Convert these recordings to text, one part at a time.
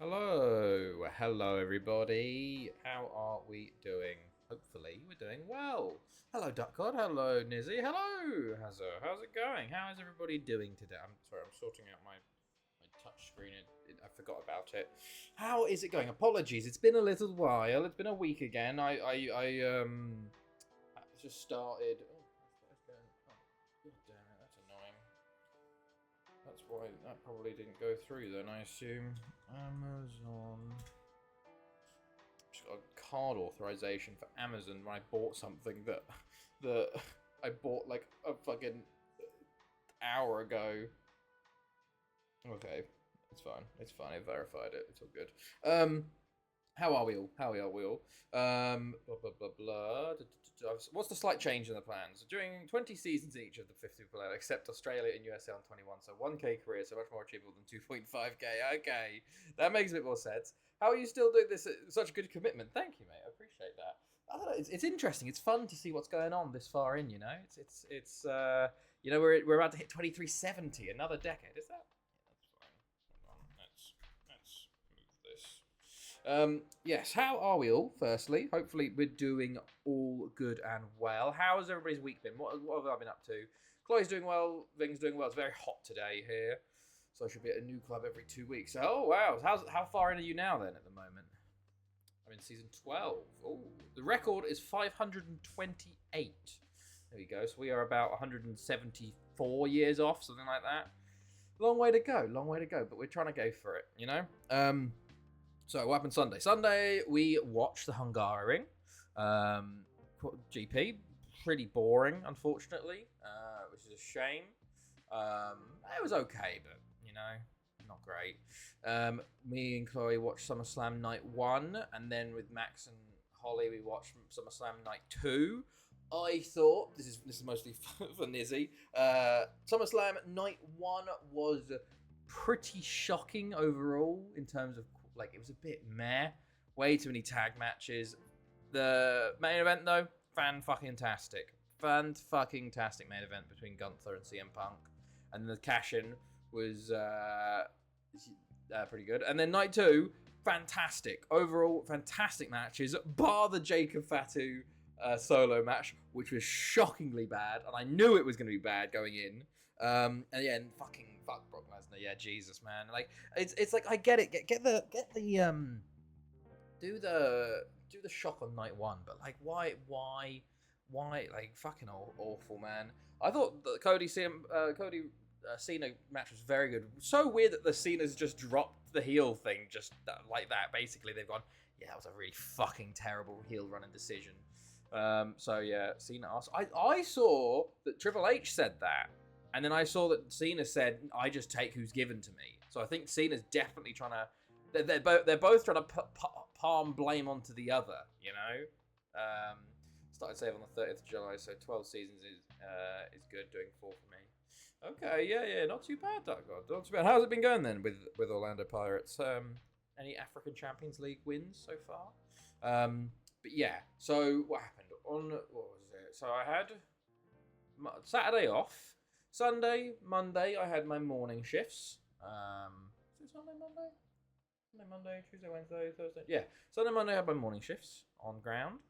Hello everybody. How are we doing? Hopefully we're doing well. Hello Duck God, hello Nizzy, hello Hazza. How's it going? How is everybody doing today? I'm sorry, I'm sorting out my touch screen. I forgot about it. How is it going? Apologies, it's been a little while. It's been a week again. I just started. Oh, what's going? Oh, God damn it, that's annoying. That's why that probably didn't go through then, I assume. Amazon. Just got a card authorization for Amazon when I bought something that I bought like a fucking hour ago. Okay, it's fine. It's fine. I verified it. It's all good. How are we all? How are we all? Blah, blah, blah, blah. What's the slight change in the plans? During 20 seasons each of the 50 people out, except Australia and USA on 21, so 1k career, so much more achievable than 2.5k. Okay, that makes a bit more sense. How are you still doing this at such a good commitment? Thank you, mate. I appreciate that. I don't know. It's interesting. It's fun to see what's going on this far in. You know, it's we're about to hit 2370, another decade. Is that? Yeah, that's fine. Hold on. Let's move this. Yes, how are we all, firstly? Hopefully we're doing all good and well. How has everybody's week been? What have I been up to? Chloe's doing well, Ving's doing well. It's very hot today here, so I should be at a new club every 2 weeks. Oh, wow. How far in are you now, then, at the moment? I'm in season 12. Oh, the record is 528. There we go. So we are about 174 years off, something like that. Long way to go, but we're trying to go for it, you know? So what happened Sunday? Sunday we watched the Hungaroring GP. Pretty boring, unfortunately, which is a shame. It was okay, but not great. Me and Chloe watched SummerSlam Night 1, and then with Max and Holly we watched SummerSlam Night 2. I thought this is mostly for Nizzy. SummerSlam Night 1 was pretty shocking overall in terms of it was a bit meh. Way too many tag matches. The main event though, fan-fucking-tastic main event between Gunther and CM Punk, and the cash-in was pretty good. And then night 2, fantastic overall, fantastic matches, bar the Jacob Fatu solo match, which was shockingly bad, and I knew it was going to be bad going in. And yeah, and fuck Brock Lesnar. Yeah, Jesus, man. Like it's like I get it. Get the do the shock on night 1, but like why like fucking awful, man. I thought the Cody Cena match was very good. So weird that the Cena's just dropped the heel thing just like that. Basically, they've gone, yeah, that was a really fucking terrible heel running decision. So yeah, Cena asked. I saw that Triple H said that, and then I saw that Cena said, "I just take who's given to me." So I think Cena's definitely trying to. They're both trying to palm blame onto the other. Started save on the 30th of July, so 12 seasons is good. Doing 4 for me. Okay, yeah, not too bad, Dark God. Not too bad. How's it been going then with Orlando Pirates? Any African Champions League wins so far? But yeah, so what happened? What was it? So I had Saturday off. Sunday, Monday, I had my morning shifts. Is it Sunday, Monday? Sunday, Monday, Tuesday, Wednesday, Thursday. Yeah, Sunday, Monday, I had my morning shifts on ground.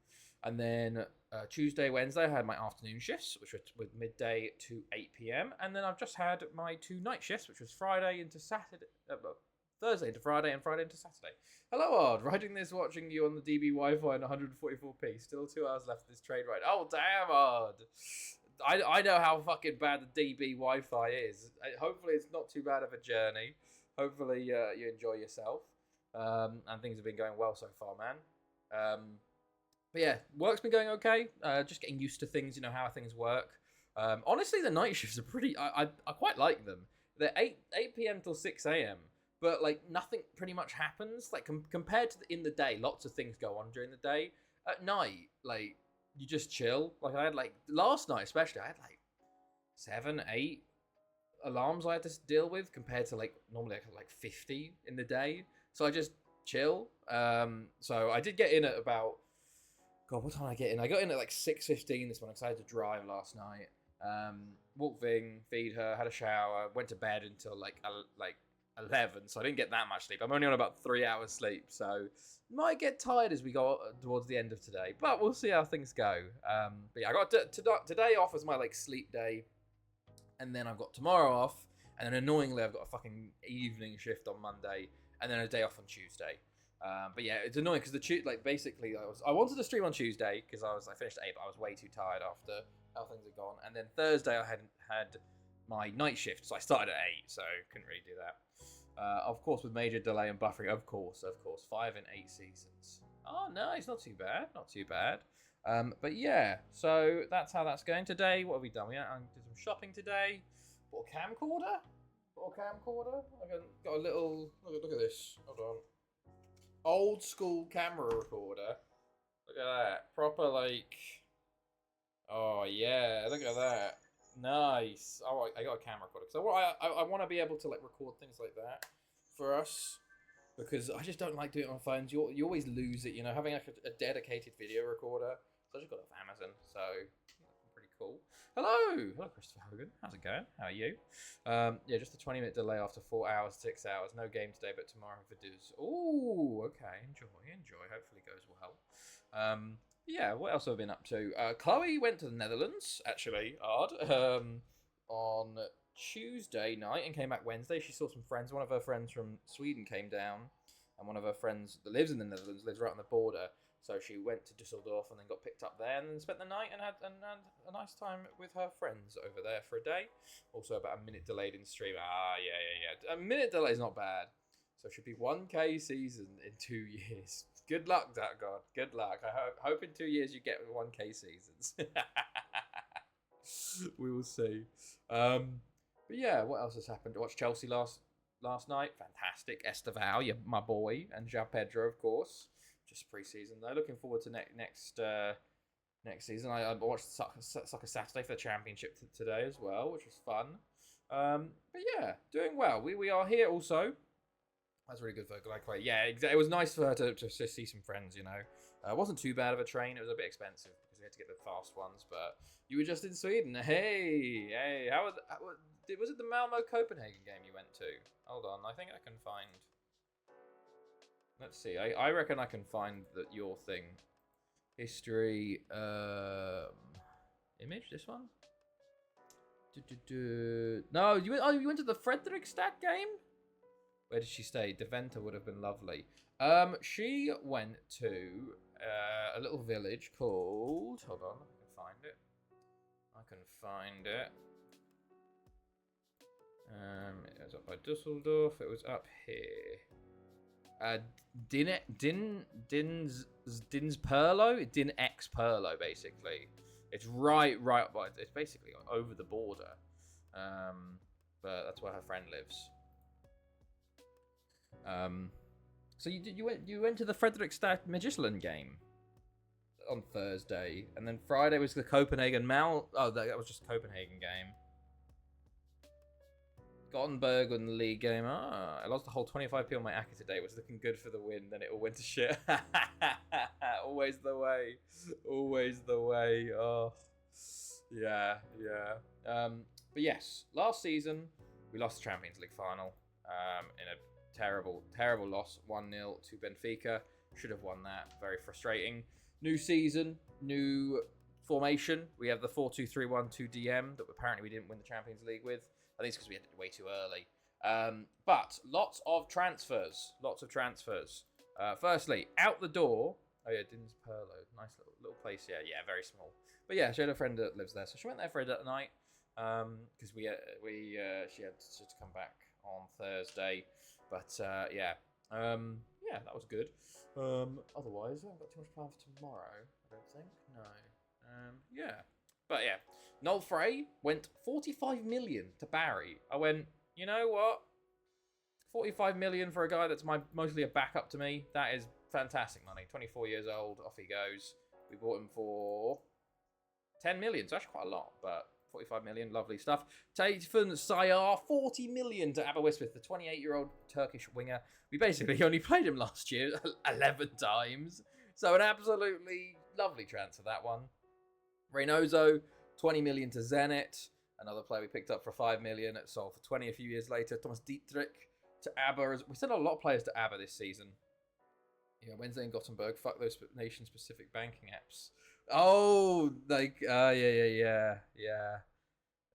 And then Tuesday, Wednesday, I had my afternoon shifts, which were with midday to 8 p.m. And then I've just had my 2 night shifts, which was Friday into Saturday. Thursday into Friday and Friday into Saturday. Hello, Ard. Writing this, watching you on the DB Wi-Fi in 144p. Still 2 hours left of this trade ride. Oh, damn, Ard. I know how fucking bad the DB Wi-Fi is. Hopefully it's not too bad of a journey. Hopefully you enjoy yourself. And things have been going well so far, man. But yeah, work's been going okay. Just getting used to things, how things work. Honestly, the night shifts are pretty... I quite like them. They're 8 p.m. till 6 a.m., but like nothing pretty much happens. Like compared to in the day, lots of things go on during the day. At night, like you just chill. Like I had last night especially, I had 7, 8 alarms I had to deal with compared to normally I had 50 in the day. So I just chill. So I did get in at about what time did I get in? I got in at 6:15 this morning because I had to drive last night. Walked Ving, feed her, had a shower, went to bed until 11, so I didn't get that much sleep. I'm only on about 3 hours sleep, so might get tired as we go towards the end of today, but we'll see how things go. But yeah, I got today off as my like sleep day, and then I've got tomorrow off, and then annoyingly I've got a fucking evening shift on Monday, and then a day off on Tuesday. But yeah, it's annoying because basically I wanted to stream on Tuesday because I finished at 8, but I was way too tired after how things had gone, and then Thursday I hadn't had my night shift, so I started at 8, so couldn't really do that. Of course, with major delay and buffering, of course, 5 and 8 seasons. Oh, nice, not too bad, not too bad. But yeah, so that's how that's going today. What have we done? We did some shopping today. Bought a camcorder. I got a little. Look at this. Hold on. Old school camera recorder. Look at that. Proper like. Oh yeah, look at that. Nice. Oh, I got a camera recorder because I want to be able to like record things like that for us, because I just don't like doing it on phones. You always lose it, you know. Having like a dedicated video recorder. So I just got it off Amazon. So pretty cool. Hello, Christopher Hogan. How's it going? How are you? Yeah, just a 20-minute delay after 4 hours, 6 hours. No game today, but tomorrow for do's. Oh, okay. Enjoy. Hopefully it goes well. Yeah, what else have I been up to? Chloe went to the Netherlands, actually, on Tuesday night and came back Wednesday. She saw some friends. One of her friends from Sweden came down, and one of her friends that lives in the Netherlands lives right on the border. So she went to Dusseldorf and then got picked up there and then spent the night and had a nice time with her friends over there for a day. Also about a minute delayed in stream. Yeah. A minute delay is not bad. So it should be 1K season in 2 years. Good luck, that God. Good luck. I hope in 2 years you get 1K seasons. We will see. But yeah, what else has happened? I watched Chelsea last night. Fantastic. Esteval, my boy, and João Pedro, of course. Just pre-season though. Looking forward to next season. I watched Soccer Saturday for the championship today as well, which was fun. But yeah, doing well. We are here also. That's really good for Chloe. Yeah, it was nice for her to see some friends, you know. It wasn't too bad of a train. It was a bit expensive because we had to get the fast ones. But you were just in Sweden. Hey, how was it the Malmo Copenhagen game you went to? Hold on, I think I can find. Let's see. I reckon I can find your thing. History. Image. This one. No, you went to the Fredrikstad game. Where did she stay? Deventer would have been lovely. She went to a little village called. Hold on, I can find it. It was up by Dusseldorf. It was up here. Dinsperlo, Din X Perlo, basically. It's right, but it's basically over the border. But that's where her friend lives. So you went to the Fredrikstad Midtjylland game on Thursday, and then Friday was the Copenhagen Oh, that was just Copenhagen game. Gothenburg on the league game. I lost the whole 25p on my Aki today. It was looking good for the win. Then it all went to shit. Always the way. Oh, yeah. But yes, last season we lost the Champions League final in a terrible loss. 1-0 to Benfica. Should have won that. Very frustrating. New season, new formation. We have the 4-2-3-1 2DM that apparently we didn't win the Champions League with. I think it's because we had it way too early. But lots of transfers. Firstly, out the door. Oh yeah, Dinsperlo. Nice little place. Yeah, very small. But yeah, she had a friend that lives there, so she went there for a night. Because she had to come back on Thursday. But yeah, that was good. Otherwise, I haven't got too much plan for tomorrow. I don't think. No. Yeah. But yeah, Noel Frey went 45 million to Barry. I went, you know what? 45 million for a guy that's mostly a backup to me. That is fantastic money. 24 years old, off he goes. We bought him for 10 million, so actually quite a lot, but 45 million, lovely stuff. Tayfun Sayar, 40 million to Aberystwyth, the 28-year-old Turkish winger. We basically only played him last year 11 times. So an absolutely lovely transfer, that one. Reynoso, 20 million to Zenit. Another player we picked up for 5 million. It sold for 20 a few years later. Thomas Dietrich, to ABBA. We sent a lot of players to ABBA this season. Yeah, Wednesday in Gothenburg. Fuck those nation-specific banking apps. Oh, like, yeah.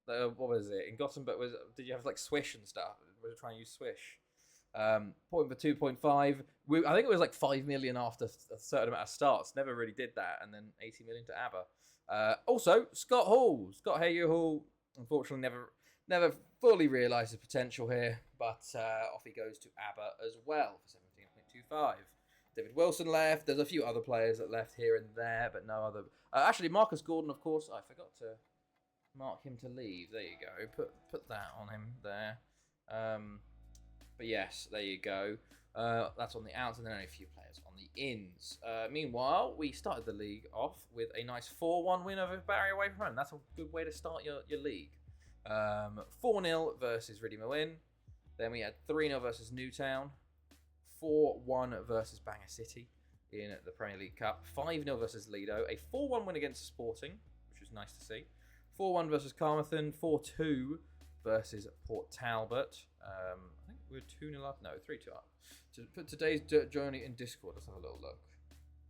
What was it? In Gothenburg, did you have like Swish and stuff? Was it trying to use Swish? Point for 2.5. I think it was like 5 million after a certain amount of starts. Never really did that. And then 80 million to ABBA. Also, Scott Hayes Hall, unfortunately never fully realised his potential here. But off he goes to ABBA as well for 17.25. David Wilson left. There's a few other players that left here and there, but no other. Actually, Marcus Gordon, of course. I forgot to mark him to leave. There you go. Put that on him there. But yes, there you go. That's on the outs, and then only a few players on the ins. Meanwhile, we started the league off with a nice 4-1 win over Barry away from home. That's a good way to start your league. 4-0 versus Reading Win. Then we had 3-0 versus Newtown. 4-1 versus Bangor City in the Premier League Cup. 5-0 versus Lido. A 4-1 win against Sporting, which was nice to see. 4-1 versus Carmarthen. 4-2 versus Port Talbot. I think we're 2-0 up. No, 3-2 up. To put today's journey in Discord, let's have a little look.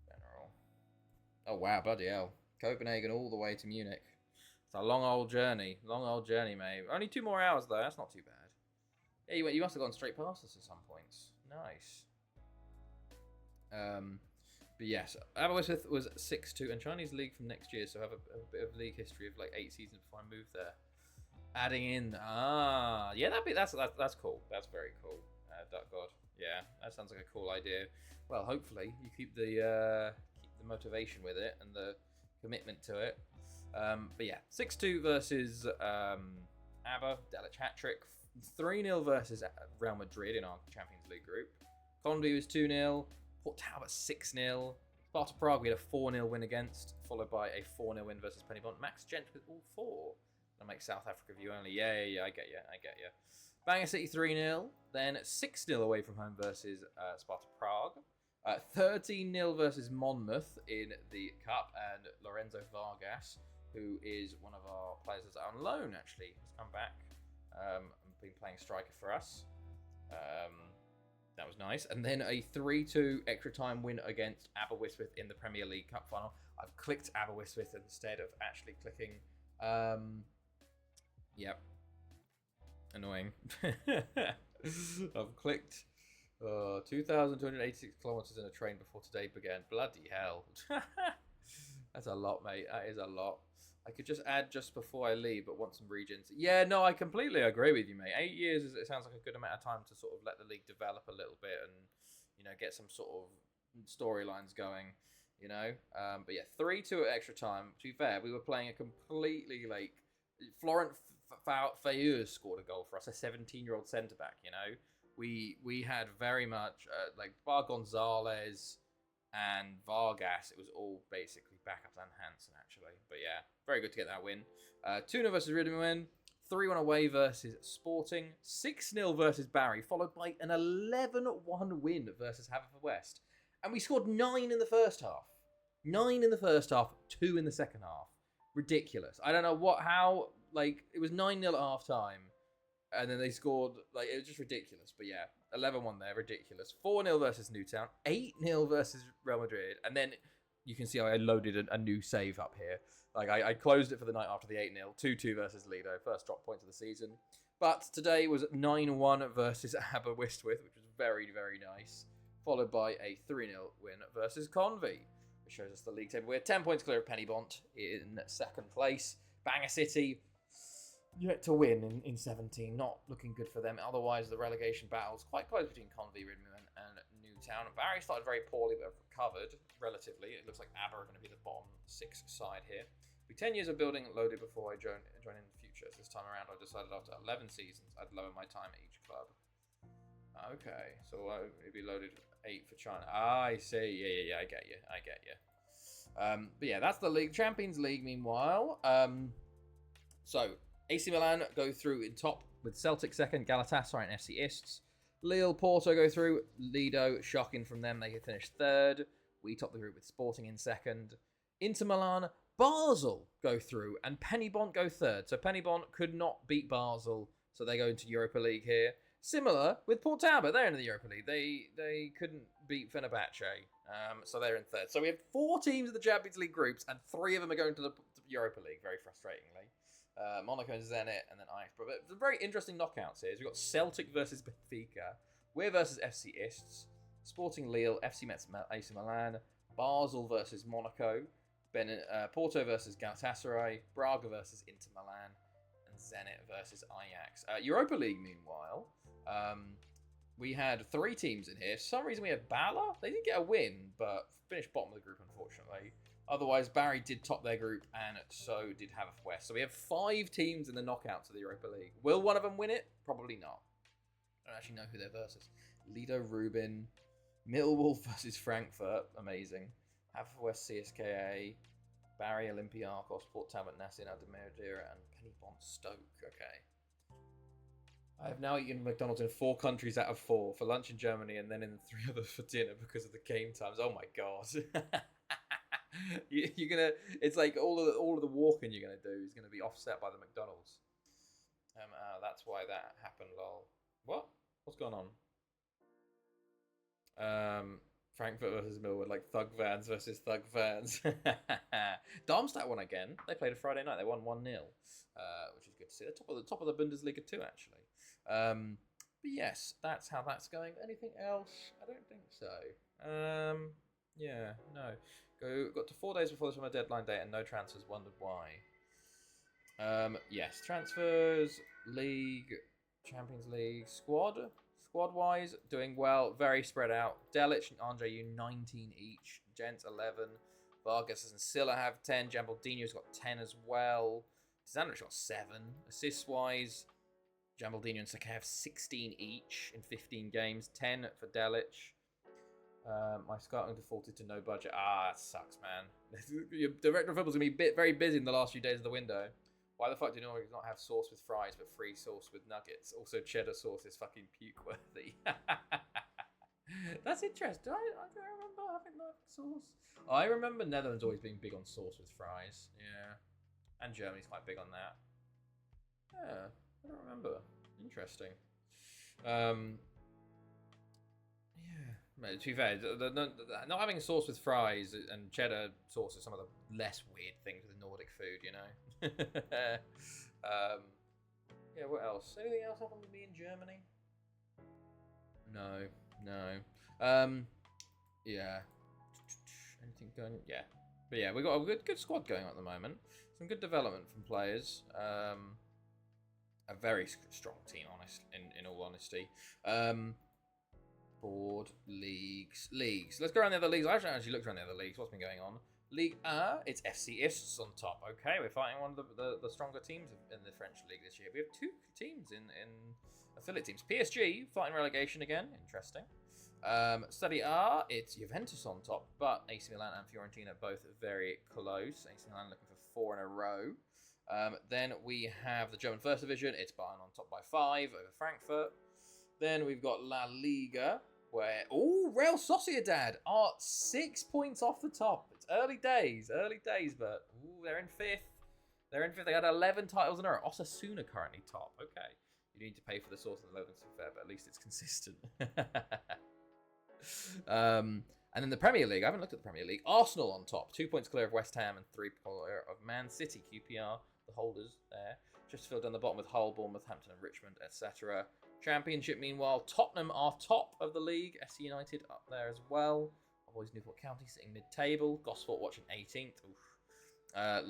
General. Oh, wow, bloody hell. Copenhagen all the way to Munich. It's a long old journey. Long old journey, mate. Only 2 more hours, though. That's not too bad. Yeah, you must have gone straight past us at some points. Nice. But yes, Aberystwyth was 6-2, and Chinese League from next year, so I have a bit of league history of like 8 seasons before I moved there. Adding in, yeah, that's cool. That's very cool. Duck God, yeah, that sounds like a cool idea. Well, hopefully you keep the motivation with it and the commitment to it. But yeah, 6-2 versus ABBA, Delic hat-trick. 3-0 versus Real Madrid in our Champions League group. Convy was 2-0. Port Talbot 6-0. Sparta Prague we had a 4-0 win against, followed by a 4-0 win versus Pennybont. Max Gent with all 4. I'll make South Africa view only. Yeah, I get you. Bangor City 3-0. Then 6-0 away from home versus Sparta Prague. 13-0 versus Monmouth in the Cup. And Lorenzo Vargas, who is one of our players that's on loan, actually, has come back. Been playing striker for us. That was nice. And then a 3-2 extra time win against Aberystwyth in the Premier League Cup final. I've clicked Aberystwyth instead of actually clicking. Yep. Annoying. I've clicked 2,286 kilometers in a train before today began. Bloody hell. That's a lot, mate. That is a lot. I could just add just before I leave, but want some regions. Yeah, no, I completely agree with you, mate. 8 years, it sounds like a good amount of time to sort of let the league develop a little bit and, get some sort of storylines going, But yeah, 3-2 at extra time. To be fair, we were playing a completely, Florent Fayeux scored a goal for us, a 17-year-old centre-back, We had very much, Bar Gonzalez and Vargas, it was all basically backups and Hansen, actually. But yeah, very good to get that win. 2-0 versus Ridderman, 3-1 away versus Sporting, 6-0 versus Barry, followed by an 11-1 win versus Haverfordwest. And we scored 9 in the first half. 9 in the first half, 2 in the second half. Ridiculous. I don't know how, it was 9-0 at half time. And then they scored, it was just ridiculous. But yeah, 11-1 there, ridiculous. 4-0 versus Newtown, 8-0 versus Real Madrid. And then you can see how I loaded a new save up here. I closed it for the night after the 8-0. 2-2 versus Lido, first drop point of the season. But today was 9-1 versus Aberystwyth, which was very, very nice. Followed by a 3-0 win versus Convy, which shows us the league table. We're 10 points clear of Pennybont in second place. Bangor City yet to win in 17, not looking good for them. Otherwise, the relegation battle's quite close between Convy, Ridman, and Newtown. Barry started very poorly, but have recovered relatively. It looks like ABBA are going to be the bottom 6 side here. Be 10 years of building loaded before I join in the future. So this time around, I decided after 11 seasons, I'd lower my time at each club. Okay, so it'd be loaded 8 for China. I see. Yeah, I get you. But yeah, that's the league. Champions League, meanwhile. So AC Milan go through in top with Celtic second, Galatasaray and FC Ists. Lille, Porto go through. Lido, shocking from them, they finish third. We top the group with Sporting in second. Inter Milan, Basel go through, and Pennybont go third. So Pennybont could not beat Basel, so they go into Europa League here. Similar with Port Talbot, they're in the Europa League. They couldn't beat Fenerbahce, so they're in third. So we have 4 teams in the Champions League groups, and 3 of them are going to the Europa League, very frustratingly. Monaco and Zenit, and then Ajax. But some very interesting knockouts here. So we've got Celtic versus Benfica, Weir versus FC Istres, Sporting Lille, FC Metz, AC Milan, Basel versus Monaco, Porto versus Galatasaray, Braga versus Inter Milan, and Zenit versus Ajax. Europa League, meanwhile, we had 3 teams in here. For some reason, we had Bala. They didn't get a win, but finished bottom of the group, unfortunately. Otherwise, Barry did top their group, and so did Haverford. So we have 5 teams in the knockouts of the Europa League. Will one of them win it? Probably not. I don't actually know who they're versus. Lido Rubin, Millwall versus Frankfurt. Amazing. Haverford CSKA, Barry Olympiacos, Port Talbot, Nacional de Madeira, and Pennybont Stoke. Okay. I have now eaten McDonald's in 4 countries out of 4, for lunch in Germany and then in 3 others for dinner because of the game times. Oh my god. You're gonna, it's like all of the walking you're gonna do is gonna be offset by the McDonald's. That's why that happened. Lol. What? What's going on? Frankfurt versus Millwood, like Thug Vans versus Thug Fans. Darmstadt won again. They played a Friday night. They won 1-0, which is good to see. They're top of the Bundesliga too, actually. But yes, that's how that's going. Anything else? I don't think so. Yeah, no. Got to 4 days before the summer deadline date and no transfers. Wondered why. Yes, transfers, league, Champions League, squad-wise, doing well, very spread out. Delic and Andre Yu 19 each, Gents 11, Vargas and Silla have 10, Jambaldino's got 10 as well. Zandrich got 7. Assists-wise, Jambaldino and Saka have 16 each in 15 games, 10 for Delic. My scouting defaulted to no budget. That sucks, man. Your director of football's going to be very busy in the last few days of the window. Why the fuck do you not have sauce with fries, but free sauce with nuggets? Also, cheddar sauce is fucking puke-worthy. That's interesting. I remember having that sauce. I remember Netherlands always being big on sauce with fries. Yeah. And Germany's quite big on that. Yeah, I don't remember. Interesting. Yeah. To be fair, not having sauce with fries and cheddar sauce is some of the less weird things with Nordic food, you know. Yeah, what else? Anything else happened with me in Germany? No. Yeah. Anything going? Yeah. But yeah, we got a good squad going on at the moment. Some good development from players. A very strong team, in all honesty. Board, leagues. Let's go around the other leagues. I haven't actually looked around the other leagues. What's been going on? League A, it's FC Istres on top. Okay, we're fighting one of the stronger teams in the French league this year. We have 2 teams in affiliate teams. PSG fighting relegation again. Interesting. Serie A, it's Juventus on top, but AC Milan and Fiorentina both very close. AC Milan looking for 4 in a row. Then we have the German First Division. It's Bayern on top by 5 over Frankfurt. Then we've got La Liga, where Real Sociedad are 6 points off the top. It's early days, but they're in 5th. They had 11 titles in a row. Osasuna currently top. Okay, you need to pay for the sauce and the loads, to be fair, but at least it's consistent. And then the Premier League. I haven't looked at the Premier League. Arsenal on top, 2 points clear of West Ham and 3 clear of Man City. QPR, the holders there. Chesterfield down the bottom with Hull, Bournemouth, Hampton and Richmond, etc. Championship, meanwhile, Tottenham are top of the league. SC United up there as well. Boys Newport County sitting mid-table. Gosport watching 18th.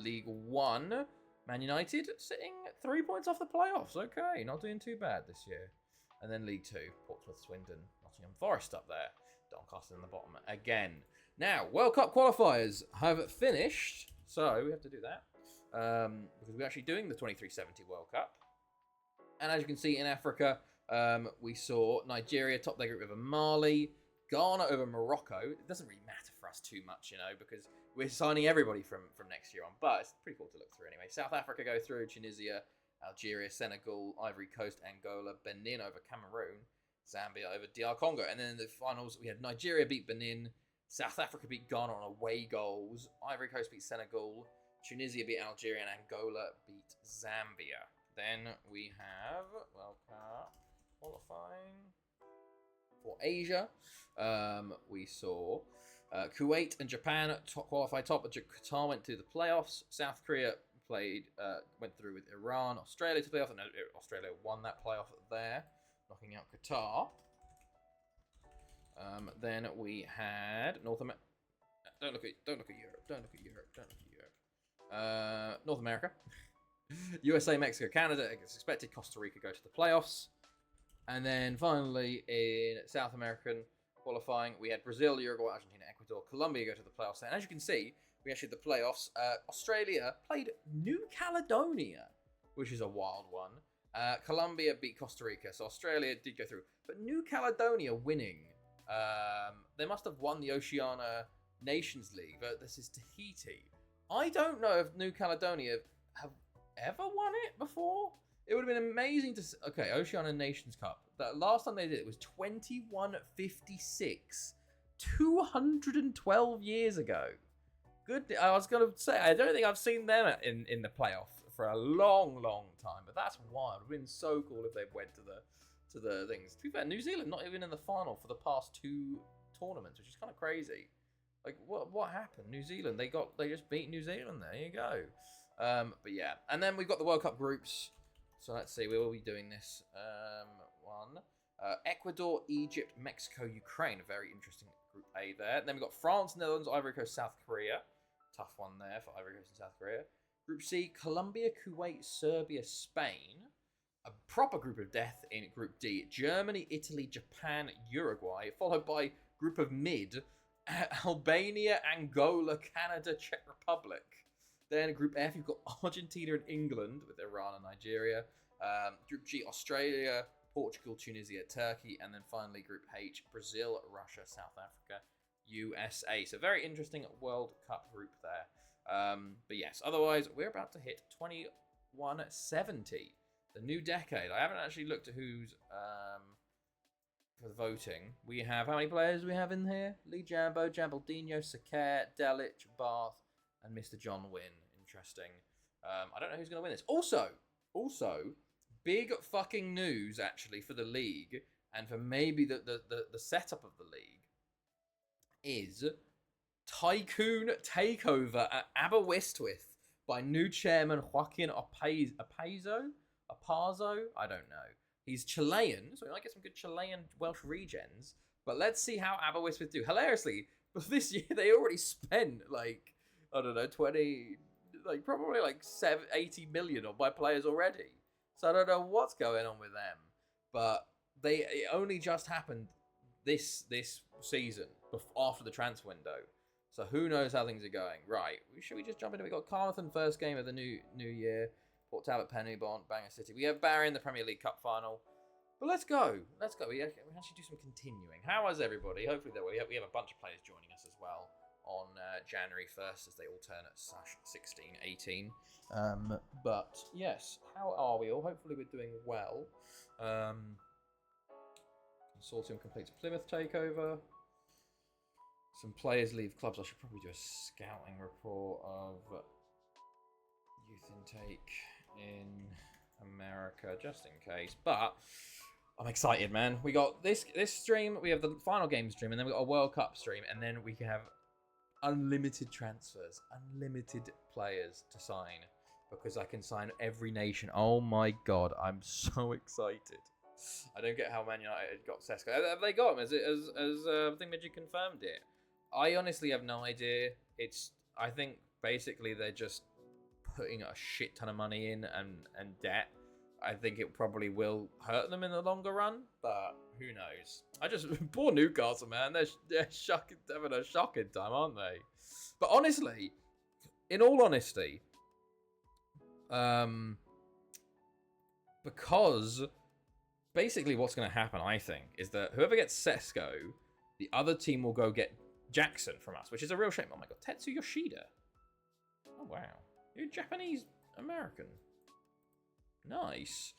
League 1, Man United sitting 3 points off the playoffs. Okay, not doing too bad this year. And then League 2, Portsmouth, Swindon, Nottingham Forest up there. Doncaster in the bottom again. Now, World Cup qualifiers have finished. So we have to do that. Because we're actually doing the 2370 World Cup. And as you can see in Africa, we saw Nigeria top their group over Mali, Ghana over Morocco. It doesn't really matter for us too much, you know, because we're signing everybody from next year on. But it's pretty cool to look through anyway. South Africa go through, Tunisia, Algeria, Senegal, Ivory Coast, Angola, Benin over Cameroon, Zambia over DR Congo. And then in the finals, we had Nigeria beat Benin, South Africa beat Ghana on away goals, Ivory Coast beat Senegal, Tunisia beat Algeria, and Angola beat Zambia. Then we have World Cup qualifying for Asia. We saw Kuwait and Japan qualified top, but Qatar went to the playoffs. South Korea went through with Iran. Australia to playoff, and Australia won that playoff there, knocking out Qatar. Then we had North America. Don't look at Europe. Don't look at Europe. North America. USA, Mexico, Canada, as expected. Costa Rica go to the playoffs. And then finally, in South American qualifying, we had Brazil, Uruguay, Argentina, Ecuador, Colombia go to the playoffs. And as you can see, we actually had the playoffs. Australia played New Caledonia, which is a wild one. Colombia beat Costa Rica, so Australia did go through. But New Caledonia winning, they must have won the Oceania Nations League, but this is Tahiti. I don't know if New Caledonia have ever won it before. It would have been amazing to... Okay, Oceania Nations Cup. The last time they did it was 2156. 212 years ago. Good. I was going to say, I don't think I've seen them in the playoff for a long, long time. But that's wild. It would have been so cool if they went to the things. To be fair, New Zealand not even in the final for the past 2 tournaments, which is kind of crazy. Like, what happened? New Zealand, they just beat New Zealand. There you go. But yeah, and then we've got the World Cup groups. So let's see, we will be doing this one. Ecuador, Egypt, Mexico, Ukraine. A very interesting Group A there. And then we've got France, Netherlands, Ivory Coast, South Korea. Tough one there for Ivory Coast and South Korea. Group C, Colombia, Kuwait, Serbia, Spain. A proper group of death in Group D. Germany, Italy, Japan, Uruguay. Followed by Group of Mid. Albania, Angola, Canada, Czech Republic. Then Group F, you've got Argentina and England with Iran and Nigeria. Group G, Australia, Portugal, Tunisia, Turkey. And then finally Group H, Brazil, Russia, South Africa, USA. So very interesting World Cup group there. But yes, otherwise we're about to hit 2170, the new decade. I haven't actually looked at who's for the voting. We have, how many players we have in here? Lee Jambo, Jambaldino, Sakir, Delic, Bath, and Mr. John Wynn. Interesting. I don't know who's going to win this. Also, big fucking news actually for the league and for maybe the setup of the league is Tycoon Takeover at Aberystwyth by new chairman Joaquin Apazzo. I don't know. He's Chilean, so we might get some good Chilean Welsh regens. But let's see how Aberystwyth do. Hilariously, this year they already spent like, I don't know, 80 million on my players already. So I don't know what's going on with them. But it only just happened this season after the transfer window. So who knows how things are going. Right, should we just jump into it? We got Carmarthen first game of the new year. Port Talbot, Pennybont, Bangor City. We have Barry in the Premier League Cup final. But let's go. We actually do some continuing. How is everybody? Hopefully we have a bunch of players joining us as well on January 1st as they all turn at /16, 18. But yes, how are we all? Hopefully we're doing well. Consortium completes Plymouth takeover. Some players leave clubs. I should probably do a scouting report of youth intake in America, just in case. But I'm excited, man. We got this stream. We have the final game stream, and then we got a World Cup stream, and then we can have unlimited transfers, unlimited players to sign, because I can sign every nation. Oh my god, I'm so excited. I don't get how Man United got Sesko. Have they got him? Has Thingamajig confirmed it? I honestly have no idea. I think basically they're just putting a shit ton of money in and debt. I think it probably will hurt them in the longer run, but who knows? Poor Newcastle, man. They're having a shocking time, aren't they? But honestly, in all honesty, because basically what's going to happen, I think, is that whoever gets Sesko, the other team will go get Jackson from us, which is a real shame. Oh my god, Tetsu Yoshida. Oh wow. You're Japanese American. Nice.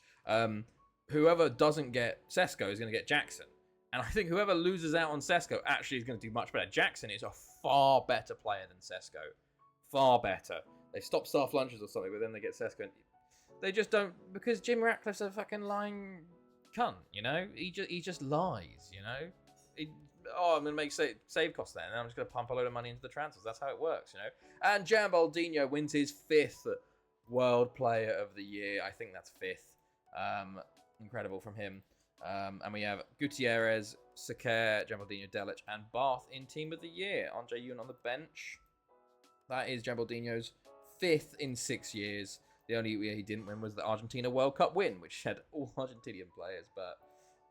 Whoever doesn't get Sesko is going to get Jackson. And I think whoever loses out on Sesko actually is going to do much better. Jackson is a far better player than Sesko. Far better. They stop staff lunches or something, but then they get Sesko. And they just don't... Because Jim Ratcliffe's a fucking lying cunt, you know? He just lies, you know? I'm going to make save costs then, and I'm just going to pump a load of money into the transfers. That's how it works, you know? And Jambaldinho wins his 5th World Player of the Year. I think that's 5th. Incredible from him. And we have Gutierrez, Sakir, Jambaldinho, Delic, and Bath in Team of the Year. Andre Yoon on the bench. That is Jambaldinho's 5th in 6 years. The only year he didn't win was the Argentina World Cup win, which had all Argentinian players. But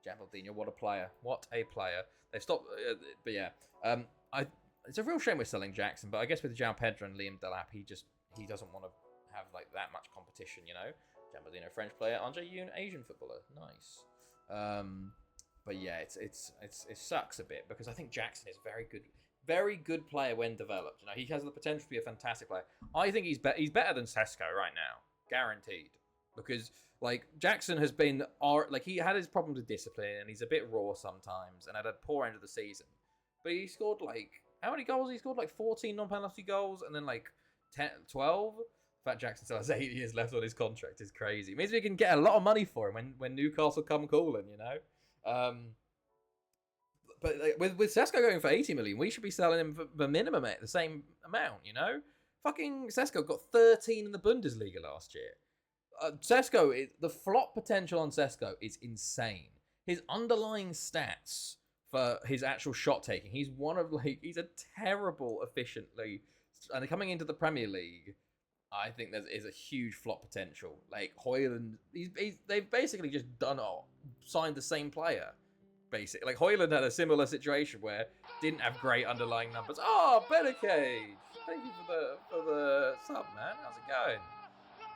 Jambaldinho, what a player. What a player. They've stopped, but yeah. It's a real shame we're selling Jackson, but I guess with João Pedro and Liam Delap, he doesn't want to have like that much competition, you know? Jambaldinho, French player. Andre Yoon, Asian footballer. Nice. But yeah, it sucks a bit because I think Jackson is very good player when developed. You know, he has the potential to be a fantastic player. I think he's better than Sesko right now, guaranteed. Because like Jackson has been he had his problems with discipline and he's a bit raw sometimes and had a poor end of the season. But he scored like how many goals? He scored like 14 non-penalty goals and then like 12. In fact, Jackson still has 8 years left on his contract. Is crazy. It means we can get a lot of money for him when Newcastle come calling, you know. But like, with Sesko going for 80 million, we should be selling him for the minimum at the same amount, you know? Fucking Sesko got 13 in the Bundesliga last year. The flop potential on Sesko is insane. His underlying stats for his actual shot taking, he's he's a terrible efficiently, and coming into the Premier League, I think there is a huge flop potential. Like Højlund, they've basically just signed the same player. Basically, like Højlund had a similar situation where didn't have great underlying numbers. Oh, Better Cage, thank you for the sub, man. How's it going?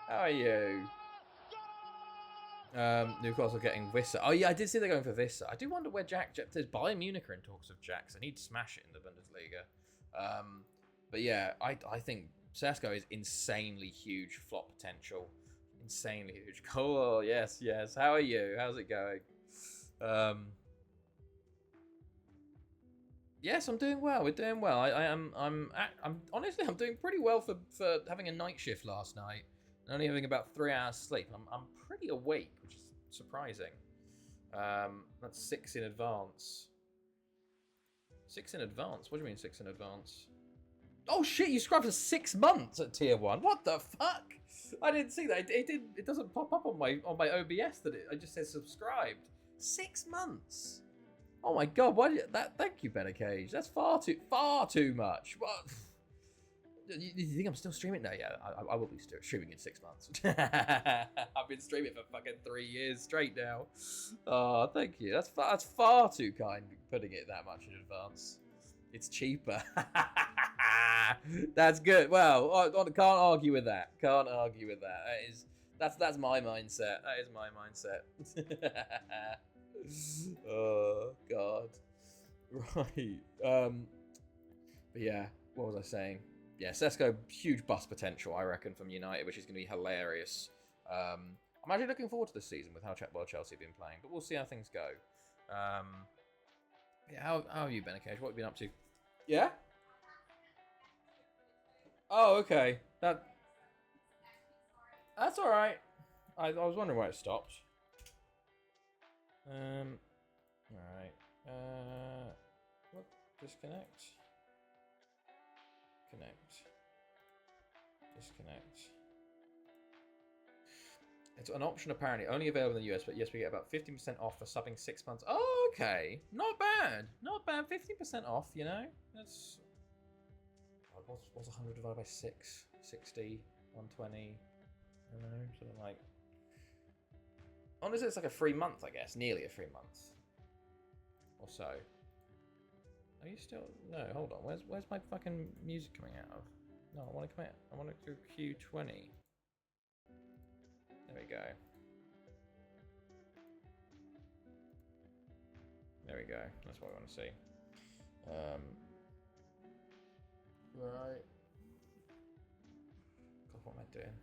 How are you? Newcastle getting Visser. Oh yeah, I did see they're going for Visser. I do wonder where there's Bayern Munich are in talks of Jackson. He'd smash it in the Bundesliga. But yeah, I think Sesko is insanely huge flop potential. Insanely huge. Cool. Yes. How are you? How's it going? Yes, I'm doing well. We're doing well. I'm honestly I'm doing pretty well for having a night shift last night and only having about 3 hours sleep. I'm pretty awake, which is surprising. That's 6 in advance. 6 in advance? What do you mean 6 in advance? Oh shit! You subscribed for 6 months at tier 1. What the fuck? I didn't see that. It doesn't pop up on my OBS that it just says subscribed. 6 months. Oh my god! Why did that? Thank you, Better Cage. That's far too much. What? You think I'm still streaming? No, yeah, I will be still streaming in 6 months. I've been streaming for fucking 3 years straight now. Oh, thank you. That's far too kind, putting it that much in advance. It's cheaper. That's good. Well, I can't argue with that. Can't argue with that. That's my mindset. That is my mindset. Oh god. Right. But yeah, what was I saying? Yeah, Sesko, huge bust potential, I reckon, from United, which is going to be hilarious. I'm actually looking forward to this season with how Chelsea have been playing, but we'll see how things go. Yeah, how have you been, Akash? What have you been up to? Yeah? Oh, okay. That's all right. I was wondering why it stopped. All right. What? Disconnect. Connect. Disconnect. It's an option apparently only available in the US, but yes, we get about 15% off for subbing 6 months. Oh, okay. Not bad. Not bad. 15% off, you know? That's... What's 100 divided by 6? 60, 120, I don't know, something like... Honestly, it's like a free month, I guess. Nearly a free month. Or so. Are you still... No, hold on. Where's my fucking music coming out of? No, I want to come out. I want to do Q20. There we go. There we go. That's what I want to see. Right. God, what am I doing?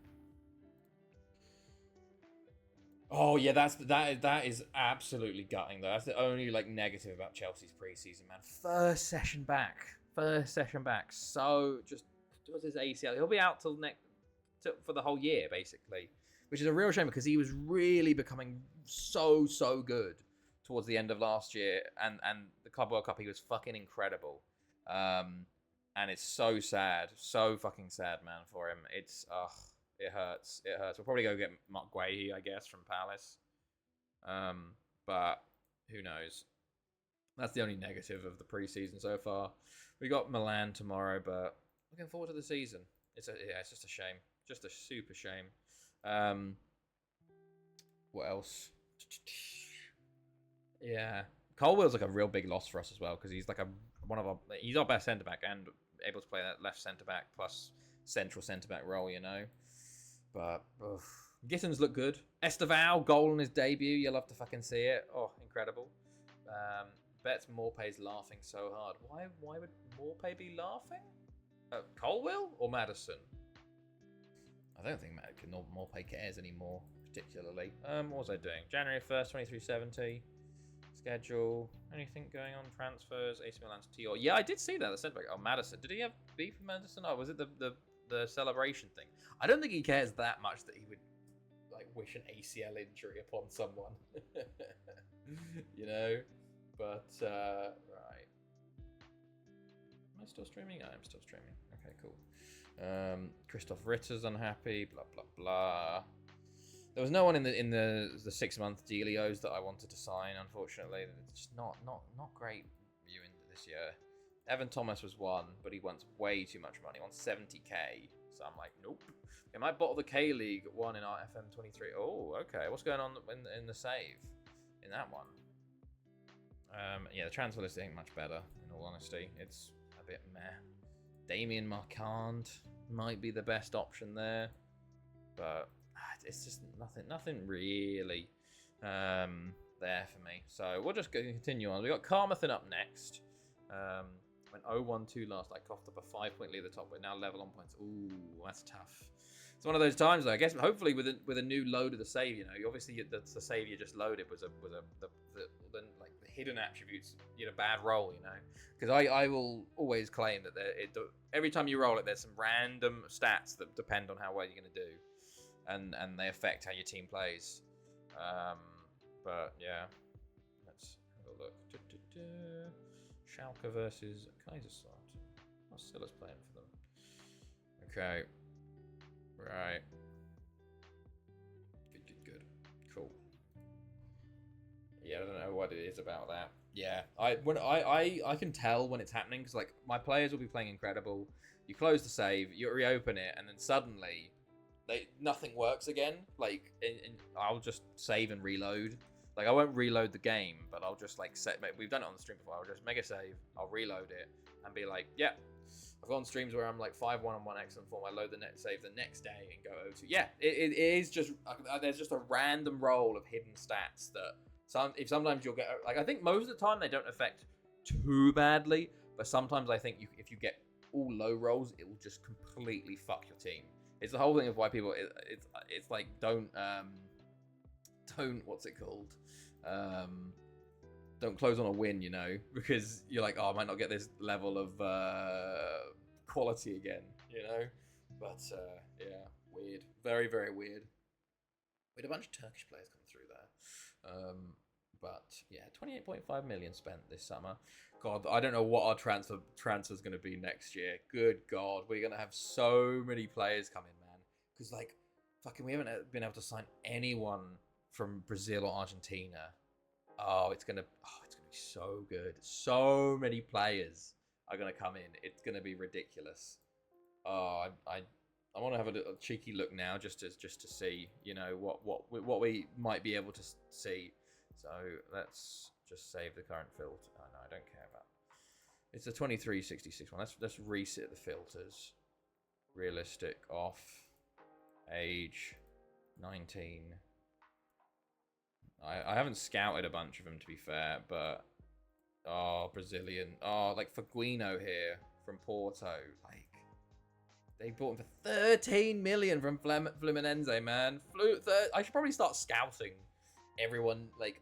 Oh yeah, that is absolutely gutting though. That's the only like negative about Chelsea's preseason, man. First session back. So just does his ACL. He'll be out for the whole year basically. which is a real shame because he was really becoming so good towards the end of last year, and the Club World Cup he was fucking incredible. And it's so sad, so fucking sad, man, for him. It's it hurts. We'll probably go get Mark Guehi, I guess, from Palace. But who knows? That's the only negative of the preseason so far. We got Milan tomorrow, but looking forward to the season. It's just a shame, just a super shame. What else? Yeah, Colwell's like a real big loss for us as well because he's like he's our best centre back and able to play that left centre back plus central centre back role, you know. But Gittins look good. Esteval goal in his debut. You'll have to fucking see it. Oh, incredible. Bets Morpay's laughing so hard. Why would Morpay be laughing? Colwell or Madison? I don't think Morpay cares anymore, particularly. What was I doing? January 1st, 2370. Schedule. Anything going on? Transfers. AC Milan's T.O. Yeah, I did see that. The centre back. Oh, Madison. Did he have beef with Madison? Oh, was it the celebration thing? I don't think he cares that much that he would like wish an ACL injury upon someone. You know? But, right. Am I still streaming? I am still streaming. Okay, cool. Christoph Ritter's unhappy, blah, blah, blah. There was no one in the 6-month dealios that I wanted to sign, unfortunately. It's just not great viewing this year. Evan Thomas was one, but he wants way too much money. He wants 70k. So I'm like, nope. We might bottle the K-League one in our FM23. Oh, okay. What's going on in the save? In that one? Yeah, the transfer list ain't much better, in all honesty. It's a bit meh. Damien Marquand might be the best option there, but it's just nothing really there for me. So we'll just continue on. We got Carmarthen up next. Went 0-1-2 last night, coughed up a 5-point lead at the top. We're now level on points. Ooh, that's tough. It's one of those times, though. I guess hopefully with a new load of the save, you know, obviously the save you just loaded was the hidden attributes. You had a bad roll, you know, because I will always claim that every time you roll it, there's some random stats that depend on how well you're going to do, and they affect how your team plays. But yeah, let's have a look. Schalke versus Kaiserslautern. Marcella's playing for them. Okay. Right. Good. Cool. Yeah, I don't know what it is about that. Yeah, I can tell when it's happening because like my players will be playing incredible. You close the save, you reopen it, and then suddenly nothing works again. Like, and I'll just save and reload. Like I won't reload the game, but I'll just like we've done it on the stream before. I'll just mega save, I'll reload it, and be like, yeah. I've gone streams where I'm like 5-1 on one excellent form. I load the net save the next day and go 0-2. Yeah, it is just there's just a random roll of hidden stats that sometimes you'll get like I think most of the time they don't affect too badly, but sometimes I think if you get all low rolls, it will just completely fuck your team. It's the whole thing of why people it's like don't what's it called? Don't close on a win, you know, because you're like, oh, I might not get this level of quality again, you know. But yeah, weird, very weird. We had a bunch of Turkish players come through there, but yeah, 28.5 million spent this summer. God, I don't know what our transfer's going to be next year. Good God, we're going to have so many players coming, man. Because like, fucking, we haven't been able to sign anyone from Brazil or Argentina. Oh, it's gonna be so good. So many players are gonna come in. It's gonna be ridiculous. Oh, I want to have a cheeky look now, just to see, you know, what we might be able to see. So let's just save the current filter. Oh, no, I don't care about. It's a 2366 one. Let's reset the filters. Realistic off. Age 19. I haven't scouted a bunch of them, to be fair, but Brazilian. Like Figuino here from Porto. Like they bought him for 13 million from Fluminense, man. I should probably start scouting everyone like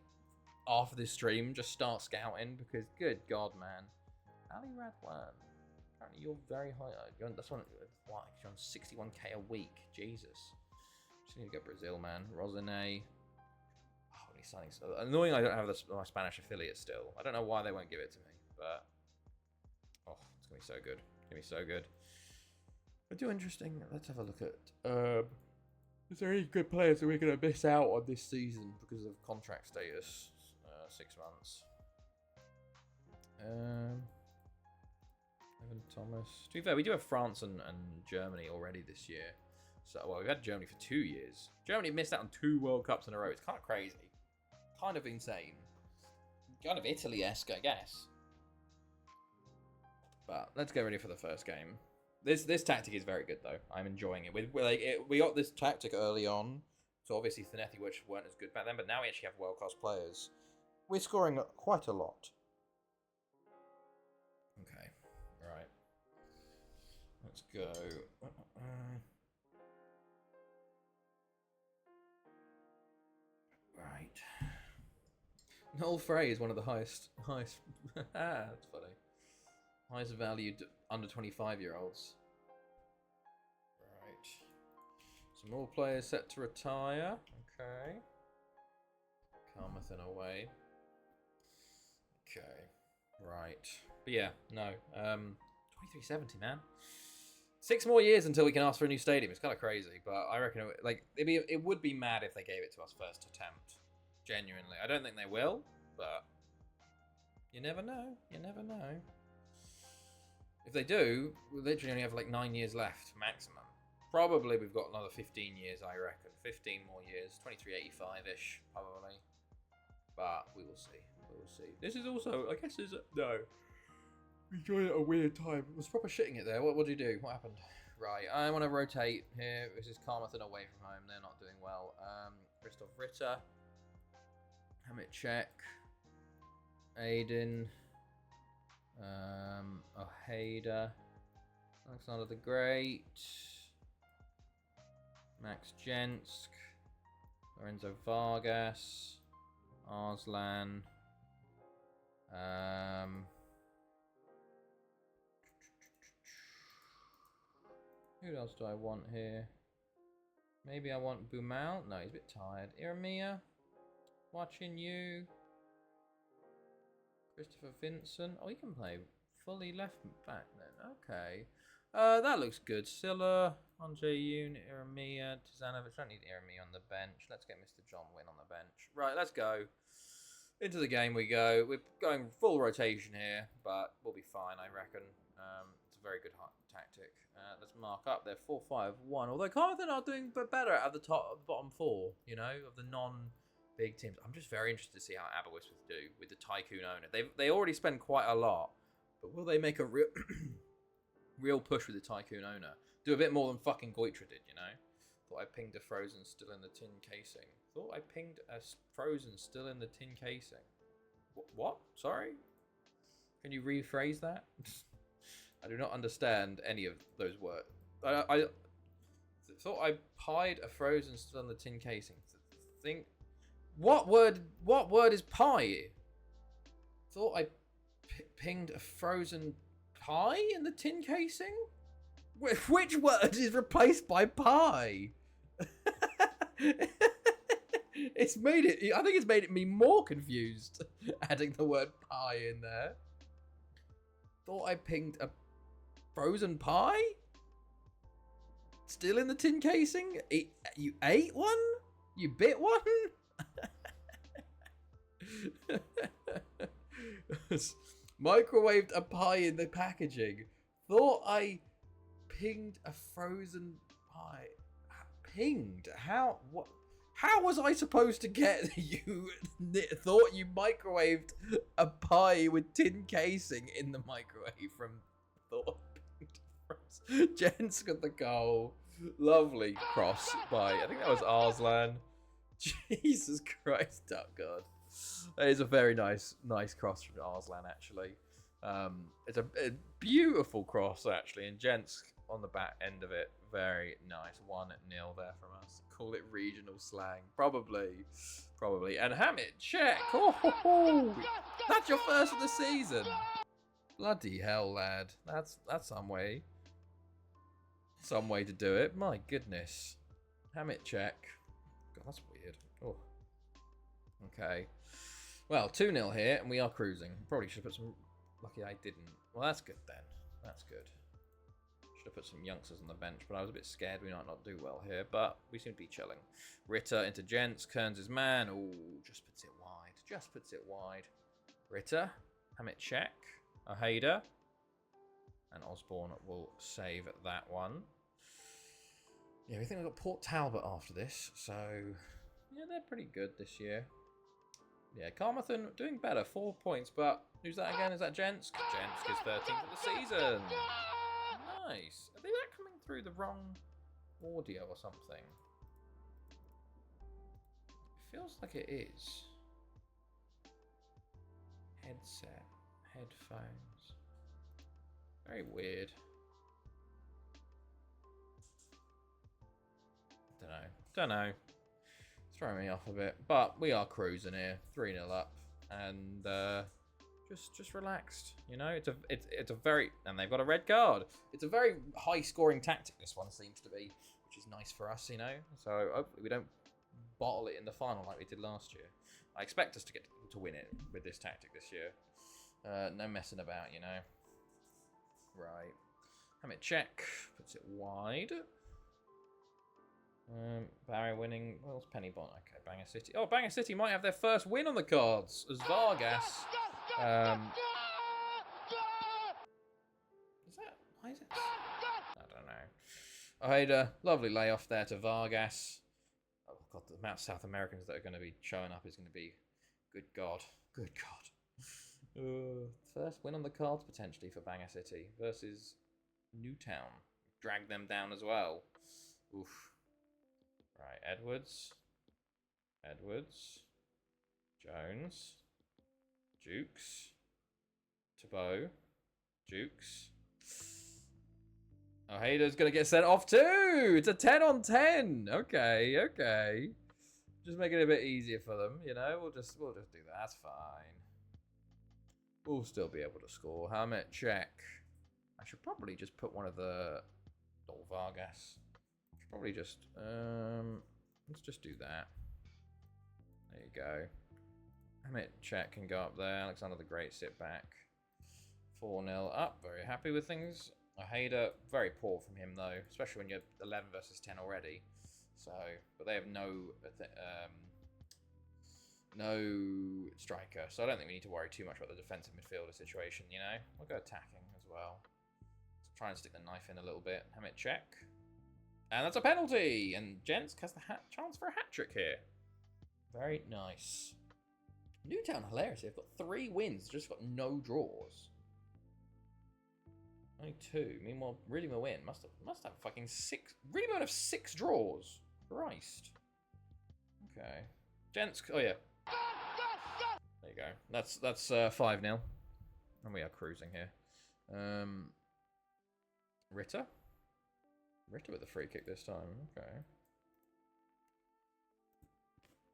after this stream. Just start scouting because good God, man. Ali Radwan. Apparently you're very high. That's one. What? You're on 61k a week. Jesus. Just need to get Brazil, man. Rosine. Oh, these signings. Annoying I don't have my Spanish affiliate still. I don't know why they won't give it to me, but... Oh, it's going to be so good. It's going to be so good. But do interesting. Let's have a look at... is there any good players that we're going to miss out on this season because of contract status? 6 months. Evan Thomas. To be fair, we do have France and Germany already this year. So, well, we've had Germany for 2 years. Germany missed out on 2 World Cups in a row. It's kind of crazy. Kind of insane. Kind of Italy-esque, I guess. But let's get ready for the first game. This tactic is very good, though. I'm enjoying it. We got this tactic early on. So, obviously, Thanethi, which weren't as good back then. But now we actually have world-class players. We're scoring quite a lot. Okay. Right. Let's go. Right. Noel Frey is one of the highest. That's funny. Highest valued under 25-year-olds. Right. Some more players set to retire. Okay. Carmarthen away. Okay. Right. But yeah, no. 2370, man. 6 more years until we can ask for a new stadium. It's kind of crazy, but I reckon it would be mad if they gave it to us first attempt. Genuinely. I don't think they will, but you never know. You never know. If they do, we'll literally only have like 9 years left, maximum. Probably we've got another 15 years, I reckon. 15 more years. 2385-ish, probably. But we will see. We will see. This is also, I guess, no. We joined at a weird time. I was proper shitting it there. What do you do? What happened? Right, I want to rotate here. This is Carmarthen away from home. They're not doing well. Christoph Ritter. Hamit Czech. Aiden. Ojeda. Alexander the Great. Max Jensk. Lorenzo Vargas. Arslan. Who else do I want here? Maybe I want Bumau. No, he's a bit tired. Iramia. Watching you. Christopher Vincent. Oh, he can play fully left back then. Okay. That looks good. Silla, Andre Yoon, Iramia, Tizanovic. Don't need Iramia on the bench. Let's get Mr. John Wynn on the bench. Right, let's go. Into the game we go. We're going full rotation here, but we'll be fine, I reckon. It's a very good tactic. Let's mark up. They're 4-5-1. Although Carmarthen are doing better at the bottom 4, you know, of the non-big teams. I'm just very interested to see how Aberystwyth do with the tycoon owner. They already spend quite a lot, but will they make a real real push with the tycoon owner? Do a bit more than fucking Goitra did, you know? Thought I pinged a Frozen still in the tin casing. Thought I pinged a Frozen still in the tin casing. What? Sorry? Can you rephrase that? I do not understand any of those words. I thought I pied a Frozen still in the tin casing. Think, what word is pie? Thought I pinged a frozen pie in the tin casing? Which word is replaced by pie? It's made it. I think it's made me more confused adding the word pie in there. Thought I pinged a frozen pie? Still in the tin casing? You ate one? You bit one? Microwaved a pie in the packaging. Thought I pinged a frozen pie. Pinged? How? What? How was I supposed to get you thought you microwaved a pie with tin casing in the microwave from thought Jens got the goal. Lovely cross by, I think that was Arslan. Jesus Christ, oh God. That is a very nice cross from Arslan, actually. It's a beautiful cross, actually, and Jens on the back end of it. Very nice. 1-0 there from us. Call it regional slang. Probably. And Hamid, check. Oh, that's your first of the season. Bloody hell, lad. That's some way. Some way to do it. My goodness. Hamit check. God, that's weird. Oh. Okay. Well, 2-0 here, and we are cruising. Probably should have put some... Lucky I didn't. Well, that's good then. That's good. Should have put some youngsters on the bench, but I was a bit scared we might not do well here. But we seem to be chilling. Ritter into Gents. Kearns his man. Oh, just puts it wide. Just puts it wide. Ritter. Hamit check. Ojeda. And Osborne will save that one. Yeah, we think we've got Port Talbot after this. So, yeah, they're pretty good this year. Yeah, Carmarthen doing better. 4 points, but who's that again? Is that Gents? Gents gets 13th of the season. Nice. Are they that coming through the wrong audio or something? It feels like it is. Headset. Headphones. Very weird. Don't know. It's throwing me off a bit. But we are cruising here. 3-0 up. And just relaxed. You know, it's a very, and they've got a red card. It's a very high scoring tactic, this one seems to be, which is nice for us, you know. So hopefully we don't bottle it in the final like we did last year. I expect us to get to win it with this tactic this year. No messing about, you know. Right. Hamit check. Puts it wide. Barry winning. Where's Penny Bond? Okay, Bangor City. Oh, Bangor City might have their first win on the cards as Vargas. Is that? Why is it? I don't know. Ojeda, lovely layoff there to Vargas. Oh God, the amount of South Americans that are going to be showing up is going to be, good God, good God. First win on the cards potentially for Bangor City versus Newtown. Drag them down as well. Oof. Right, Edwards, Jones, Jukes, Tebow, Jukes. Ojeda's going to get sent off too. It's a 10 on 10. Okay. Just make it a bit easier for them, you know. We'll just do that. That's fine. We'll still be able to score. Hamit check. I should probably just put one of the Vargas. Probably just, let's just do that. There you go. Hamit check can go up there. Alexander the Great sit back. 4-0 up. Very happy with things. Ojeda, very poor from him though, especially when you're 11 versus 10 already. So, but they have no striker, so I don't think we need to worry too much about the defensive midfielder situation, you know? We'll go attacking as well. Let's try and stick the knife in a little bit. Hamit check. And that's a penalty! And Gents has the chance for a hat-trick here. Very nice. Newtown, hilarious. They've got 3 wins, just got no draws. Only 2. Meanwhile, Really win. Must have fucking 6. Really might have 6 draws. Christ. Okay. Gents, oh yeah. There you go. That's 5-0. And we are cruising here. Ritter with the free kick this time.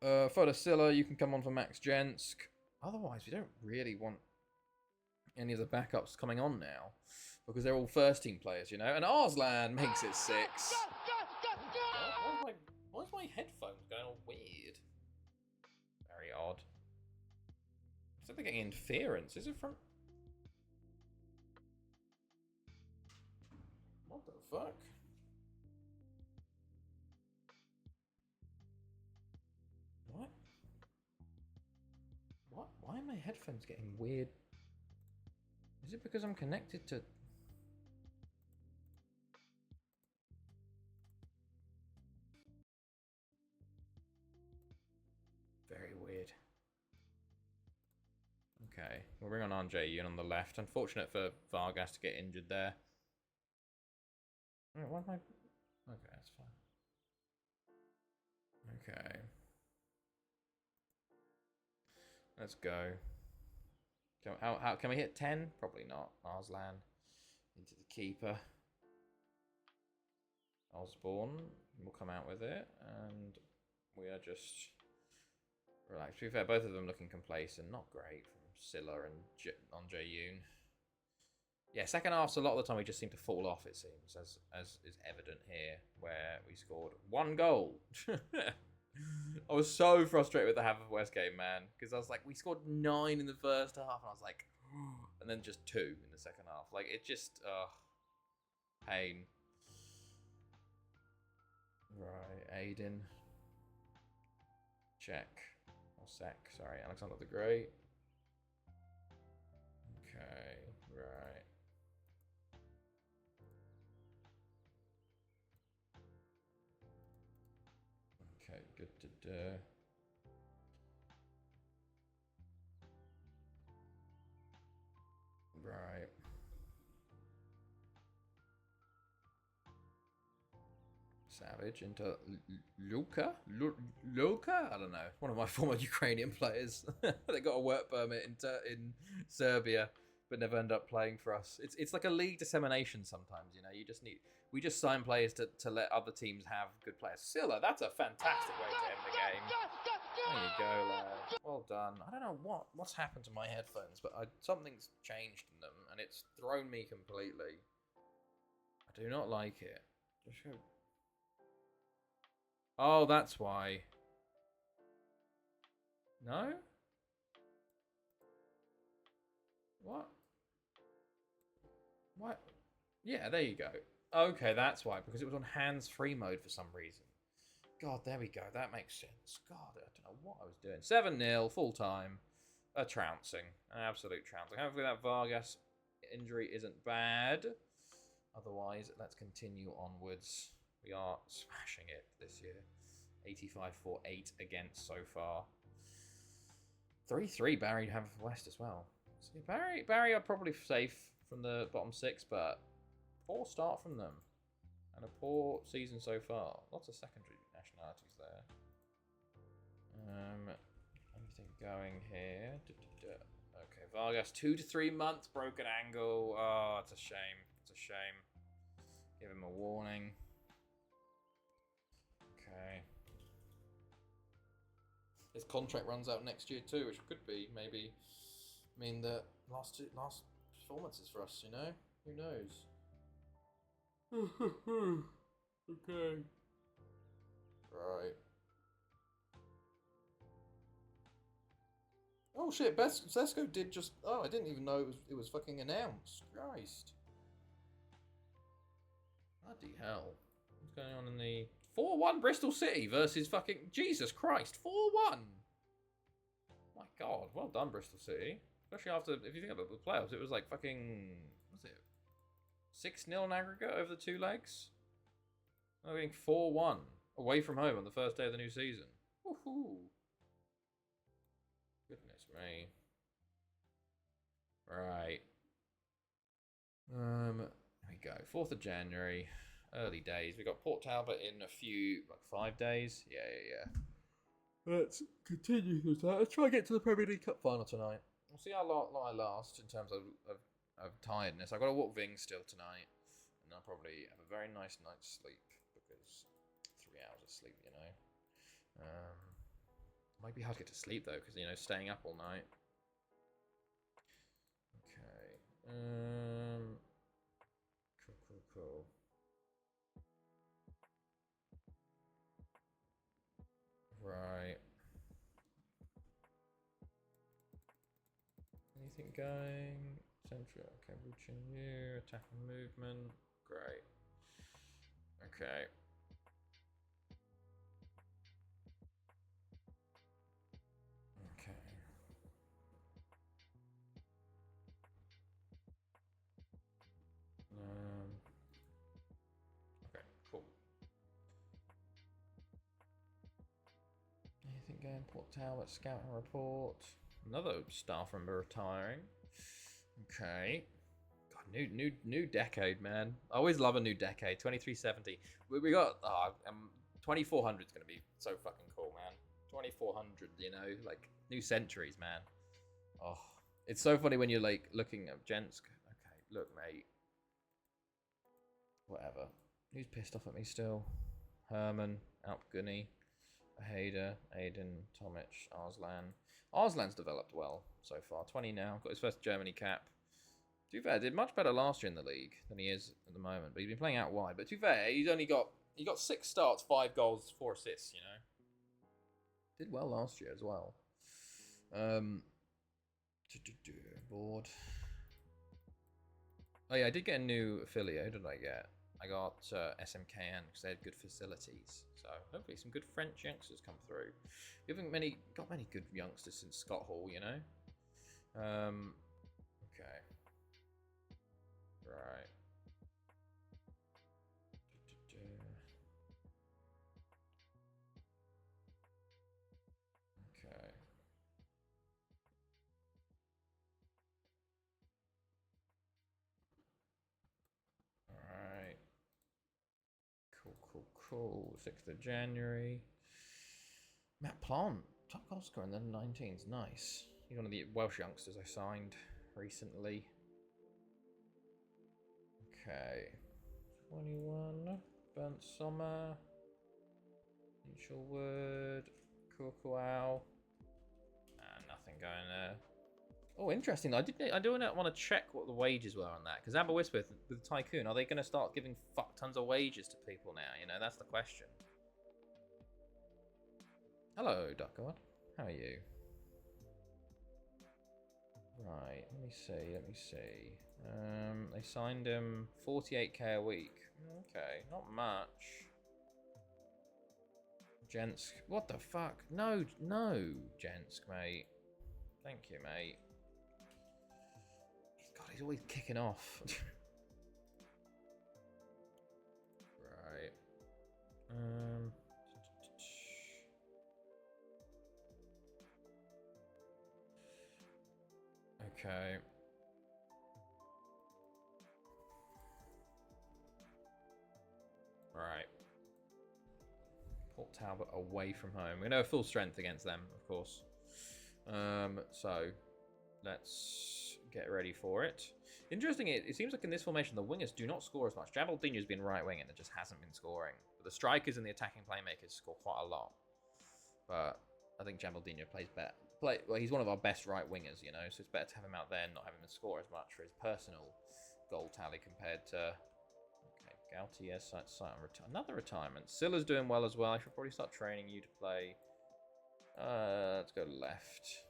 Okay. Fodosilla, you can come on for Max Jensk. Otherwise, we don't really want any of the backups coming on now. Because they're all first team players, you know. And Arslan makes it 6. Why is my headphones going all weird? Very odd. I think they're getting interference. Is it from... What the fuck? What? Why are my headphones getting weird? Is it because I'm connected to... Very weird. Okay, we'll bring on Llangefni on the left. Unfortunate for Vargas to get injured there. Why am I... Okay, that's fine. Okay. Let's go. How can we hit 10? Probably not. Arslan into the keeper. Osborne will come out with it, and we are just relaxed. To be fair, both of them looking complacent. Not great from Silla and Llangefni. Yeah, second half's a lot of the time we just seem to fall off, it seems, as is evident here, where we scored 1 goal. I was so frustrated with the Haverford game, man, because I was like, we scored 9 in the first half, and I was like, and then just 2 in the second half. Like, it just, pain. Right, Aiden. Check. Or Sec, sorry, Alexander the Great. Okay, right. Okay, good to do. Right. Savage into Luka? Luka? I don't know. One of my former Ukrainian players. They got a work permit in Serbia, but never end up playing for us. It's like a league dissemination sometimes, you know. We just sign players to let other teams have good players. Silla, that's a fantastic way to end the game. There you go, lad. Well done. I don't know what's happened to my headphones, but something's changed in them, and it's thrown me completely. I do not like it. Just go. Oh, that's why. No? What? What? Yeah, there you go. Okay, that's why, because it was on hands-free mode for some reason. God, there we go. That makes sense. God, I don't know what I was doing. 7-0, full-time. A trouncing. An absolute trouncing. Hopefully that Vargas injury isn't bad. Otherwise, let's continue onwards. We are smashing it this year. 85-4-8 against so far. 3-3 Barry have West as well. So Barry are probably safe from the bottom 6, but poor start from them. And a poor season so far. Lots of secondary nationalities there. Anything going here? Okay, Vargas, 2 to 3 months, broken ankle. Oh, it's a shame. It's a shame. Give him a warning. Okay. His contract runs out next year too, which could be maybe mean that last performances for us, you know? Who knows? Okay. Right. Oh shit, Sesko did just... Oh, I didn't even know it was fucking announced. Christ. Bloody hell. What's going on in the... 4-1 Bristol City versus fucking... Jesus Christ, 4-1! My God, well done Bristol City. Especially after, if you think about the playoffs, it was like fucking... What was it? 6-0 in aggregate over the 2 legs? We're getting 4-1 away from home on the first day of the new season. Woohoo! Goodness me. Right. There we go. 4th of January. Early days. We got Port Talbot in a few, like 5 days. Yeah. Let's continue with that. Let's try and get to the Premier League Cup final tonight. We'll see how long I last in terms of tiredness. I've got to walk Ving still tonight. And I'll probably have a very nice night's sleep. Because 3 hours of sleep, you know. Might be hard to get to sleep though, because, you know, staying up all night. Okay. Cool. Right. Anything going? Central. Okay, reaching you. Attacking movement. Great. Okay. Okay, cool. Anything going? Port Talbot, scouting report. Another staff member retiring. Okay. God, new decade, man. I always love a new decade. 2370. We got 2400 is gonna be so fucking cool, man. 2400, you know, like new centuries, man. Oh, it's so funny when you're like looking at Jensk. Okay, look, mate. Whatever. Who's pissed off at me still? Herman, Alpgunny, Hader, Aiden, Tomic, Arslan. Arslan's developed well so far. 20 now. Got his first Germany cap. To be fair, did much better last year in the league than he is at the moment. But he's been playing out wide. But to be fair, he got 6 starts, 5 goals, 4 assists. You know, did well last year as well. Board. Oh yeah, I did get a new affiliate. Who did I get? I got SMKN because they had good facilities. So hopefully some good French youngsters come through. We haven't got many good youngsters since Scott Hall, you know. Okay. Right. Okay. Alright. Cool. 6th of January. Matt Plant, top goal scorer in the 19s. Nice. He's one of the Welsh youngsters I signed recently. Okay. 21. Burnt Sommer. Neutral Wood. Kurkow. Nothing going there. Oh, interesting. I do want to check what the wages were on that. Because Aberystwyth, with Tycoon, are they going to start giving fuck tons of wages to people now? You know, that's the question. Hello, Duckard. How are you? Right, let me see. They signed him 48k a week. Okay, not much. Jensk, what the fuck? No, Jensk, mate. Thank you, mate. God, he's always kicking off. Right. Okay. Right. Port Talbot away from home. We're going to have full strength against them, of course. So, let's get ready for it. Interesting, it seems like in this formation, the wingers do not score as much. Jabaldinho's been right wing and it just hasn't been scoring. But the strikers and the attacking playmakers score quite a lot. But I think Jabaldinho plays better. Well, he's one of our best right wingers, you know, so it's better to have him out there and not have him score as much for his personal goal tally compared to... Okay, Gautier, another retirement. Silla's doing well as well. I should probably start training you to play. Let's go left.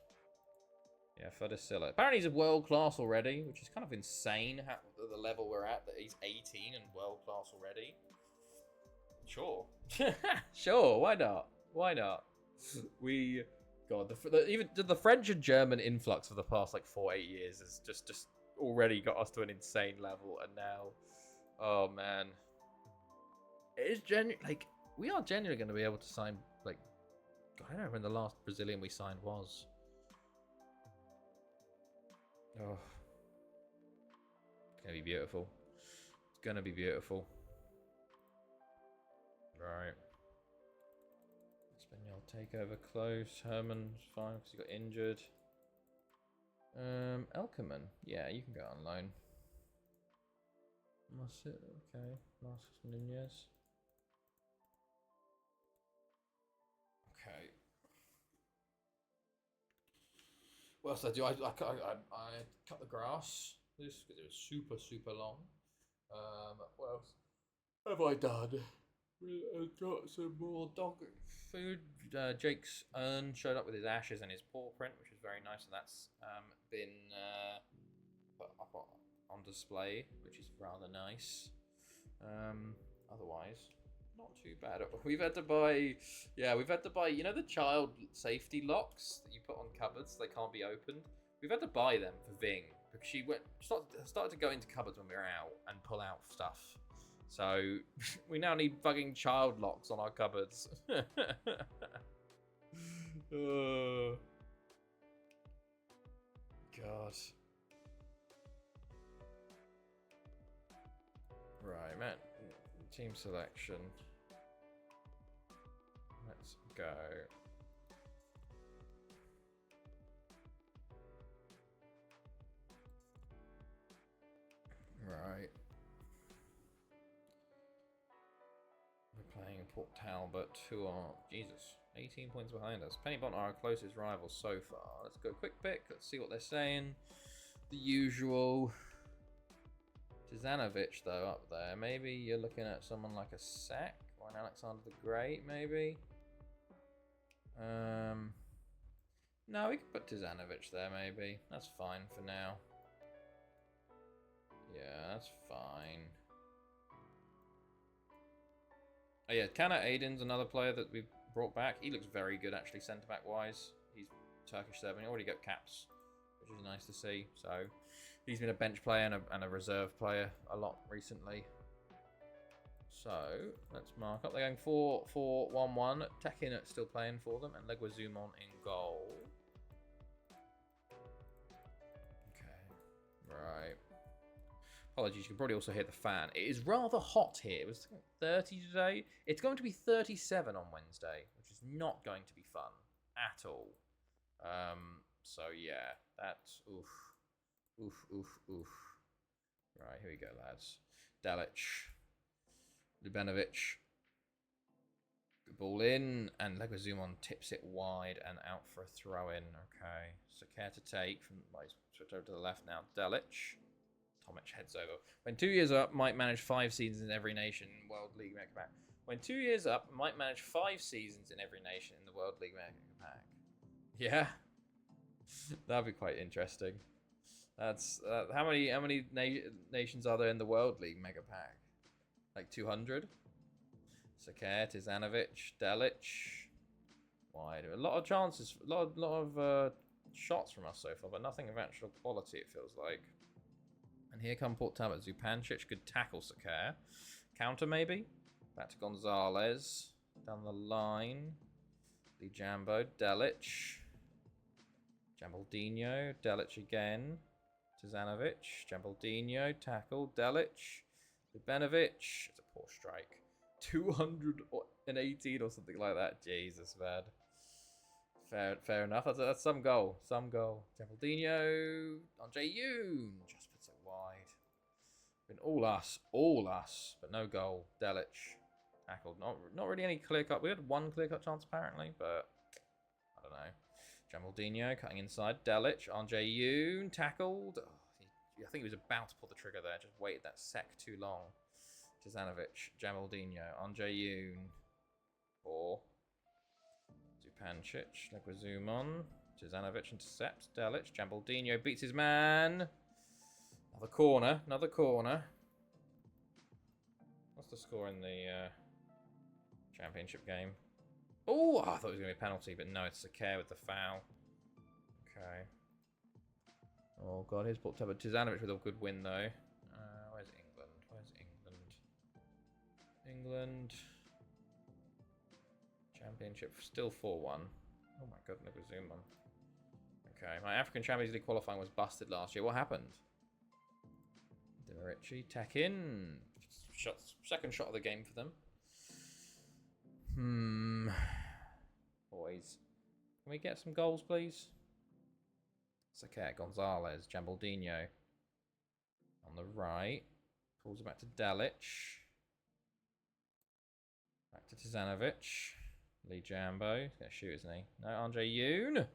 Yeah, Fodosilla. Apparently he's a world class already, which is kind of insane at the level we're at, that he's 18 and world class already. Sure. Sure, why not? Why not? God, even the French and German influx of the past like 4-8 years has just already got us to an insane level, and now, oh man, it is like we are genuinely going to be able to sign like I don't know when the last Brazilian we signed was. Oh, it's gonna be beautiful. It's gonna be beautiful. Right. Espanyol takeover close. Herman's fine because he got injured. Elkerman. Yeah, you can go on loan. Okay. Marcus Nunez. Okay. What else did I do? I cut the grass. This because it was super long. What else have I done? I got some more dog food. Jake's urn showed up with his ashes and his paw print, which is very nice. And that's been put up on display, which is rather nice. Otherwise, not too bad. We've had to buy, you know, the child safety locks that you put on cupboards, they can't be opened. We've had to buy them for Ving because she started to go into cupboards when we were out and pull out stuff. So we now need fucking child locks on our cupboards. Oh, God. Right, man. Team selection. Let's go. Right. We're playing Port Talbot, who are, Jesus, 18 points behind us. Pennybont are our closest rivals so far. Let's go quick pick. Let's see what they're saying. The usual. Tizanovic, though, up there. Maybe you're looking at someone like a Sek or an Alexander the Great, maybe. No, we could put Tizanovic there, maybe. That's fine for now. Yeah, that's fine. Oh yeah, Kana Aiden's another player that we've brought back. He looks very good, actually, centre-back wise. He's Turkish 7. He already got caps, which is nice to see. So he's been a bench player and a reserve player a lot recently. So let's mark up. They're going 4-4-1-1. Tekin still playing for them, and Leguizamon in goal. Okay, right. Apologies, you can probably also hear the fan. It is rather hot here. It was 30 today. It's going to be 37 on Wednesday, which is not going to be fun at all. So yeah, that's oof. Right, here we go, lads. Delic, Ljubenovic. Good ball in, and Leguizamon tips it wide and out for a throw-in. Okay, so care to take from. Switch over to the left now. Delic. Tomic heads over. When 2 years up, might manage 5 seasons in every nation in World League Mega Pack. When 2 years up, might manage 5 seasons in every nation in the World League Mega Pack. Yeah, that'd be quite interesting. That's how many nations are there in the World League Mega Pack? Like 200. Sakir, Tizanovic, Delic. Wide. A lot of chances, a lot of shots from us so far, but nothing of actual quality. It feels like. And here come Port Talbot. Zupancic, good tackle, Sakir. Counter, maybe? Back to Gonzalez. Down the line. Lee Jambo. Delic. Jambaldinho. Delic again. Tizanovic. Jambaldinho. Tackle. Delic. Ljubenovic. It's a poor strike. 218 or something like that. Jesus, man. Fair enough. That's some goal. Some goal. Jambaldinho. Andre Yoon. Just puts it wide. Been all us, but no goal. Delic tackled. Not really any clear cut. We had one clear cut chance apparently, but I don't know. Jambaldinho cutting inside. Delic. Andre Yoon tackled. Oh, I think he was about to pull the trigger there. Just waited that sec too long. Tizanovic. Jambaldinho. Andre Yoon. Or Zupancic, Leguizamon, Tizanovic intercepts, Delic, Jambaldinho beats his man. Another corner. What's the score in the championship game? Oh, I thought it was going to be a penalty, but no, it's Sakir with the foul. Okay. Oh, God, here's Port Talbot. Tizanovic with a good win, though. Where's England? England. Championship still 4-1. Oh my god, Leguizamon. Okay, my African Champions League qualifying was busted last year. What happened? Demarici, Tekin. Second shot of the game for them. Boys. Can we get some goals, please? Sakir, Gonzalez, Jambaldinho. On the right. Pulls it back to Delic. Back to Tizanovic. Lee Jambo. He's going to shoot, isn't he? No, Andre Yoon.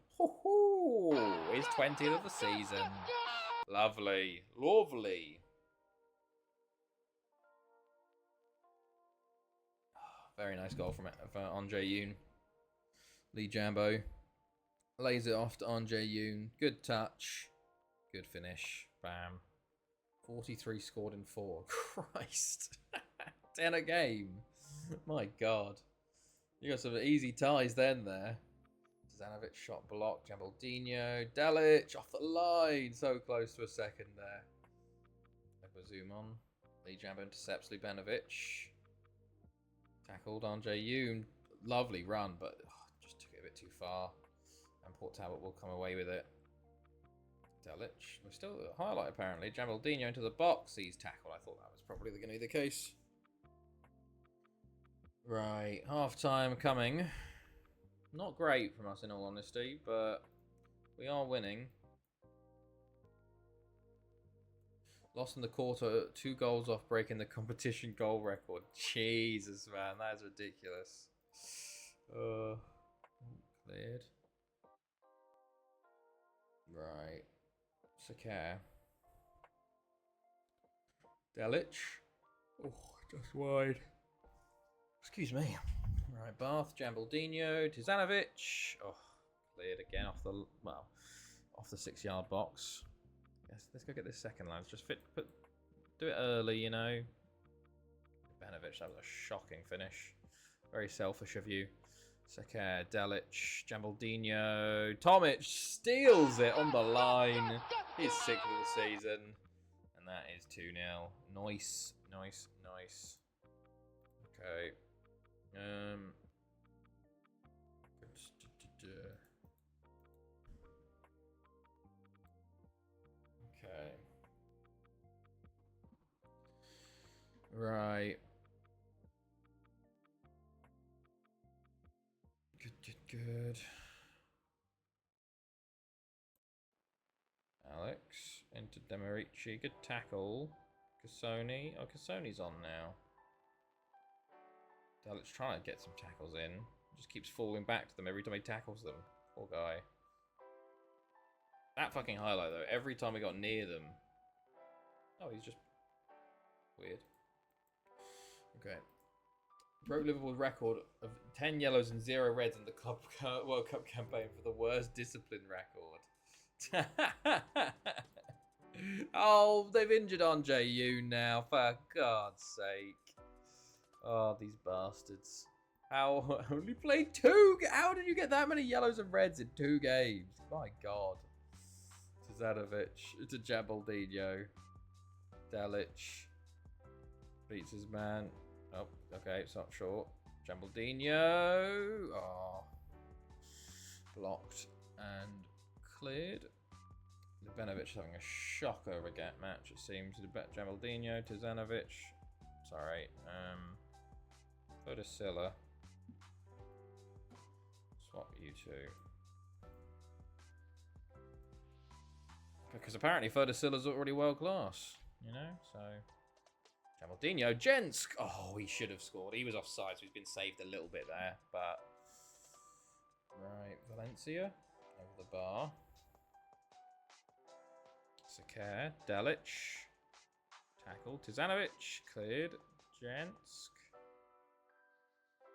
His 20th of the season. Lovely. Lovely. Very nice goal from Andre Yoon. Lee Jambo lays it off to Andre Yoon. Good touch. Good finish. Bam. 43 scored in 4. Christ. 10 a game. My God. You got some easy ties then there. Tizanovic shot blocked. Jambaldinho. Delic off the line. So close to a second there. Leguizamon. Lee Jambo intercepts Ljubenovic. Tackled Andre Yoon. Lovely run, but just took it a bit too far. And Port Talbot will come away with it. Delic. We're still at highlight apparently. Jambaldinho into the box. He's tackled. I thought that was probably going to be the case. Right, half time coming. Not great from us in all honesty, but we are winning. Lost in the quarter, 2 goals off breaking the competition goal record. Jesus, man, that is ridiculous. Cleared. Right. Sakir. Delic. Oh, just wide. Excuse me. Right, Bath, Jambaldino, Tizanovic. Oh, cleared again off the 6-yard box. Yes, let's go get this second, lads. Just do it early, you know. Banovic, that was a shocking finish. Very selfish of you. Seker, Delic, Jambaldino. Tomic steals it on the line. He's 6th of the season. And that is 2-0. Nice. Okay. Okay. Right. Good. Alex into Demarici. Good tackle. Cassoni. Oh, Cassoni's on now. Dalic's trying to get some tackles in. Just keeps falling back to them every time he tackles them. Poor guy. That fucking highlight, though. Every time we got near them. Oh, he's just weird. Okay. Broke Liverpool's record of 10 yellows and 0 reds in the World Cup campaign for the worst discipline record. Oh, they've injured Llangefni now, for God's sake. Oh, these bastards. How only played 2? How did you get that many yellows and reds in 2 games? My God. Tizanovic to Jambaldino. Delic beats his man. Oh, okay, it's not short. Jambaldino. Oh. Blocked and cleared. Banovic having a shocker again match, it seems. Jambaldino, Tizanovic. Sorry. Fodosilla. Swap you two. Because apparently Fodosilla's already world class, you know, so. Jambaldino, Jensk. Oh, he should have scored. He was offside, so he's been saved a little bit there, but. Right, Valencia over the bar. Seker, Delic. Tackle. Tizanovic, cleared. Jensk.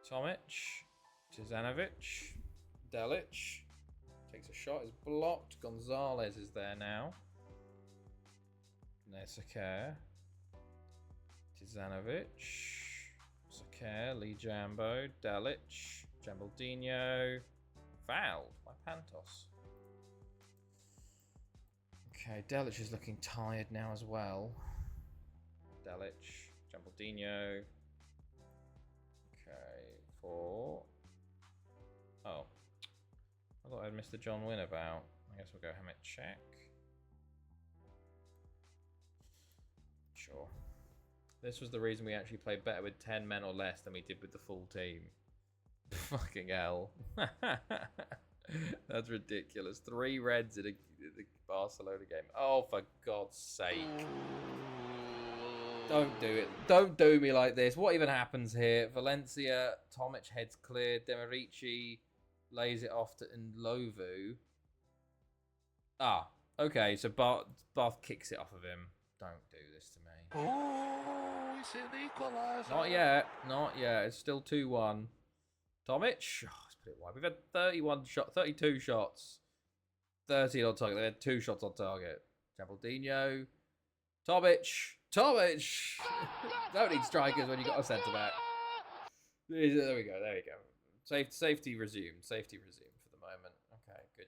Tomic. Tizanovic. Delic. Takes a shot, is blocked. Gonzalez is there now. Seker. Tizanovic. Seker, Lee Jambo. Delic. Jambaldino. Fouled by Pantos. Okay, Delic is looking tired now as well. Delic. Jambaldino. Okay, 4. Oh. I thought I'd missed the John Wynn about. I guess we'll go Hammett check. Sure. This was the reason we actually played better with 10 men or less than we did with the full team. Fucking hell. That's ridiculous. 3 reds in the Barcelona game. Oh, for God's sake. Don't do it. Don't do me like this. What even happens here? Valencia, Tomic heads clear. Demarici lays it off to Ndlovu. Ah, okay. So Bath kicks it off of him. Don't do this to me. Oh, it's an equaliser. Not yet. Not yet. It's still 2-1. Tomic. Oh, let's put it wide. We've had 32 shots. 13 on target. They had 2 shots on target. Jambaldino. Tomic. Don't need strikers when you got a centre back. There we go. There we go. Safety resumed. Safety resumed for the moment. Okay. Good.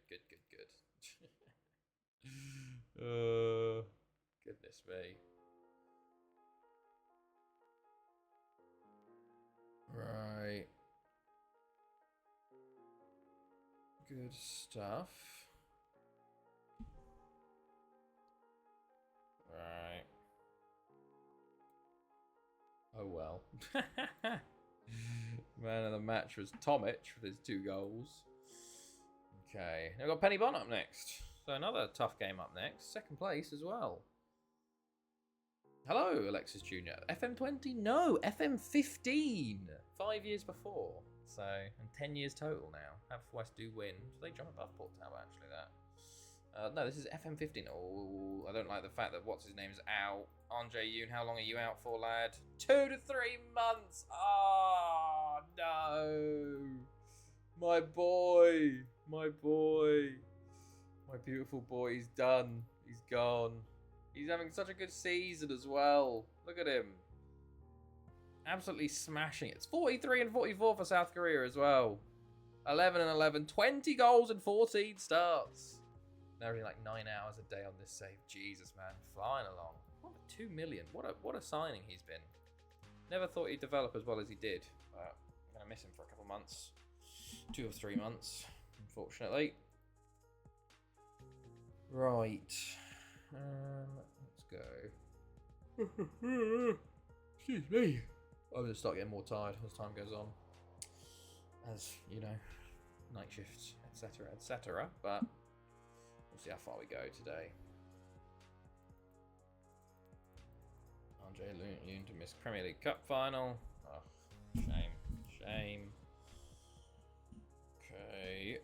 Goodness me. Right. Good stuff. Right. Oh well. Man of the match was Tomic with his 2 goals. Okay. Now we've got Penny Bond up next. So another tough game up next. 2nd place as well. Hello, Alexis Jr. FM20? No, FM15. 5 years before. So, and 10 years total now. Have West do win. So they jump above Port Tower, actually, that. No, this is FM15. Oh, I don't like the fact that what's his name's out. Andre Yoon, how long are you out for, lad? 2 to 3 months. Oh, no. My boy. My boy. My beautiful boy. He's done. He's gone. He's having such a good season as well. Look at him. Absolutely smashing it. It's 43 and 44 for South Korea as well. 11 and 11. 20 goals in 14 starts. Averaging like 9 hours a day on this save. Jesus, man. Flying along. What a 2 million. What a signing he's been. Never thought he'd develop as well as he did. But I'm going to miss him for a couple months. 2 or 3 months, unfortunately. Right. Let's go. Excuse me. I'm going to start getting more tired as time goes on. As, you know, night shifts, etc., etc. But we'll see how far we go today. Andre Yoon to miss Premier League Cup final. Oh, shame. Shame. Okay.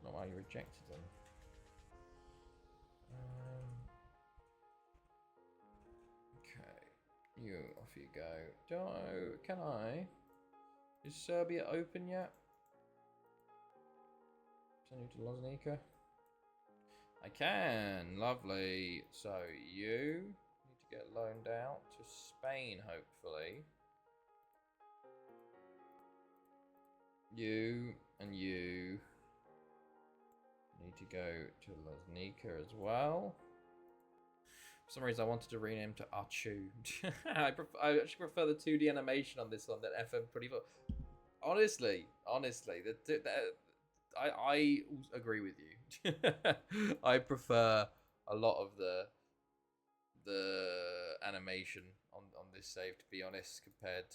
Not why you rejected them. Okay. You, off you go. Can I? Is Serbia open yet? Send you to Loznica? I can. Lovely. So you need to get loaned out to Spain, hopefully. You and you need to go to Loznica as well. For some reason, I wanted to rename to Archu. I actually prefer the 2D animation on this one than FM24. Honestly, I agree with you. I prefer a lot of the animation on this save, to be honest, compared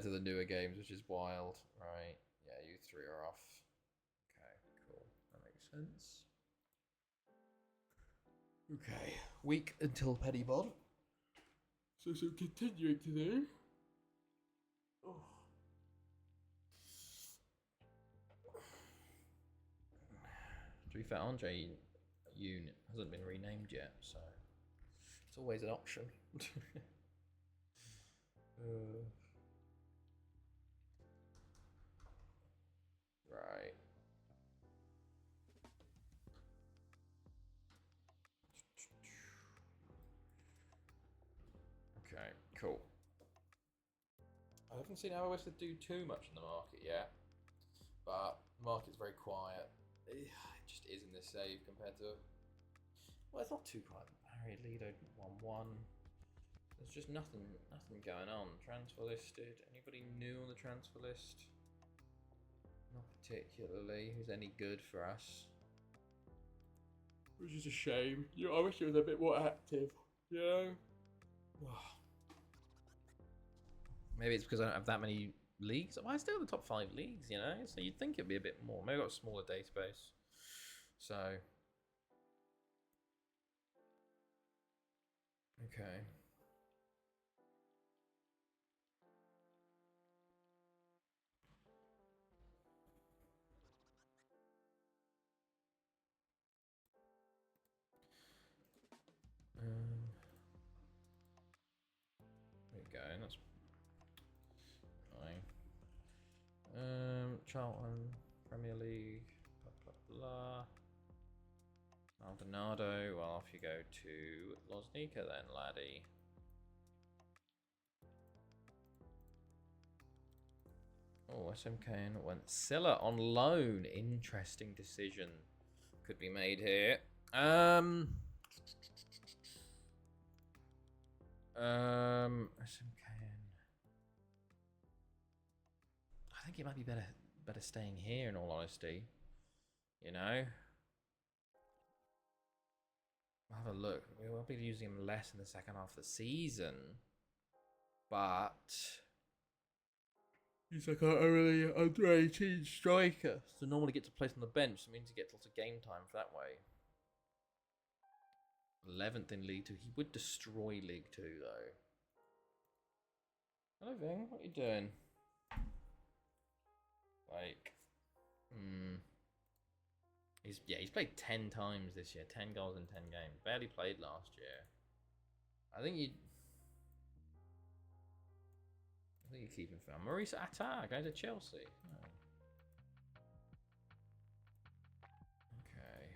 to the newer games, which is wild. Right? Yeah, you three are off. Okay, cool. That makes sense. Okay, week until Petty Bod. So continuing today. Oh. To be fair, Andre Yoon hasn't been renamed yet, so it's always an option. Right. Okay, cool. I haven't seen iOS do too much in the market yet, but the market's very quiet. It just is in this save compared to... Well, it's not too quiet. Harry Lido 1-1. There's just nothing going on. Transfer listed. Anybody new on the transfer list? Not particularly. Who's any good for us? Which is a shame. I wish it was a bit more active. You know? Maybe it's because I don't have that many leagues. Well, I still have the top 5 leagues, you know? So you'd think it'd be a bit more. Maybe I've got a smaller database. So... Okay. There we go, that's fine. Charlton, Premier League, blah blah blah. Maldonado, well, off you go to Loznica then, laddie. Oh, SMK went Silla on loan. Interesting decision could be made here. SMKN. I think it might be better staying here, in all honesty. You know? I'll have a look. We'll be using him less in the second half of the season. But he's like a really under 18 striker. So normally gets a place on the bench. So it means he gets lots of game time for that way. 11th in League 2. He would destroy League 2, though. Hello, Ving. What are you doing? Like, he's played 10 times this year. 10 goals in 10 games. Barely played last year. I think you keep him for Maurice Attar going to Chelsea. Oh. Okay.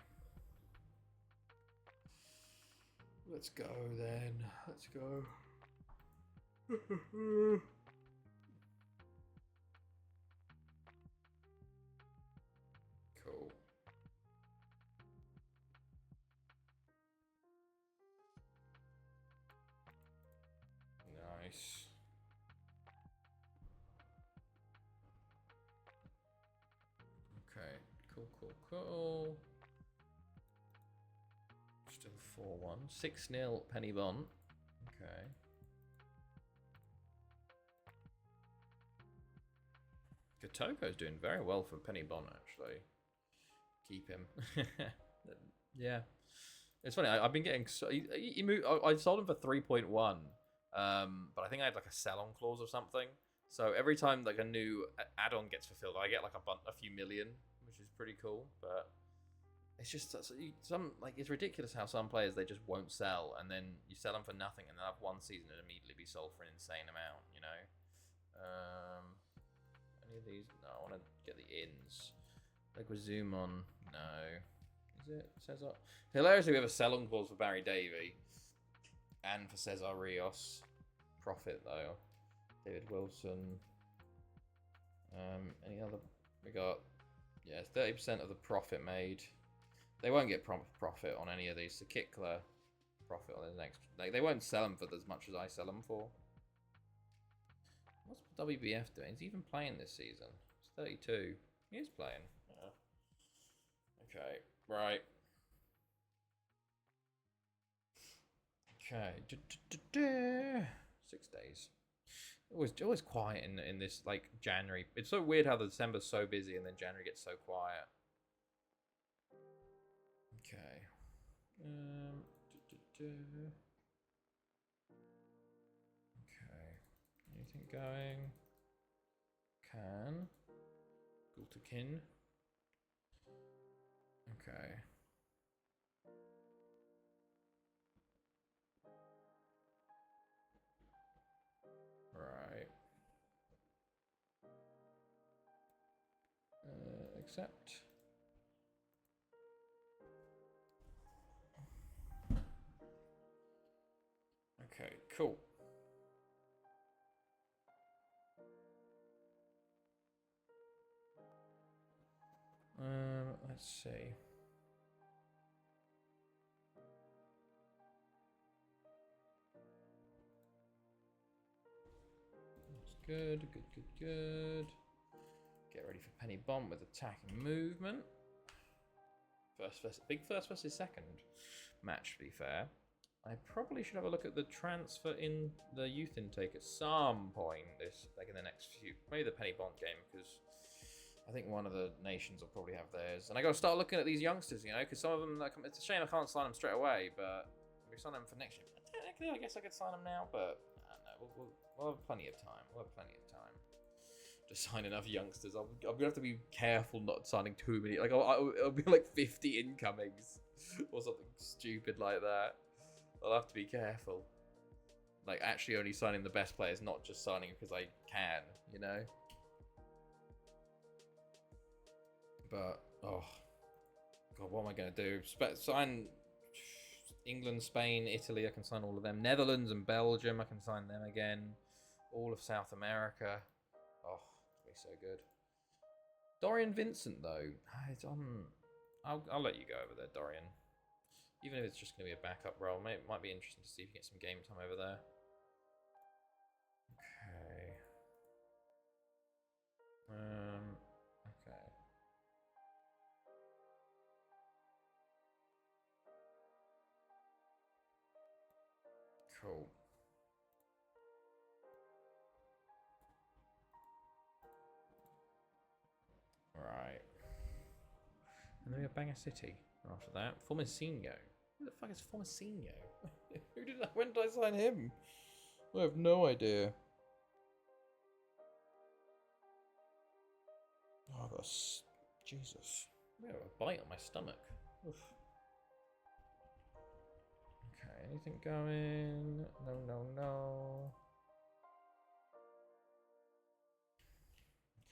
Let's go then. Let's go. Cool. Nice. Okay. Cool. Still 4-1. 6-0 Penny Bond. Okay. Kotoko's doing very well for Penny Bond, actually. Keep him. Yeah. It's funny, I've been getting... he moved, I sold him for 3.1. But I think I had like a sell-on clause or something. So every time like a new add-on gets fulfilled, I get like a few million, which is pretty cool. But it's just it's ridiculous how some players, they just won't sell, and then you sell them for nothing, and they'll have one season and immediately be sold for an insane amount, you know. Any of these? No, I want to get the ins. Like with zoom on. No. Is it Cesar? Hilariously, we have a sell-on clause for Barry Davey and for Cesar Rios. Profit though. David Wilson. Any other? We got 30% of the profit made. They won't get profit on any of these. So Kickler profit on the next. Like they won't sell them for as much as I sell them for. What's WBF doing? Is he even playing this season? It's 32. He is playing. Yeah. Okay. Right. Okay. 6 days. Always quiet in this like January. It's so weird how the December's so busy and then January gets so quiet. Okay. Okay. Anything going? Can. Gultakin. Okay. Right. Accept. Okay, cool. Let's see. That's good. Get ready for Penny Bomb with attack and movement. Big first versus second match, to be fair. I probably should have a look at the transfer in the youth intake at some point in the next few, maybe the Penny Bond game, because I think one of the nations will probably have theirs. And I got to start looking at these youngsters, you know, because some of them, like, it's a shame I can't sign them straight away, but we sign them for next year. Technically, I guess I could sign them now, but I don't know. We'll have plenty of time. To sign enough youngsters. I'm gonna have to be careful not signing too many. Like I'll be like 50 incomings or something stupid like that. I'll have to be careful. Like actually only signing the best players, not just signing because I can, you know. But oh god, what am I gonna do? Sign England, Spain, Italy. I can sign all of them. Netherlands and Belgium. I can sign them again. All of South America. Oh. So good. Dorian Vincent though, it's on. I'll let you go over there, Dorian. Even if it's just going to be a backup role, it might be interesting to see if you get some game time over there. Okay. Okay. Cool. Right. And then we have Bangor City after that. Formasinho. Who the fuck is Formasinho? When did I sign him? I have no idea. Oh, I've got Jesus. I have a bite on my stomach. Oof. Okay, anything going? No, no, no.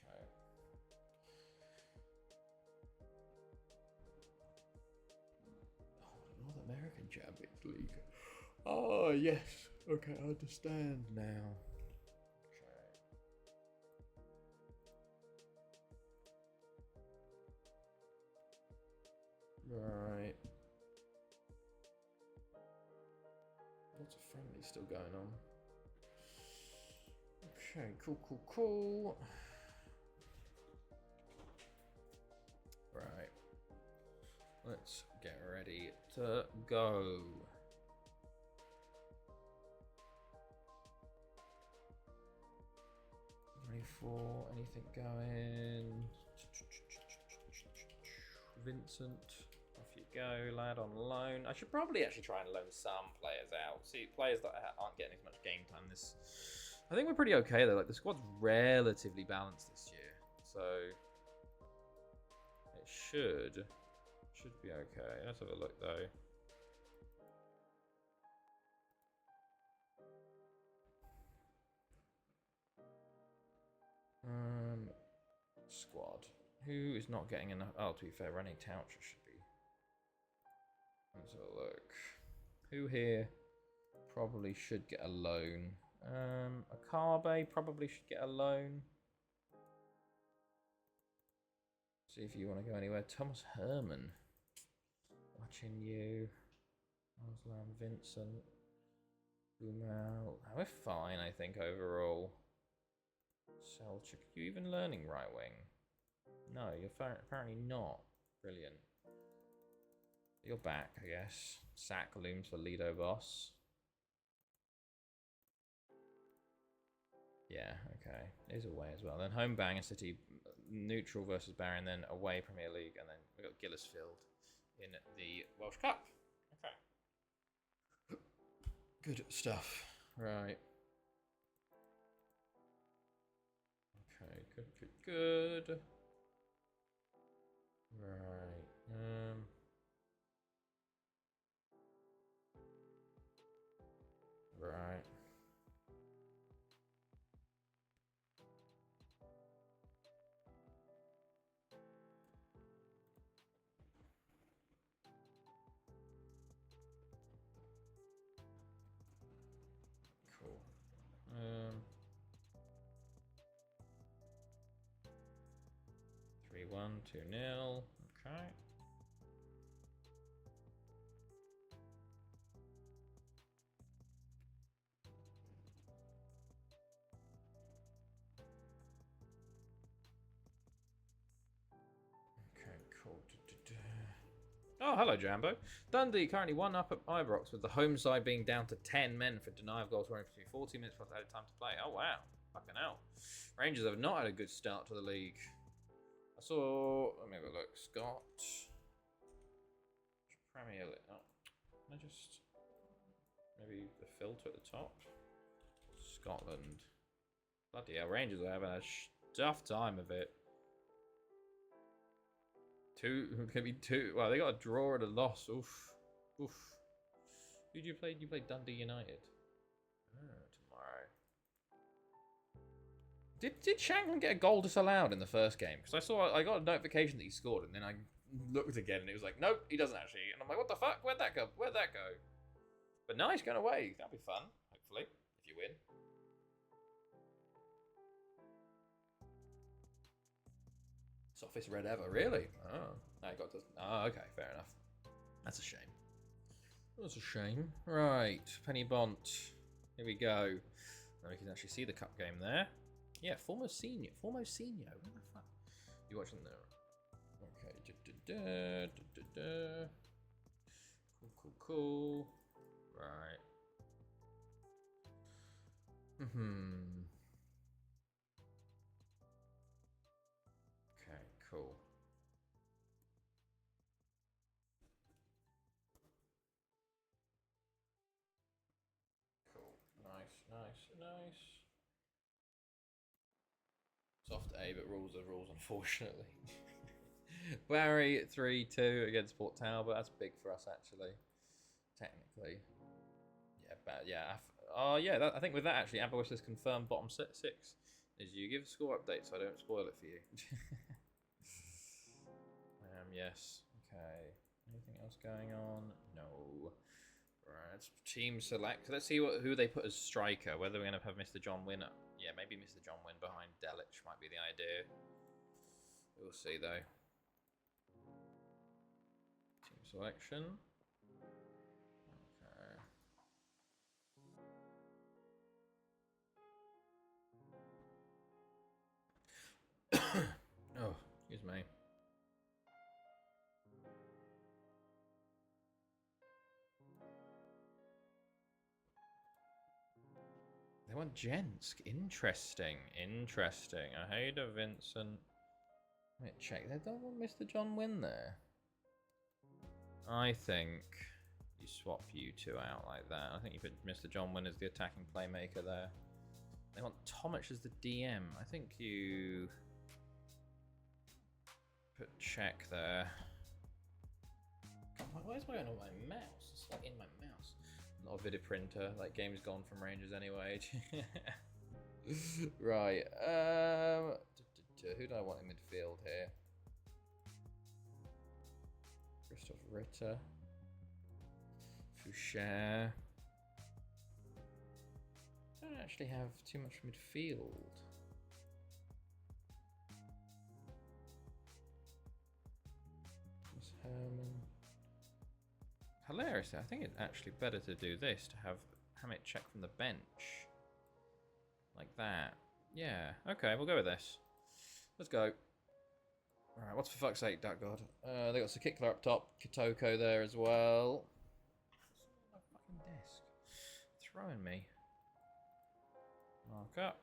Okay. Oh, North American Champions League. Oh, yes. Okay, I understand now. Right. Lots of friendlies still going on. Okay, cool. Right. Let's get ready to go. 24, anything going? Vincent, off you go, lad, on loan. I should probably actually try and loan some players out. See, players that aren't getting as much game time this... I think we're pretty okay, though. Like, the squad's relatively balanced this year. So, it should be okay. Let's have a look, though. Squad. Who is not getting enough? Oh, to be fair, Rennie Toucher should be. Let's have a look. Who here probably should get a loan? Akabe probably should get a loan. See if you want to go anywhere. Thomas Herman. Watching you. Aslan Vincent. Bumal. We're fine, I think, overall. Selchuk. Are you even learning right wing? No, you're apparently not. Brilliant. You're back, I guess. Sack looms for Lido boss. Yeah, okay. Is away as well. Then home Bangor City, neutral versus Barron, then away Premier League, and then we've got Gillisfield in the Welsh Cup. Okay. Good stuff. Right. Okay, good. Right. Right. Cool. 3-1, 2-0. Okay. Cool. Oh, hello, Jambo. Dundee currently 1 up at Ibrox, with the home side being down to 10 men for denial of goals scoring between 40 minutes plus added time to play. Oh, wow. Fucking hell. Rangers have not had a good start to the league. I saw... Let me have a look. Scott. Premier League. Oh, can I just... Maybe the filter at the top? Scotland. Bloody hell. Rangers are having a tough time of it. Could be two. Well, they got a draw and a loss. Oof. Who did you play? You played Dundee United. Tomorrow. Did Shanklin get a goal disallowed in the first game? Because I got a notification that he scored, and then I looked again, and it was like, nope, he doesn't actually. And I'm like, what the fuck? Where'd that go? But now he's going away. That'll be fun. Hopefully, if you win. Softest red ever, really? Oh, I got to. Oh, okay, fair enough. That's a shame. That's a shame. Right, Penny Bont. Here we go. Now we can actually see the cup game there. Yeah, Formosinho. Where the fuck? You watching there? Okay. Cool. Right. Okay, cool. Nice. Soft A, but rules are rules, unfortunately. Barry 3-2 against Port Talbot. That's big for us, actually. Technically. Yeah, but yeah. Yeah, I think with that, actually, Aberystwyth is confirmed bottom six. Is you give a score update so I don't spoil it for you. Yes. Okay. Anything else going on? No. Right, let's team select. Let's see who they put as striker. Whether we're going to have Mr. John Wynn. Yeah, maybe Mr. John Wynn behind Delic might be the idea. We'll see, though. Team selection. Okay. Oh, excuse me. They want Jensk. Interesting. Aheda, Vincent. Wait, check. They don't want Mr. John Wynn there. I think you swap you two out like that. I think you put Mr. John Wynn as the attacking playmaker there. They want Tomic as the DM. I think you put check there. Why is going on my mouse? It's like in my mouse. Not a video printer. That game's gone from Rangers anyway. Right. Who do I want in midfield here? Christoph Ritter. Foucher. Don't actually have too much midfield. Thomas Herman. Hilarious. I think it's actually better to do this, to have Hamit check from the bench. Like that. Yeah. Okay, we'll go with this. Let's go. Alright, what's for fuck's sake, Duck God? They got Sakikla up top, Kitoko there as well. What's on my fucking desk? Throwing me. Mark up.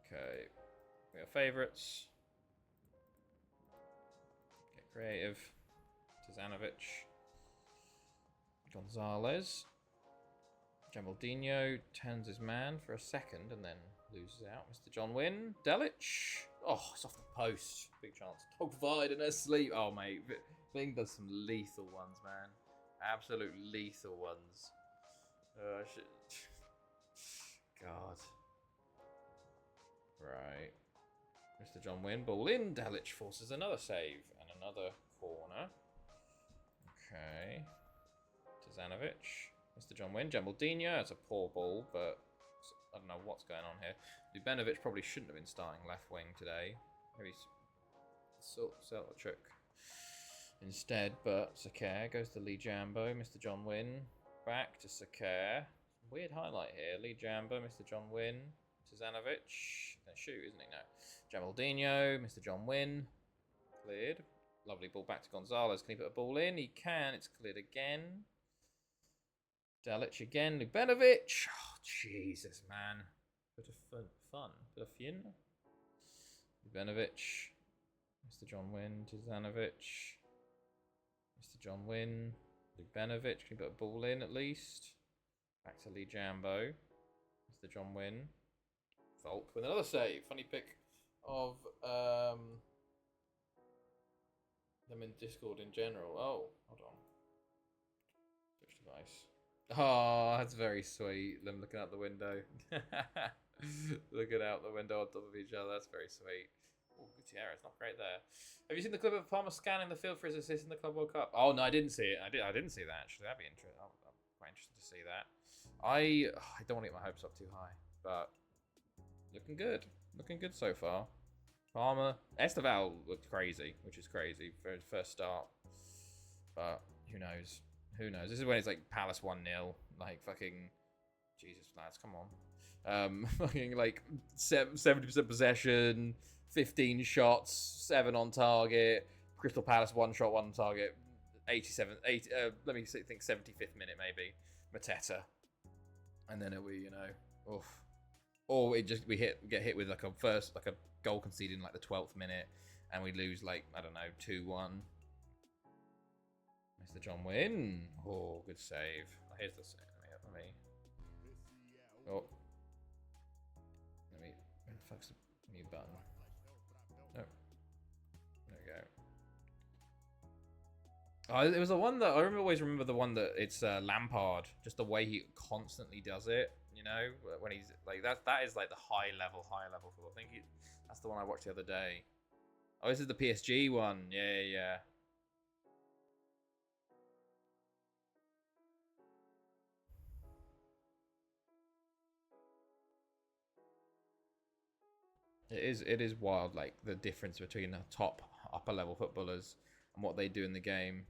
Okay. We got favourites. Get creative. Tizanovic. Gonzalez. Jamaldinho turns his man for a second and then loses out. Mr. John Wynn. Delic. Oh, it's off the post. Big chance. Dogfied and asleep. Oh, mate. Bing does some lethal ones, man. Absolute lethal ones. God. Right. Mr. John Wynn. Ball in. Delic forces another save and another corner. Okay. Tizanovic. Mr. John Wynn, Jamaldinho. It's a poor ball, but I don't know what's going on here. Ljubenovic probably shouldn't have been starting left wing today. Maybe Selchuk instead, but Sakar goes to Lee Jambo. Mr. John Wynn back to Sakar. Weird highlight here. Lee Jambo, Mr. John Wynn, Tizanovic. Then shoot, isn't he? No. Jamaldinho, Mr. John Wynn. Cleared. Lovely ball back to Gonzalez. Can he put a ball in? He can. It's cleared again. Delic again. Ljubenovic. Oh, Jesus, man. Bit of fun. Bit of fun. Ljubenovic. Mr. John Wynn. Tizanovic. Mr. John Wynn. Ljubenovic. Can you put a ball in at least? Back to Lee Jambo. Mr. John Wynn. Volk with another save. Funny pick of them in Discord in general. Oh, hold on. Switch device. Oh, that's very sweet. Them looking out the window. Looking out the window on top of each other. That's very sweet. Oh, Gutierrez, not great there. Have you seen the clip of Palmer scanning the field for his assist in the Club World Cup? Oh no, I didn't see it. I didn't see that actually. That'd be interesting. I'm quite interested to see that. I don't want to get my hopes up too high, but looking good. Looking good so far. Palmer, Esteval looked crazy, which is crazy for his first start. But who knows? Who knows? This is when it's like Palace 1-0. Like fucking Jesus, lads, come on. Fucking like 70% possession, 15 shots, 7 on target. Crystal Palace 1 shot, 1 target. 80. Let me think 75th minute maybe. Mateta, and then we oof. Or we get hit with like a goal conceded in like the 12th minute, and we lose like I don't know 2-1. There's the John Wynn. Oh, good save. Here's the save. Let me. Oh. Let me. Where the fuck's the mute button? Oh. There we go. Oh, it was the one that I always remember. The one that it's Lampard. Just the way he constantly does it. You know, when he's like that. That is like the high level football. I think that's the one I watched the other day. Oh, this is the PSG one. Yeah. It is wild, like the difference between the top upper level footballers and what they do in the game.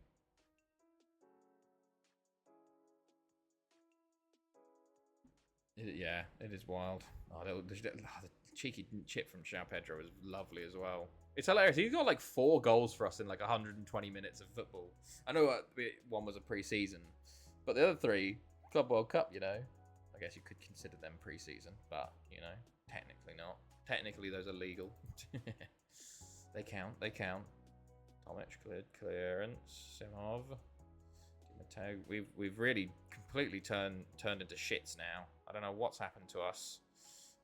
Yeah, it is wild. Oh, the cheeky chip from João Pedro was lovely as well. It's hilarious. He's got like 4 goals for us in like 120 minutes of football. I know one was a pre-season, but the other 3, Club World Cup, you know. I guess you could consider them pre-season, but, you know, technically not. Technically, those are legal. They count. Tomic cleared clearance. Simov. Mateo. We've really completely turned into shits now. I don't know what's happened to us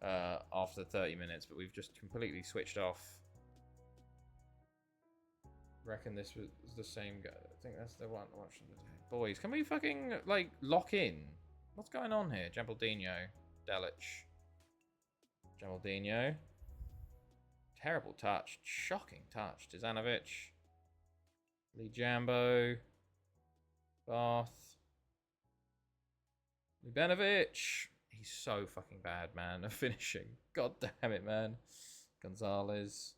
after 30 minutes, but we've just completely switched off. Reckon this was the same guy. I think that's the one watching the day. Boys, can we fucking like lock in? What's going on here? Jambaldino, Delic. Jambaldino. Terrible touch. Shocking touch. Tizanovic. Lee Jambo. Bath. Ljubenovic. He's so fucking bad, man. At finishing. God damn it, man. Gonzalez.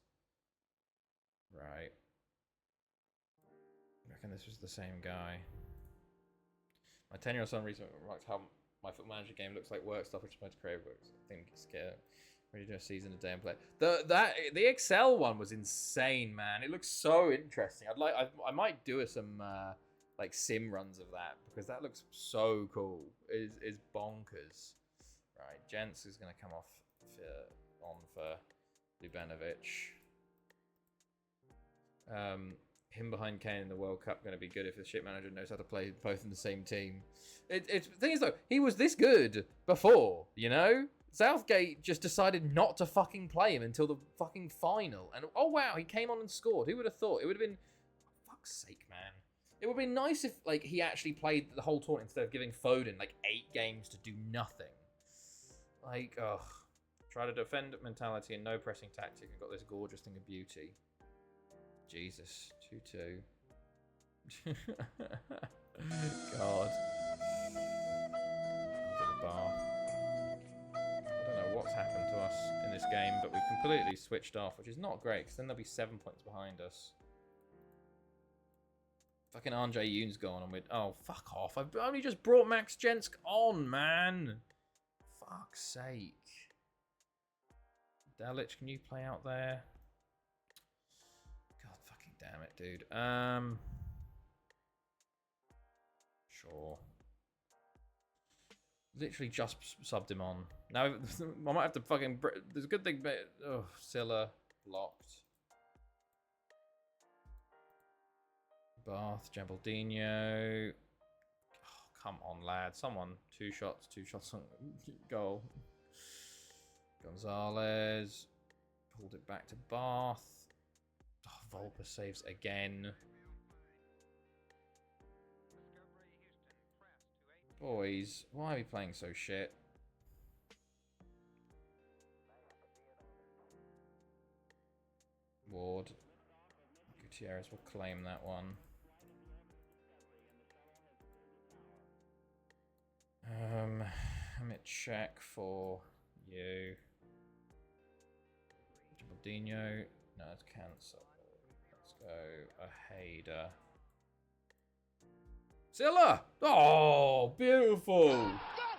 Right. I reckon this was the same guy. My 10-year-old son recently remarked how my Football Manager game looks like work stuff, which is supposed to create works. I think it's scared. Ready to do a season a day and play. The Excel one was insane, man. It looks so interesting. I might do some like sim runs of that because that looks so cool. It's bonkers. Right, Jens is gonna come off for Ljubenovic. Him behind Kane in the World Cup going to be good if the shit manager knows how to play both in the same team. The thing is though, he was this good before, you know. Southgate just decided not to fucking play him until the fucking final, and oh wow, he came on and scored. Who would have thought? It would have been, for fuck's sake, man. It would have been nice if like he actually played the whole tournament instead of giving Foden like 8 games to do nothing. Like, ugh. Try to defend mentality and no pressing tactic and got this gorgeous thing of beauty. Jesus, 2-2. God. Bar. I don't know what's happened to us in this game, but we've completely switched off, which is not great, because then there'll be 7 points behind us. Fucking Andre Yoon's gone, and we're... Oh, fuck off. I've only just brought Max Jensk on, man. Fuck's sake. Delic, can you play out there? God fucking damn it, dude. Sure. Literally just subbed him on. Now I might have to fucking... There's a good thing, but... Oh, Silla blocked. Bath, Jambaldino. Oh, come on, lad. Someone. 2 shots on goal. Gonzalez. Pulled it back to Bath. Oh, Volper saves again. Boys, why are we playing so shit? Ward. Gutierrez will claim that one. Let me check for you. Jambaldino. No, it's cancelled. Let's go Aheda. Silla! Oh, beautiful!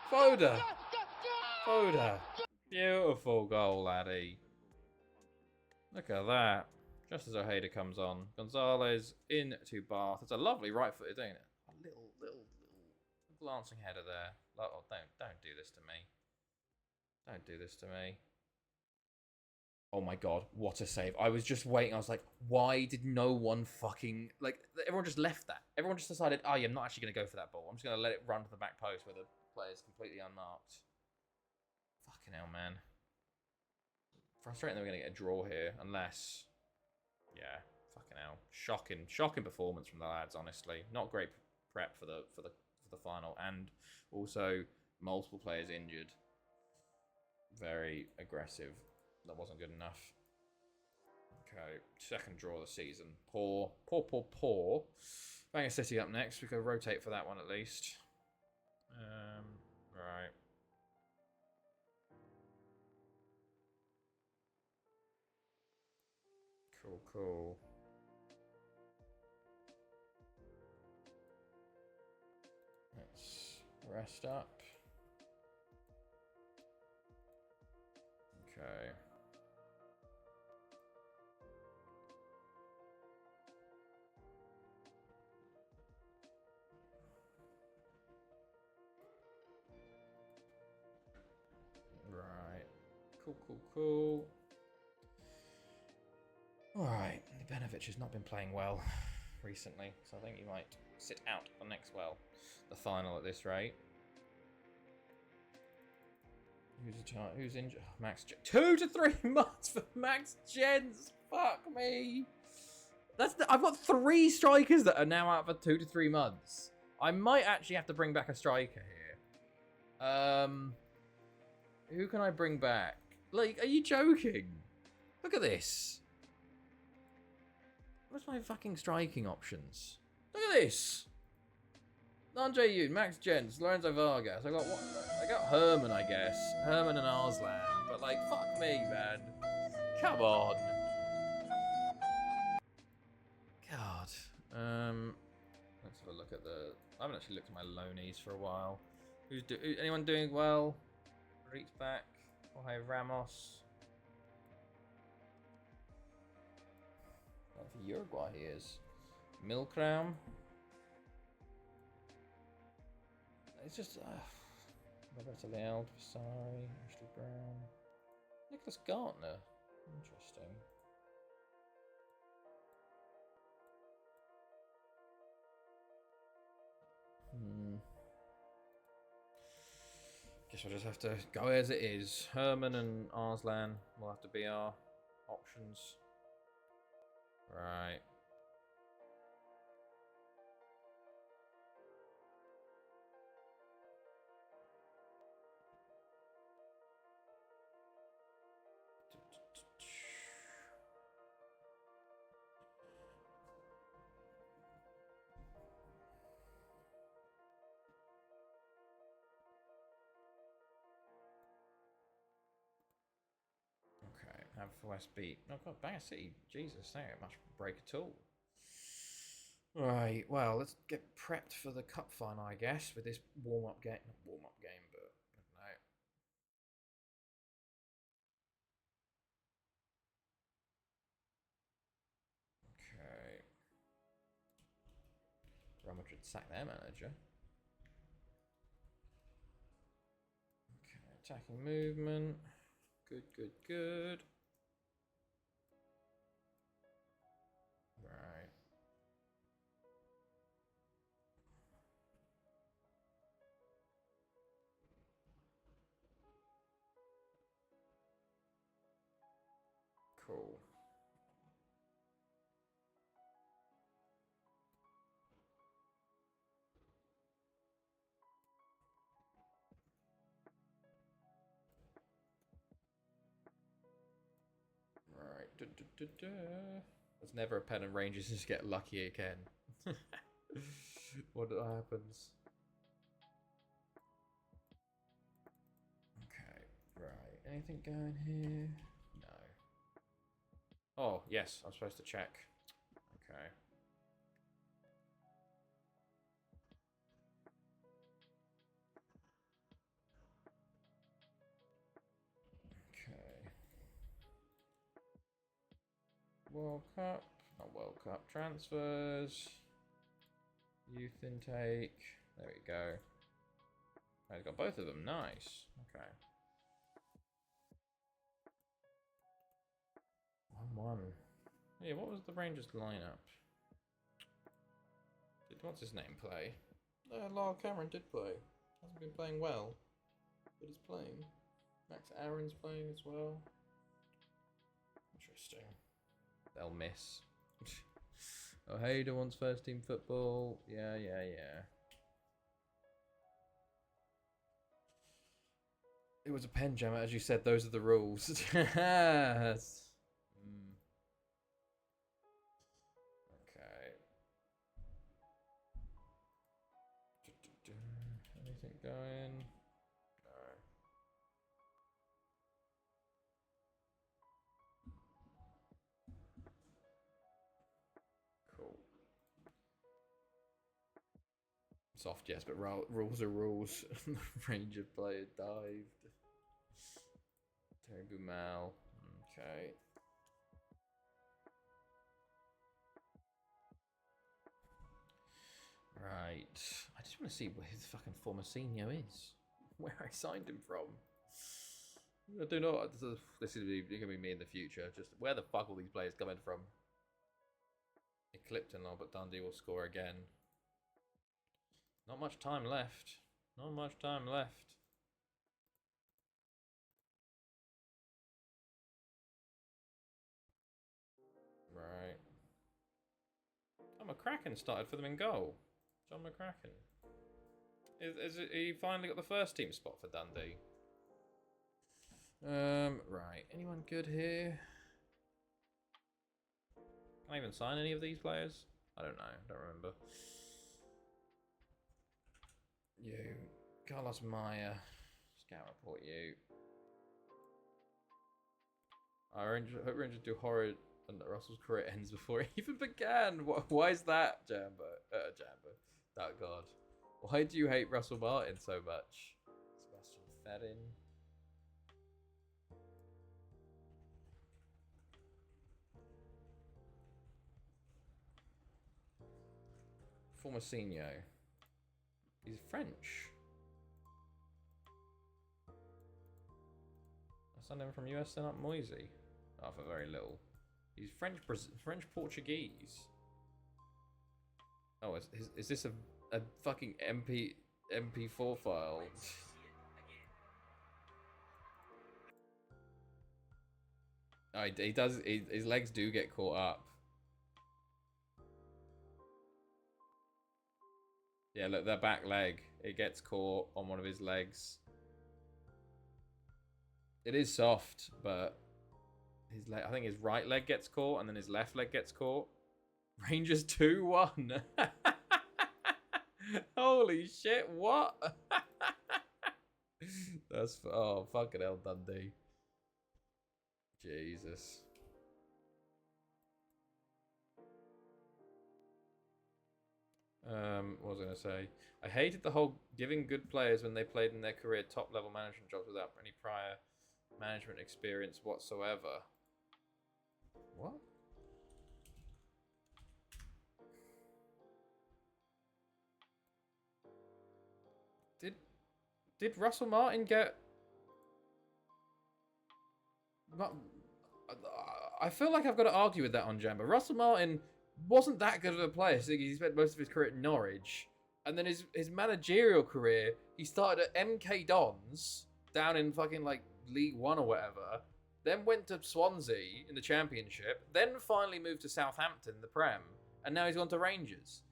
Foda! Beautiful goal, laddie. Look at that. Just as Ojeda comes on. Gonzalez into Bath. It's a lovely right footed, ain't it? A little glancing header there. Oh, don't do this to me. Don't do this to me. Oh my god, what a save. I was just waiting. I was like, why did no one fucking... Like, everyone just left that. Everyone just decided, oh, yeah, I'm not actually going to go for that ball. I'm just going to let it run to the back post where the player's completely unmarked. Fucking hell, man. Frustrating that we're going to get a draw here, unless... Yeah, fucking hell. Shocking performance from the lads, honestly. Not great prep for the final, and also multiple players injured. Very aggressive. That wasn't good enough. Okay, second draw of the season. Poor. Bangor City up next. We could rotate for that one at least. Right. Cool. Let's rest up. Okay. Right. Cool. Alright, Ivanovic has not been playing well recently, so I think he might sit out the final at this rate. Who's injured? Oh, Max 2 to 3 months for Max Jens. Fuck me. I've got 3 strikers that are now out for 2 to 3 months. I might actually have to bring back a striker here. Who can I bring back? Like, are you joking? Look at this. What's my fucking striking options? Look at this. Andre Yoon, Max Jens, Lorenzo Vargas. I got Herman, I guess. Herman and Arslan. But like, fuck me, man. Come on. God. Let's have a look at I haven't actually looked at my loanies for a while. Anyone doing well? Reach back. Jorge Ramos. Well, for Uruguay he is. Milkram. It's just Roberto Leal, Vasari, Ashley Brown, Nicholas Gartner. Interesting. Guess we'll just have to go as it is. Herman and Arslan will have to be our options. Right. Have West beat. Oh god, Bangor City. Jesus, they don't get much break at all. Right, well, let's get prepped for the cup final, I guess, with this warm-up game. Not warm-up game, but I don't know. Okay. Real Madrid sack their manager. Okay, attacking movement. Good. Right. Cool. Right. There's never a pen and Rangers just get lucky again. What happens? Okay, right. Anything going here? No. Oh, yes, I'm supposed to check. Okay. Okay. World Cup. Not World Cup. Transfers. Youth intake. There we go. Oh, he's got both of them. Nice. Okay. 1. Yeah, what was the Rangers lineup? What's his name play? Lyle Cameron did play. Hasn't been playing well, but he's playing. Max Aaron's playing as well. Interesting. They'll miss. Oh, Hayder wants first team football. Yeah. It was a pen jammer, as you said. Those are the rules. Yes. Okay. Anything going? No. Cool. Soft, yes, but rules are rules. The Ranger player dived. Tergumal. Okay. Right. I just want to see where his fucking Formasinho is. Where I signed him from. I do not. This is going to be me in the future. Just where the fuck all these players coming from? Eclipton, but Dundee will score again. Not much time left. Not much time left. Right. Oh, McCracken started for them in goal. John McCracken. He finally got the first team spot for Dundee? Right. Anyone good here? Can I even sign any of these players? I don't know. Don't remember. You. Carlos Maya. Scout report you. I hope Rangers do horrid and that Russell's career ends before it even began. Why is that, Jambo? Oh, God. Why do you hate Russell Martin so much? Sebastian Fedin. Formasinho. He's French. I signed him from US then up Moisey. Oh, for very little. He's French Portuguese. Oh, is this a fucking MP4 file? Oh, he does. His legs do get caught up. Yeah, look, that back leg. It gets caught on one of his legs. It is soft, but his leg, I think his right leg gets caught, and then his left leg gets caught. Rangers 2-1. Holy shit! What? That's fucking hell, Dundee. Jesus. What was I gonna say? I hated the whole giving good players when they played in their career top level management jobs without any prior management experience whatsoever. What? Did Russell Martin get? I feel like I've got to argue with that on Jamba. Russell Martin wasn't that good of a player. So he spent most of his career at Norwich, and then his managerial career, he started at MK Dons down in fucking like League One or whatever. Then went to Swansea in the Championship. Then finally moved to Southampton, the Prem, and now he's gone to Rangers.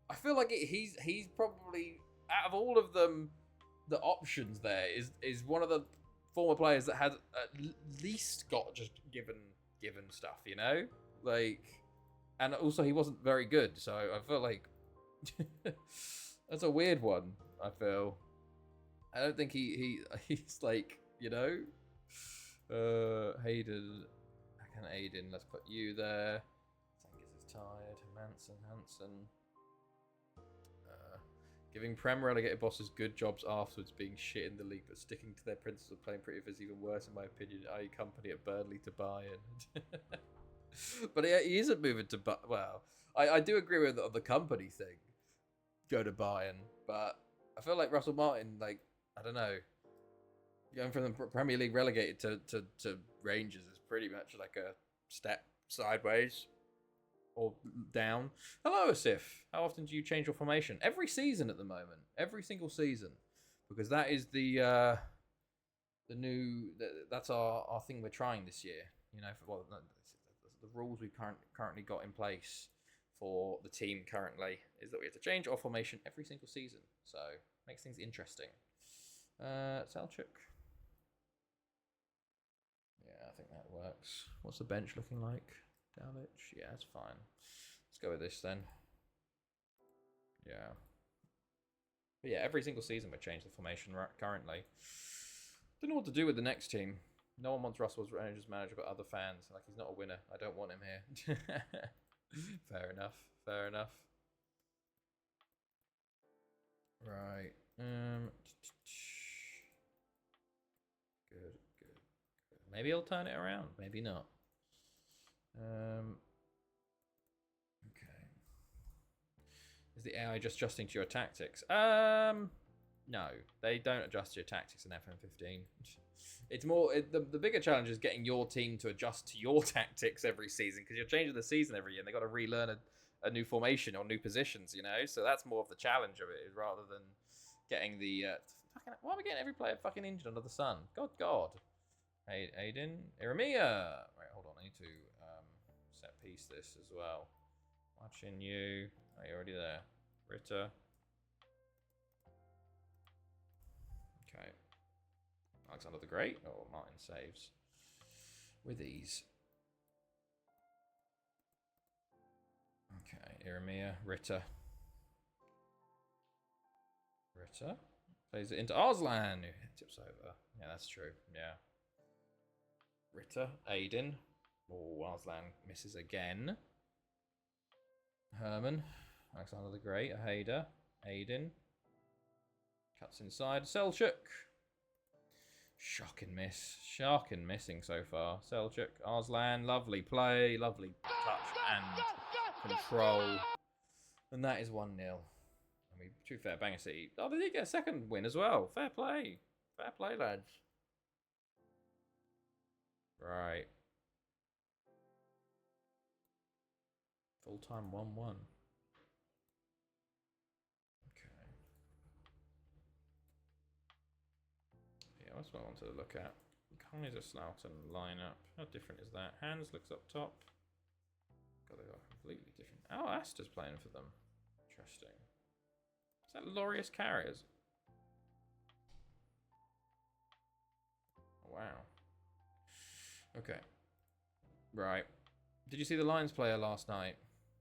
I feel like he's probably out of all of them, the options there is one of the former players that has at least got just given stuff, you know, like, and also he wasn't very good, so I feel like that's a weird one. I don't think he's like, you know, Hayden, Aiden. Let's put you there. Sankis is tired. Hansen. Giving Prem relegated bosses good jobs afterwards, being shit in the league, but sticking to their principles of playing pretty is even worse, in my opinion. I.e., company at Burnley to Bayern. But he isn't moving to Bayern. Well, I do agree with the company thing. Go to Bayern, but I feel like Russell Martin, like, I don't know, going from the Premier League relegated to Rangers is pretty much like a step sideways or down. Hello, Asif. How often do you change your formation? Every season at the moment. Every single season. Because that is the new... That's our thing we're trying this year. You know, the rules we've currently got in place for the team currently is that we have to change our formation every single season. So, makes things interesting. Selchuk. Yeah, I think that works. What's the bench looking like? Dalic? Yeah, that's fine. Let's go with this then. Yeah. But yeah, every single season we change the formation currently. Don't know what to do with the next team. No one wants Russell as Rangers manager but other fans. Like, he's not a winner. I don't want him here. Fair enough. Fair enough. Right. Good. Maybe he'll turn it around. Maybe not. Okay. Is the AI just adjusting to your tactics? No, they don't adjust to your tactics in FM15. It's more the bigger challenge is getting your team to adjust to your tactics every season, because you're changing the season every year and they've got to relearn a new formation or new positions, you know. So that's more of the challenge of it, rather than getting the why are we getting every player fucking injured under the sun? God. Hey, Aiden, Iramia. Right, hold on. I need to set piece this as well. Watching you. Oh, you're already there. Ritter. Okay. Alexander the Great. Oh, Martin saves with ease. Okay, Iramia, Ritter. Plays it into Arslan, who tips over. Yeah, that's true. Yeah. Ritter, Aiden. Oh, Arslan misses again. Herman, Alexander the Great, Aheda, Aiden. Cuts inside, Selchuk. Shocking miss. Shocking missing so far. Selchuk, Arslan, lovely play, lovely touch and control. And that is 1-0. I mean, to be fair, Bangor City. Oh, they did get a second win as well. Fair play. Fair play, lads. Right. Full time 1-1. Okay. Yeah, that's what I wanted to look at. Kaiser Slough lineup. How different is that? Hans looks up top. God, they are completely different. Oh, Asta's playing for them. Interesting. Is that Laureus Carriers? Oh, wow. Okay. Right. Did you see the Lions player last night?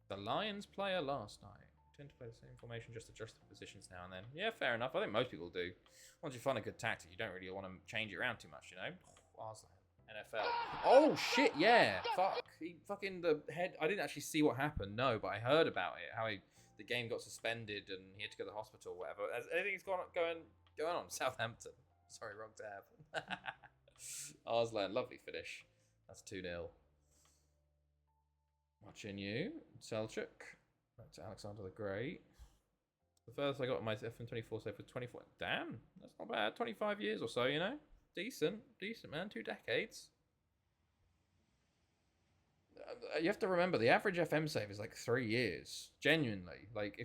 The Lions player last night. Tend to play the same formation, just adjust the positions now and then. Yeah, fair enough. I think most people do. Once you find a good tactic, you don't really want to change it around too much, you know? Arslan. NFL. Oh, shit, yeah. Fuck. He fucking the head. I didn't actually see what happened, no, but I heard about it. How the game got suspended and he had to go to the hospital or whatever. Anything's going on? Southampton. Sorry, wrong tab. Arslan, lovely finish. That's 2-0. Watching you. Selchuk. Back to Alexander the Great. The first I got on my FM24 save for 24. Damn, that's not bad. 25 years or so, you know? Decent, man. 2 decades. You have to remember, the average FM save is like 3 years. Genuinely. Like,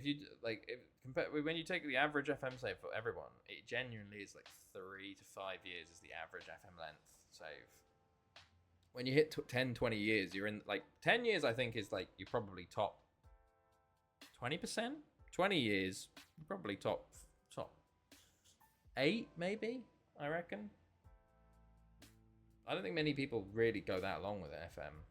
when you take the average FM save for everyone, it genuinely is like 3 to 5 years is the average FM length save. When you hit 10, 20 years, you're in, like, 10 years, I think, is like, you're probably top 20%? 20 years, probably top 8, maybe, I reckon. I don't think many people really go that long with FM.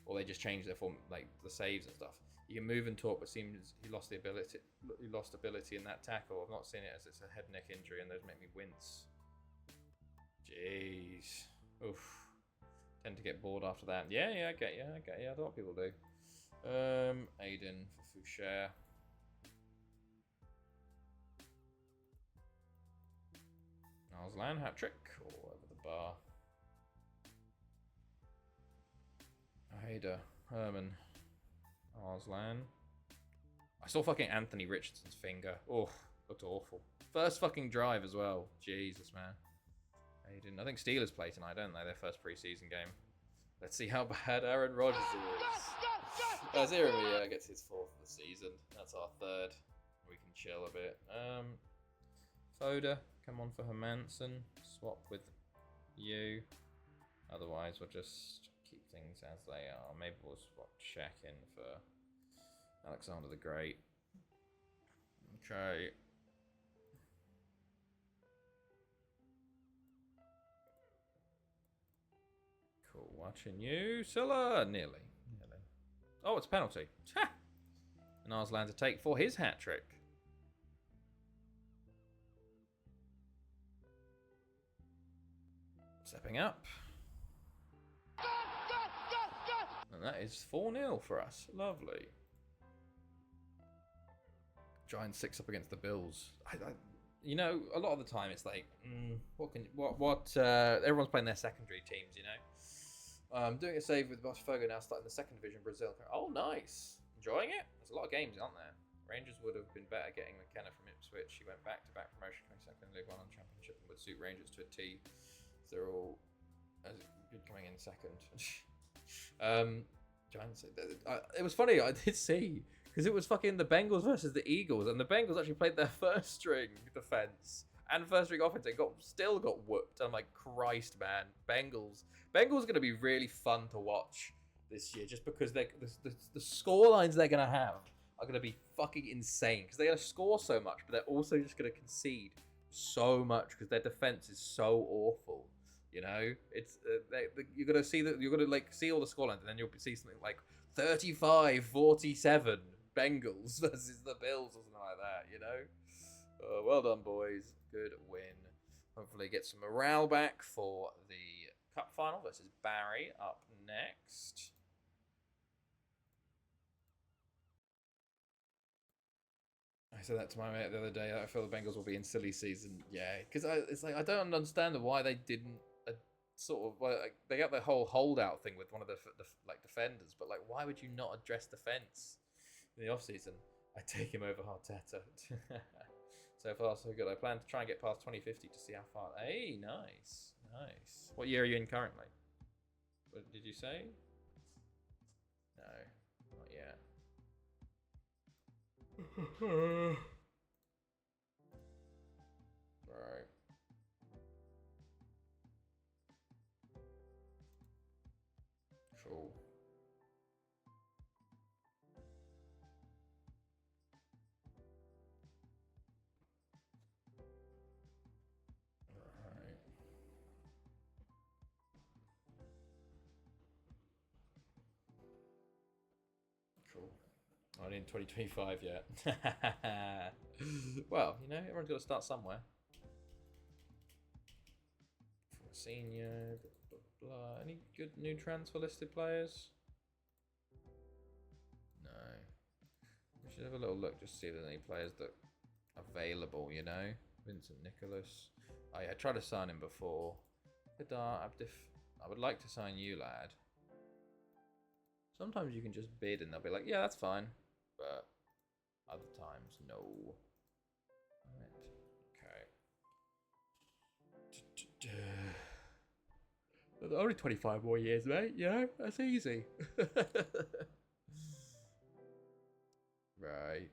Or they just change their form, like, the saves and stuff. You can move and talk, but seems he lost ability in that tackle. I've not seen it as it's a head neck injury, and those make me wince. Jeez. Oof. Tend to get bored after that. Yeah, I get you. A lot of people do. Aiden for Foucher. Arslan, hat trick. Oh, over the bar. Aheda, Herman, Arslan. I saw fucking Anthony Richardson's finger. Oh, looked awful. First fucking drive as well. Jesus, man. Aiden. I think Steelers play tonight, don't they? Their first preseason game. Let's see how bad Aaron Rodgers is. Zero gets his 4th of the season. That's our 3rd. We can chill a bit. Foda, come on for Hermanson. Swap with you. Otherwise, we'll just keep things as they are. Maybe we'll swap check in for Alexander the Great. Okay. Cool. Watching you. Silla! Nearly. Oh, it's a penalty. And Arslan to take for his hat trick. Stepping up. And that is 4-0 for us. Lovely. Giants 6 up against the Bills. You know, a lot of the time it's like, everyone's playing their secondary teams, you know. Doing a save with Botafogo now starting the 2nd division Brazil. Oh, nice. Enjoying it? There's a lot of games, aren't there? Rangers would have been better getting McKenna from Ipswich. He went back-to-back promotion, 22nd League 1 on Championship, and would suit Rangers to a T. They're all good coming in 2nd. Giants. It was funny. I did see because it was fucking the Bengals versus the Eagles, and the Bengals actually played their 1st string defense and 1st string offense and still got whooped. I'm like, Christ, man, Bengals are going to be really fun to watch this year, just because the score lines they're going to have are going to be fucking insane because they're going to score so much, but they're also just going to concede so much because their defense is so awful. You know, it's you're gonna see that you're gonna like see all the scorelines, and then you'll see something like 35-47 Bengals versus the Bills or something like that. You know, well done, boys. Good win. Hopefully, get some morale back for the cup final versus Barry up next. I said that to my mate the other day. I feel the Bengals will be in silly season. Yeah, because it's like I don't understand why they didn't they got the whole holdout thing with one of the defenders, but like why would you not address defense in the off season? I take him over Arteta. So far so good. I plan to try and get past 2050 to see how far. Hey, nice. What year are you in currently? What did you say? No, not yet. Right. Cool. Right. Cool. Not in 2025 yet. Well, you know, everyone's got to start somewhere. Senior, blah, blah, blah. Any good new transfer listed players? No. We should have a little look just to see if there's any players that are available, you know? Vincent Nicholas. Oh yeah, I tried to sign him before. Kadar Abdif. I would like to sign you, lad. Sometimes you can just bid and they'll be like, yeah, that's fine. But other times, no. Okay. Only 25 more years, mate. You know, that's easy. Right.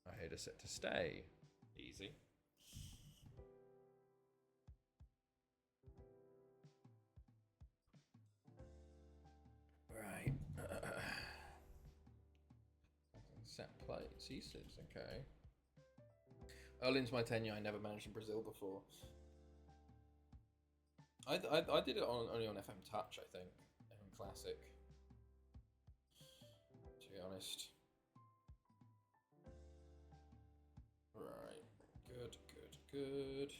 I hate a set to stay. Easy. Right. Set play. C6, okay. Early into my tenure, I never managed in Brazil before. I did it only on FM Touch, I think. FM Classic. To be honest. Right. Good.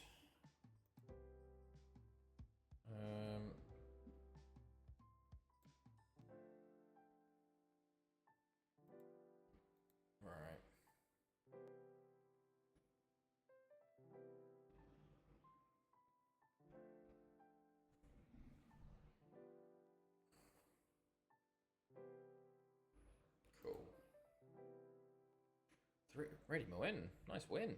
Right. Cool. Ready to win. Nice win.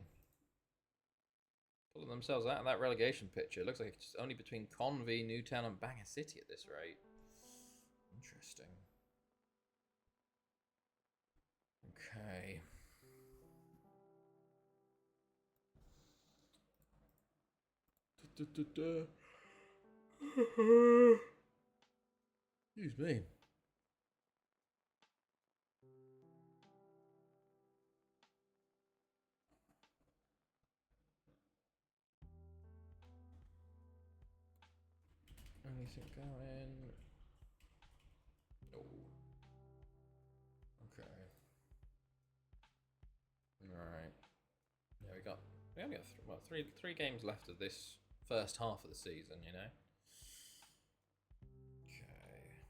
Pulling themselves out of that relegation picture. It looks like it's only between Convy, Newtown, and Bangor City at this rate. Interesting. Okay. Excuse me. Anything going? Oh. Okay. Alright. Yeah, we only got three games left of this first half of the season, you know? Okay.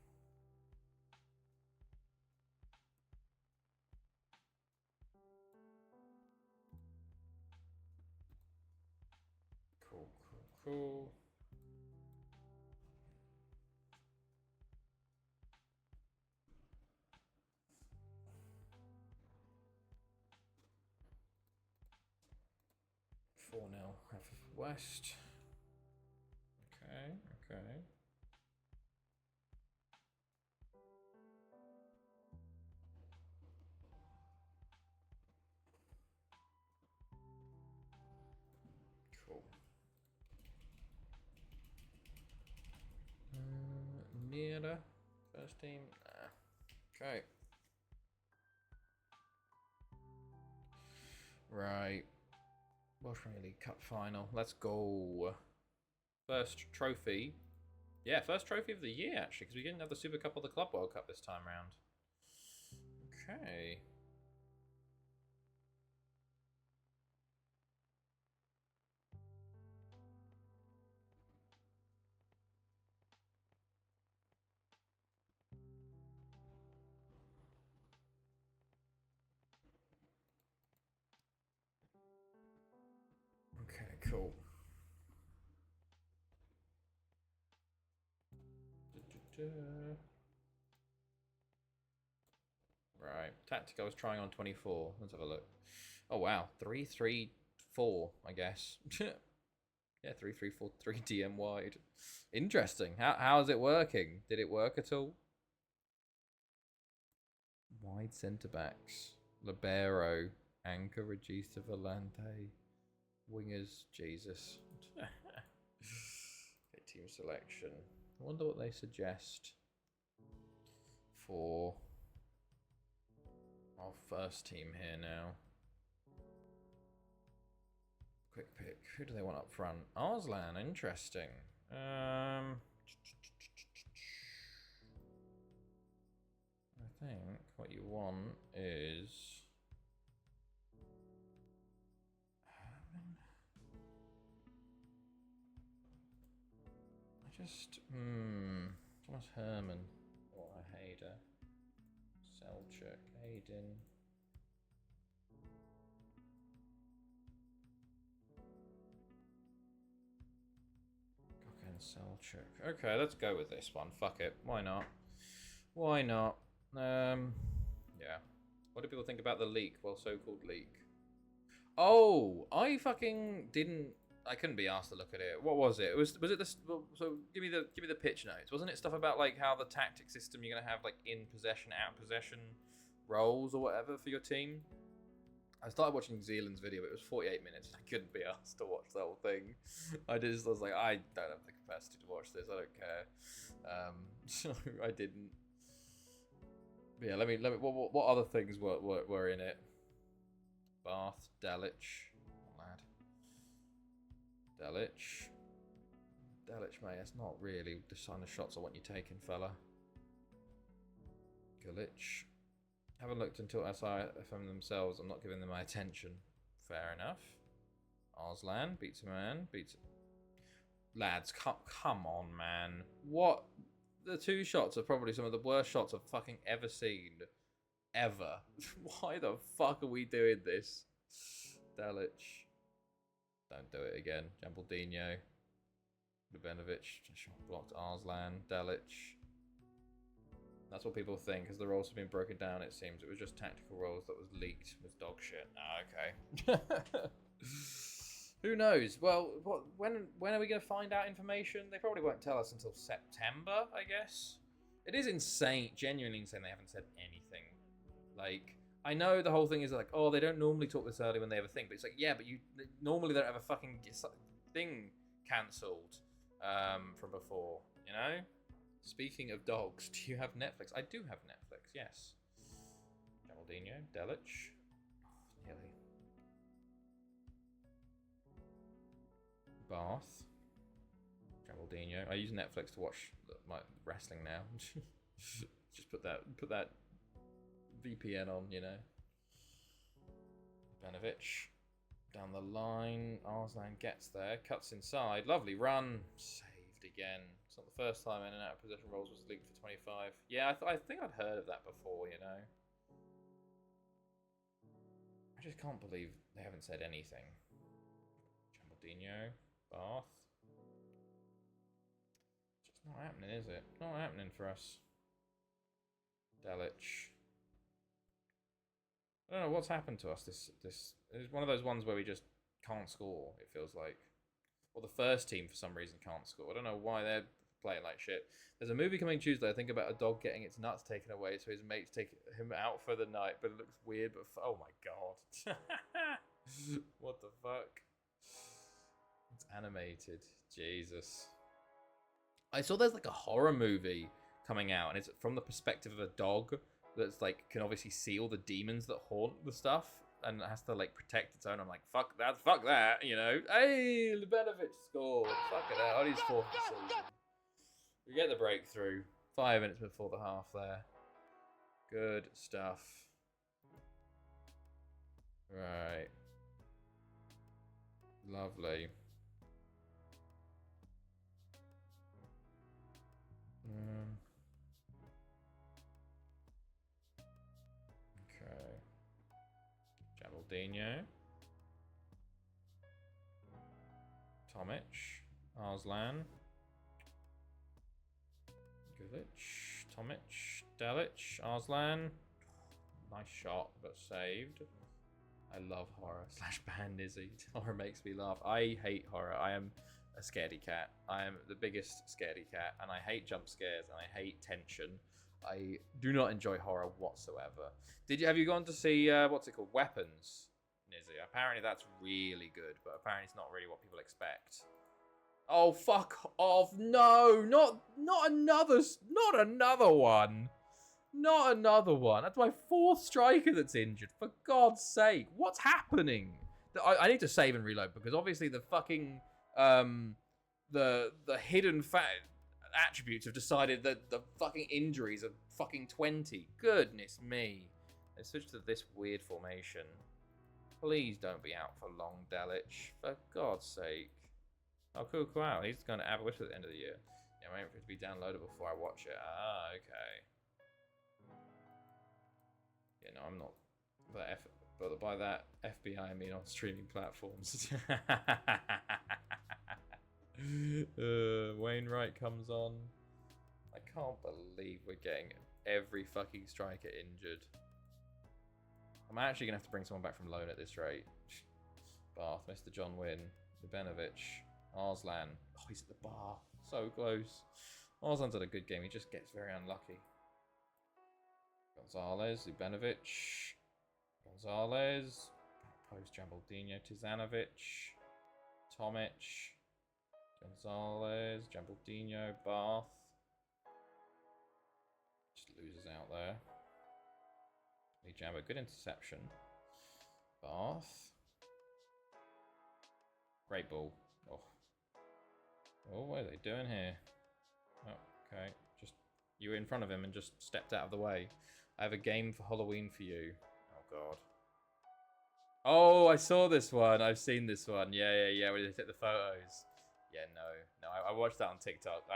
Cool. 4-0 West. Okay. Cool. Nearer. First team. Nah. Okay. Right. Welsh Premier League Cup final. Let's go. First trophy. Yeah, first trophy of the year, actually, because we didn't have the Super Cup or the Club World Cup this time round. Okay. Okay, cool. Right. Tactic I was trying on 24. Let's have a look. Oh, wow. 3-3-4, I guess. Yeah, 3-3-4-3 DM wide. Interesting. How is it working? Did it work at all? Wide centre backs. Libero. Anchor Regista Volante. Wingers. Jesus. Okay, team selection. I wonder what they suggest for our first team here now. Quick pick. Who do they want up front? Arslan, interesting. I think what you want is Thomas Herman or Hader. Selchuk, Aiden. Selchuk. Okay, let's go with this one. Fuck it. Why not? Yeah. What do people think about the leak? Well, so-called leak. Oh, I fucking didn't. I couldn't be asked to look at it. What was it? Was it the? So give me the pitch notes. Wasn't it stuff about like how the tactic system you're gonna have like in possession, out possession roles or whatever for your team? I started watching New Zealand's video, but it was 48 minutes, and I couldn't be asked to watch the whole thing. I was like, I don't have the capacity to watch this. I don't care. So I didn't. But yeah, let me. What other things were in it? Bath, Delic, lad. Delic, mate. That's not really the sign of shots I want you taking, fella. Gulich. Haven't looked until SIFM themselves. I'm not giving them my attention. Fair enough. Arslan beats a man. Lads, come on, man. What? The two shots are probably some of the worst shots I've fucking ever seen. Ever. Why the fuck are we doing this? Delic. Don't do it again. Jambaldino. Lubenovic. Blocked Arslan. Delic. That's what people think, because the roles have been broken down, it seems. It was just tactical roles that was leaked with dog shit. Ah, okay. Who knows? Well, when are we going to find out information? They probably won't tell us until September, I guess. It is insane, genuinely insane. They haven't said anything. Like, I know the whole thing is like, oh, they don't normally talk this early when they have a thing, but it's like, yeah, but you normally don't have a fucking thing cancelled from before, you know? Speaking of dogs, do you have Netflix? I do have Netflix, yes. Geraldino, Delich. Oh, nearly. Bath. Geraldino. I use Netflix to watch my wrestling now. Just put that VPN on, you know. Benovich. Down the line. Arslan gets there. Cuts inside. Lovely run. Saved again. It's not the first time in and out of possession rolls was leaked for 25. Yeah, I think I'd heard of that before, you know. I just can't believe they haven't said anything. Chambaldino. Bath. It's just not happening, is it? Not happening for us. Delich. I don't know what's happened to us. This is one of those ones where we just can't score. It feels like, or the first team for some reason can't score. I don't know why they're playing like shit. There's a movie coming Tuesday, I think, about a dog getting its nuts taken away, so his mates take him out for the night. But it looks weird. But oh my god, what the fuck? It's animated. Jesus. I saw there's like a horror movie coming out, and it's from the perspective of a dog that's like can obviously see all the demons that haunt the stuff and it has to like protect its own. I'm like, fuck that, you know. Hey, Lubenovich scored. Fuck it out. He's fourth of the season. We get the breakthrough. 5 minutes before the half there. Good stuff. Right. Lovely. Okay. Jabaldino. Tomic. Arslan. Gulic. Tomic. Delich. Arslan. Nice shot, but saved. I love horror / ban Izzy. Horror makes me laugh. I hate horror. I am a scaredy cat. I am the biggest scaredy cat, and I hate jump scares and I hate tension. I do not enjoy horror whatsoever. Have you gone to see what's it called, Weapons, Nizzy? Apparently that's really good, but apparently it's not really what people expect. Oh, fuck off! No, not another one. Not another one. That's my 4th striker that's injured. For God's sake, what's happening? I need to save and reload because obviously the fucking the hidden attributes have decided that the fucking injuries are fucking 20. Goodness me. Let's switch to this weird formation. Please don't be out for long, Delich. For God's sake. Oh, cool. He's going to have a wish at the end of the year. Yeah, I'm waiting for it to be downloaded before I watch it. Ah, okay. Yeah, no, I'm not. But by that, FBI I mean on streaming platforms. Wainwright comes on. I can't believe we're getting every fucking striker injured. I'm actually going to have to bring someone back from loan at this rate. Bath, Mr. John Wynn, Lubenovich, Arslan. Oh, he's at the bar. So close. Arslan's had a good game. He just gets very unlucky. Gonzalez, Lubenovich. Gonzalez. Post Jambaldino, Tizanovic. Tomic. Gonzalez, Jambaldino, Bath. Just loses out there. Lee Jamba, good interception. Bath. Great ball. Oh, what are they doing here? Oh, okay. Just you were in front of him and just stepped out of the way. I have a game for Halloween for you. Oh God. Oh, I saw this one. I've seen this one. Yeah. Where they take the photos. Yeah, no. I watched that on TikTok.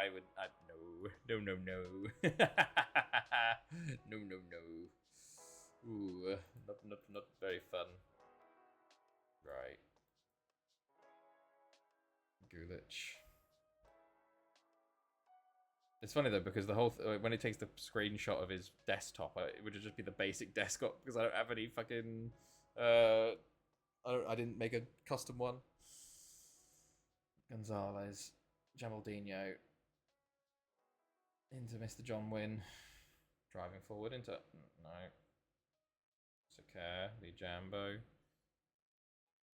No. No. Ooh, not very fun. Right. Gulic. It's funny though because the whole when he takes the screenshot of his desktop, it would just be the basic desktop because I don't have any fucking. I didn't make a custom one. Gonzalez, Jamaldinho, into Mr. John Wynn, driving forward into no, Sakir, Lee Jambo,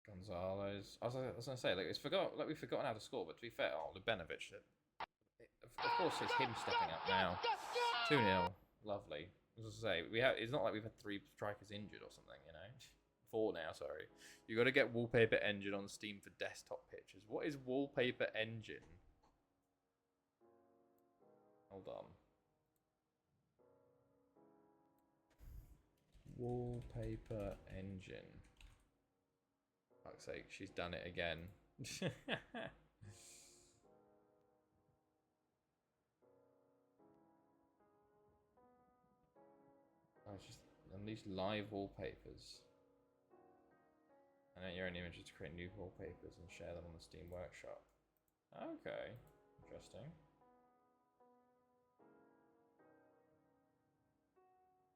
Gonzalez. I was gonna say we've forgotten how to score, but to be fair, Lubenovic. Of course, it's him stepping up now. 2-0, lovely. As I say, it's not like we've had 3 strikers injured or something, you know. 4 now, sorry. You got to get Wallpaper Engine on Steam for desktop pictures. What is Wallpaper Engine? Hold on. Wallpaper Engine. Fuck's sake, she's done it again. Oh, it's just unleash live wallpapers. And then your own images to create new wallpapers and share them on the Steam Workshop. Okay, interesting.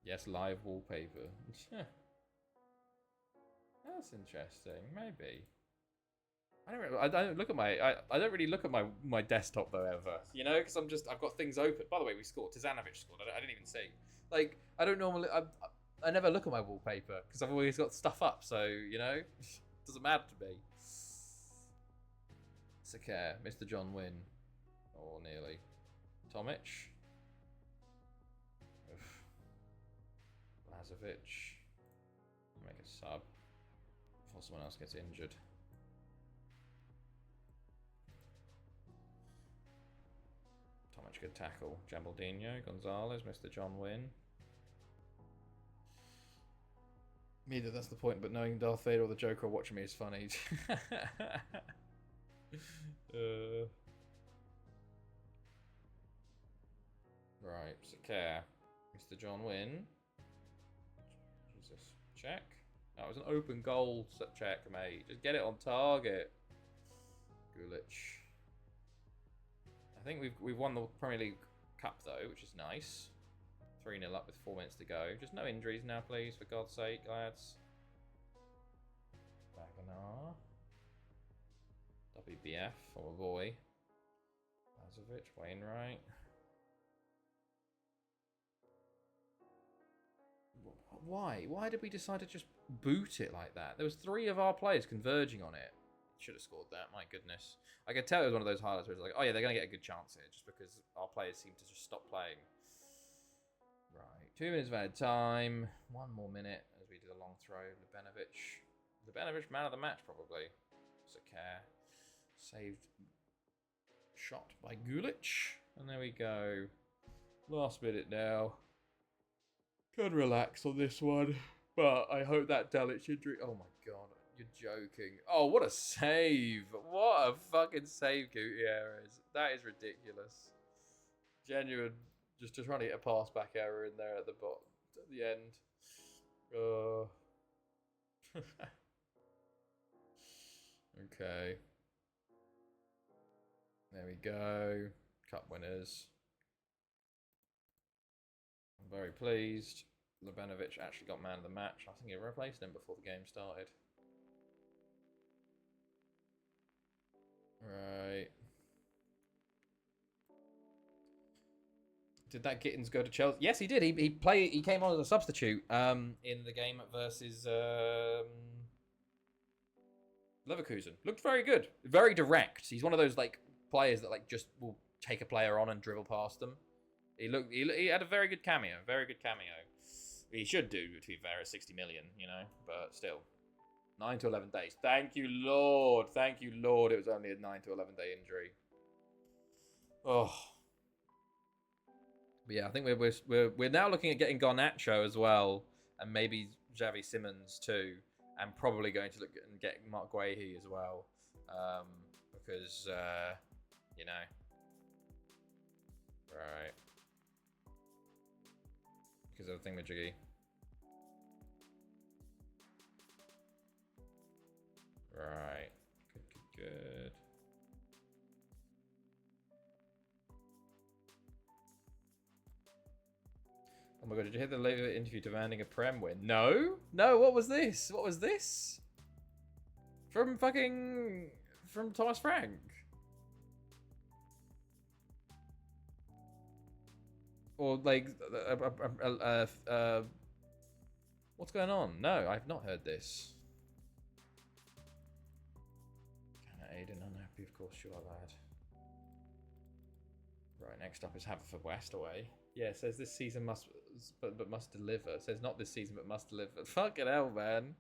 Yes, live wallpaper. That's interesting. Maybe. I don't look at I don't really look at my desktop though ever. You know, because I've got things open. By the way, we scored. Tizanovic scored. I didn't even see. Like I don't normally. I never look at my wallpaper because I've always got stuff up. So you know, doesn't matter to me. Sakir, Mr. John Wynn, or nearly. Tomic. Lazovic. Make a sub before someone else gets injured. Tomic good tackle. Jamaldinho, Gonzalez, Mr. John Wynn. Neither that's the point, but knowing Darth Vader or the Joker watching me is funny. Right, Sakir. Mr. John Wynn. Jesus. Check. That was an open goal check, mate. Just get it on target. Gulic. I think we've won the Premier League Cup though, which is nice. 3-0 up with 4 minutes to go. Just no injuries now, please, for God's sake, lads. Wagner. WBF, or a boy. Lazovic, Wainwright. Why? Why did we decide to just boot it like that? There was 3 of our players converging on it. Should have scored that, my goodness. I could tell it was one of those highlights where it's like, oh yeah, they're going to get a good chance here, just because our players seem to just stop playing. Right, 2 minutes of added time. 1 more minute as we do the long throw. Lubenovic, man of the match, probably. Sakir. Saved shot by Gulic. And there we go. Last minute now. Can relax on this one. But I hope that Dalic injury... Oh my god, you're joking. Oh, what a save. What a fucking save Gutierrez. That is ridiculous. Genuine... Just trying to get a pass back error in there at the bottom, at the end. Okay. There we go. Cup winners. I'm very pleased. Lubenovic actually got man of the match. I think he replaced him before the game started. Right. Did that Gittins go to Chelsea? Yes, he did. He came on as a substitute in the game versus Leverkusen. Looked very good. Very direct. He's one of those like players that like just will take a player on and dribble past them. He had a very good cameo. Very good cameo. He should do, to be fair, at 60 million, you know, but still. 9 to 11 days. Thank you, Lord. Thank you, Lord. It was only a 9 to 11 day injury. Oh. But yeah, I think we're now looking at getting Garnacho as well, and maybe Xavi Simons too, and probably going to look and get Mark Guehi as well, because you know, right? Because of the thing with Jiggy. Right. Good. Oh my god, did you hear the later interview demanding a Prem win? No? No, what was this? What was this? From Thomas Frank. Or like, what's going on? No, I've not heard this. Aiden, unhappy, of course you are, lad. Right, next up is Haverfordwest away. Yeah, it says this season must, but must deliver. It says not this season, but must deliver. Fucking hell, man.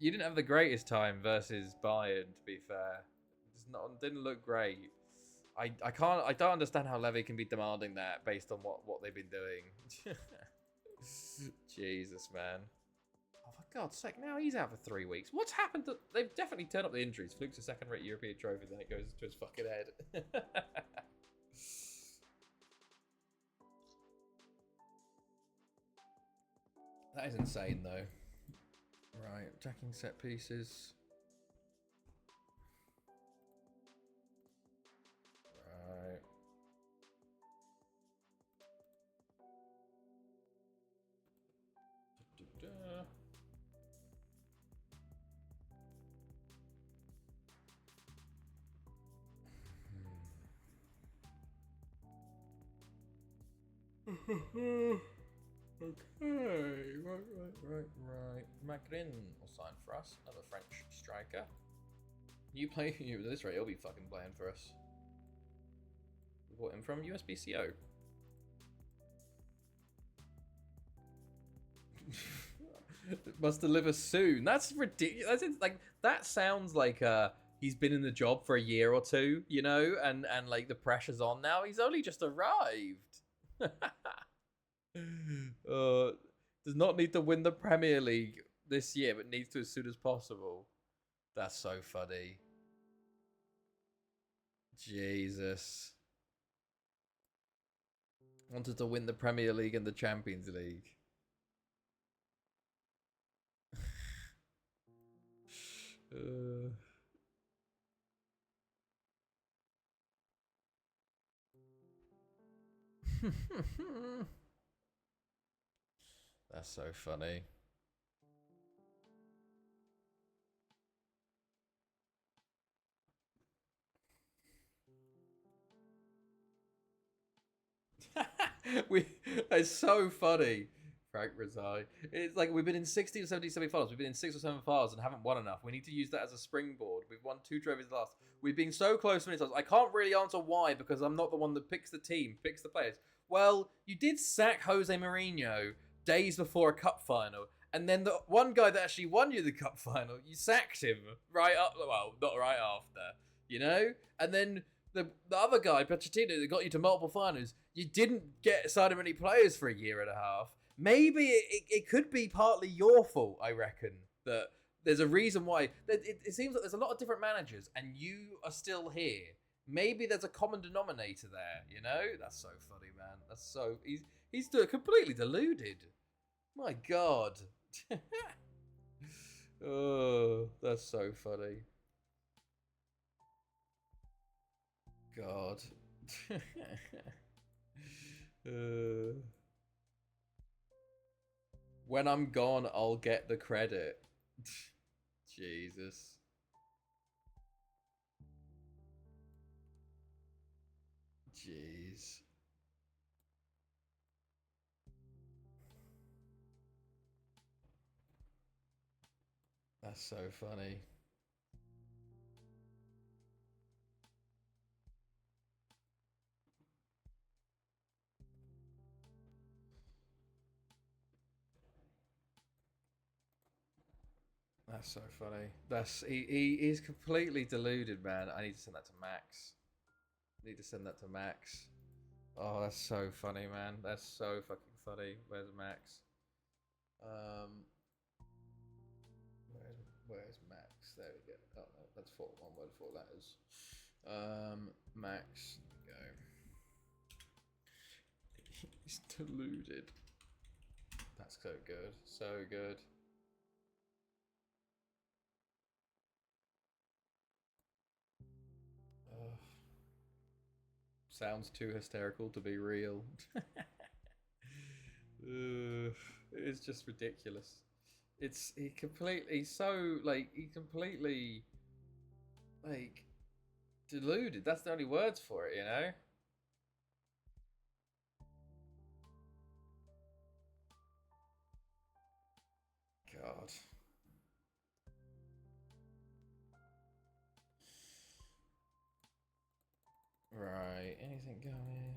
You didn't have the greatest time versus Bayern, to be fair. Didn't look great. I don't understand how Levy can be demanding that based on what they've been doing. Jesus, man. Oh, for God's sake, now he's out for 3 weeks. What's happened to... They've definitely turned up the injuries. Fluke's a second-rate European trophy, then it goes to his fucking head. That is insane, though. Right, attacking set pieces. Right. Da-da-da. Okay, right. Macrin will sign for us. Another French striker. You play you at this rate, he'll be fucking playing for us. We bought him from USBCO. Must deliver soon. That's ridiculous. Like that sounds like he's been in the job for a year or two, you know, and like the pressure's on now. He's only just arrived. Does not need to win the Premier League this year, but needs to as soon as possible. That's so funny. Jesus. Wanted to win the Premier League and the Champions League. That's so funny. It's so funny. Frank Rizai. It's like we've been in 60 or 70 semi-finals. We've been in 6 or 7 finals and haven't won enough. We need to use that as a springboard. We've won 2 trophies last. We've been so close many times. I can't really answer why because I'm not the one that picks the team, picks the players. Well, you did sack Jose Mourinho days before a cup final. And then the one guy that actually won you the cup final, you sacked him right up. Well, not right after, you know? And then the other guy, Pochettino, that got you to multiple finals, you didn't get signed many players for a year and a half. Maybe it could be partly your fault, I reckon, that there's a reason why. It seems like there's a lot of different managers, and you are still here. Maybe there's a common denominator there, you know? That's so funny, man. That's so... He's completely deluded. My God. Oh, that's so funny. God. When I'm gone, I'll get the credit. Jesus. Jeez. That's so funny. That's so funny. He is completely deluded, man. I need to send that to Max. Oh, that's so funny, man. That's so fucking funny. Where's Max? Where's Max? There we go. Oh no, that's one word, 4 letters. Max, go. He's deluded. That's so good. So good. Sounds too hysterical to be real. It's just ridiculous. He completely deluded. That's the only words for it, you know? God. Right, anything going?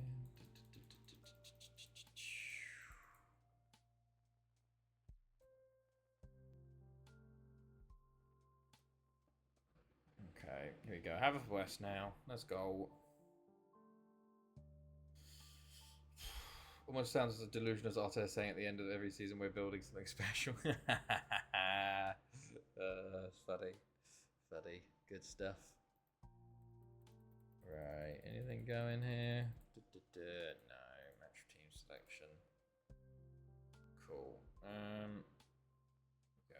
Okay, here we go. Haverfordwest now. Let's go. Almost sounds as delusional as Arteta saying at the end of every season we're building something special. Funny. Funny. Good stuff. Right, anything going here? No, match team selection. Cool. Go.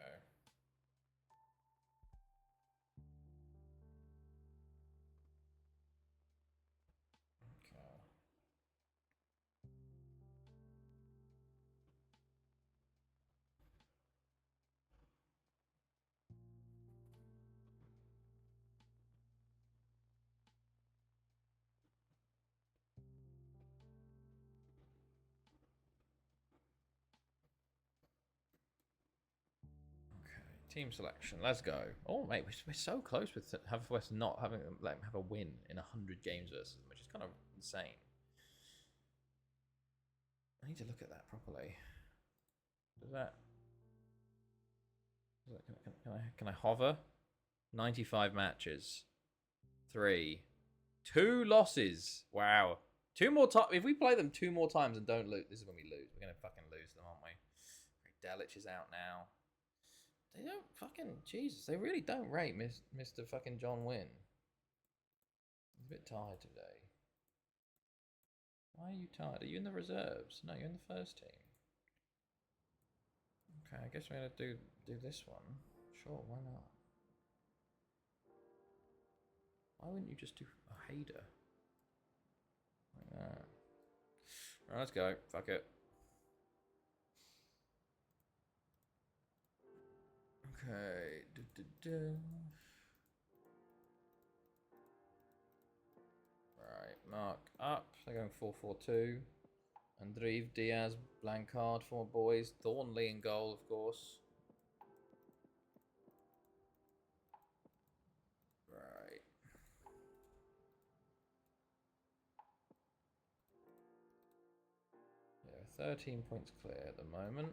Okay. Team selection. Let's go. Oh, mate, we're so close with Haverfordwest not having let them have a win in 100 games versus them, which is kind of insane. I need to look at that properly. Does that? Can I hover? 95 matches. 3. 2 losses. Wow. 2 more times. If we play them 2 more times and don't lose, this is when we lose. We're gonna fucking lose them, aren't we? Delic is out now. They don't fucking Jesus. They really don't rate Mr. fucking John Wynn. He's a bit tired today. Why are you tired? Are you in the reserves? No, you're in the first team. Okay, I guess we're gonna do this one. Sure, why not? Why wouldn't you just do a Hader? Like that. Alright, let's go. Fuck it. Okay. Right, mark up. They're going 4-4-2. Andreev, Diaz, Blancard for my boys. Thornley in goal, of course. Right. Yeah, 13 points clear at the moment.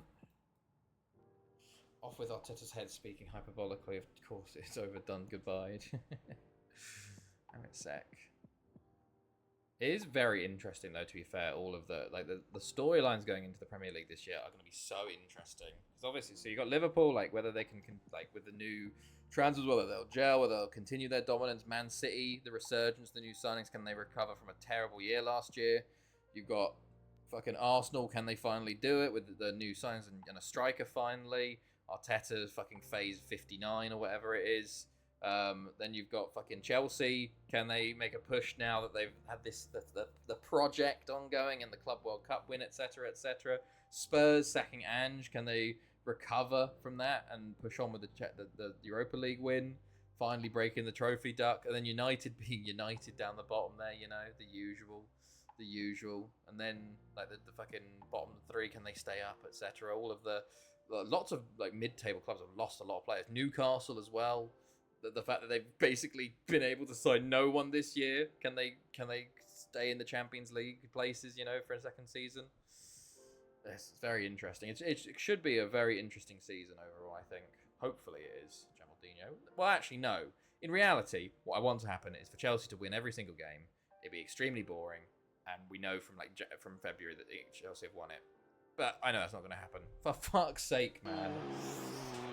Off with Arteta's head, speaking hyperbolically. Of course, it's overdone. Goodbye. Have it sec. It is very interesting, though. To be fair, all of the storylines going into the Premier League this year are going to be so interesting. Because obviously, so you got Liverpool, like whether they can with the new transfers, whether they'll gel, whether they'll continue their dominance. Man City, the resurgence, the new signings, can they recover from a terrible year last year? You've got fucking Arsenal, can they finally do it with the new signings and a striker finally? Arteta's fucking phase 59 or whatever it is. Then you've got fucking Chelsea. Can they make a push now that they've had the project ongoing and the Club World Cup win, etc., etc. Spurs sacking Ange. Can they recover from that and push on with the Europa League win? Finally breaking the trophy duck, and then United being United down the bottom there. You know, the usual. And then like the fucking bottom 3, can they stay up, etc. All of the lots of like mid-table clubs have lost a lot of players. Newcastle as well. The fact that they've basically been able to sign no one this year. Can they stay in the Champions League places, you know, for a second season? It's very interesting. It should be a very interesting season overall, I think. Hopefully it is, Jamaldinho. Well, actually, no. In reality, what I want to happen is for Chelsea to win every single game. It'd be extremely boring, and we know from February that Chelsea have won it. But I know that's not going to happen. For fuck's sake, man.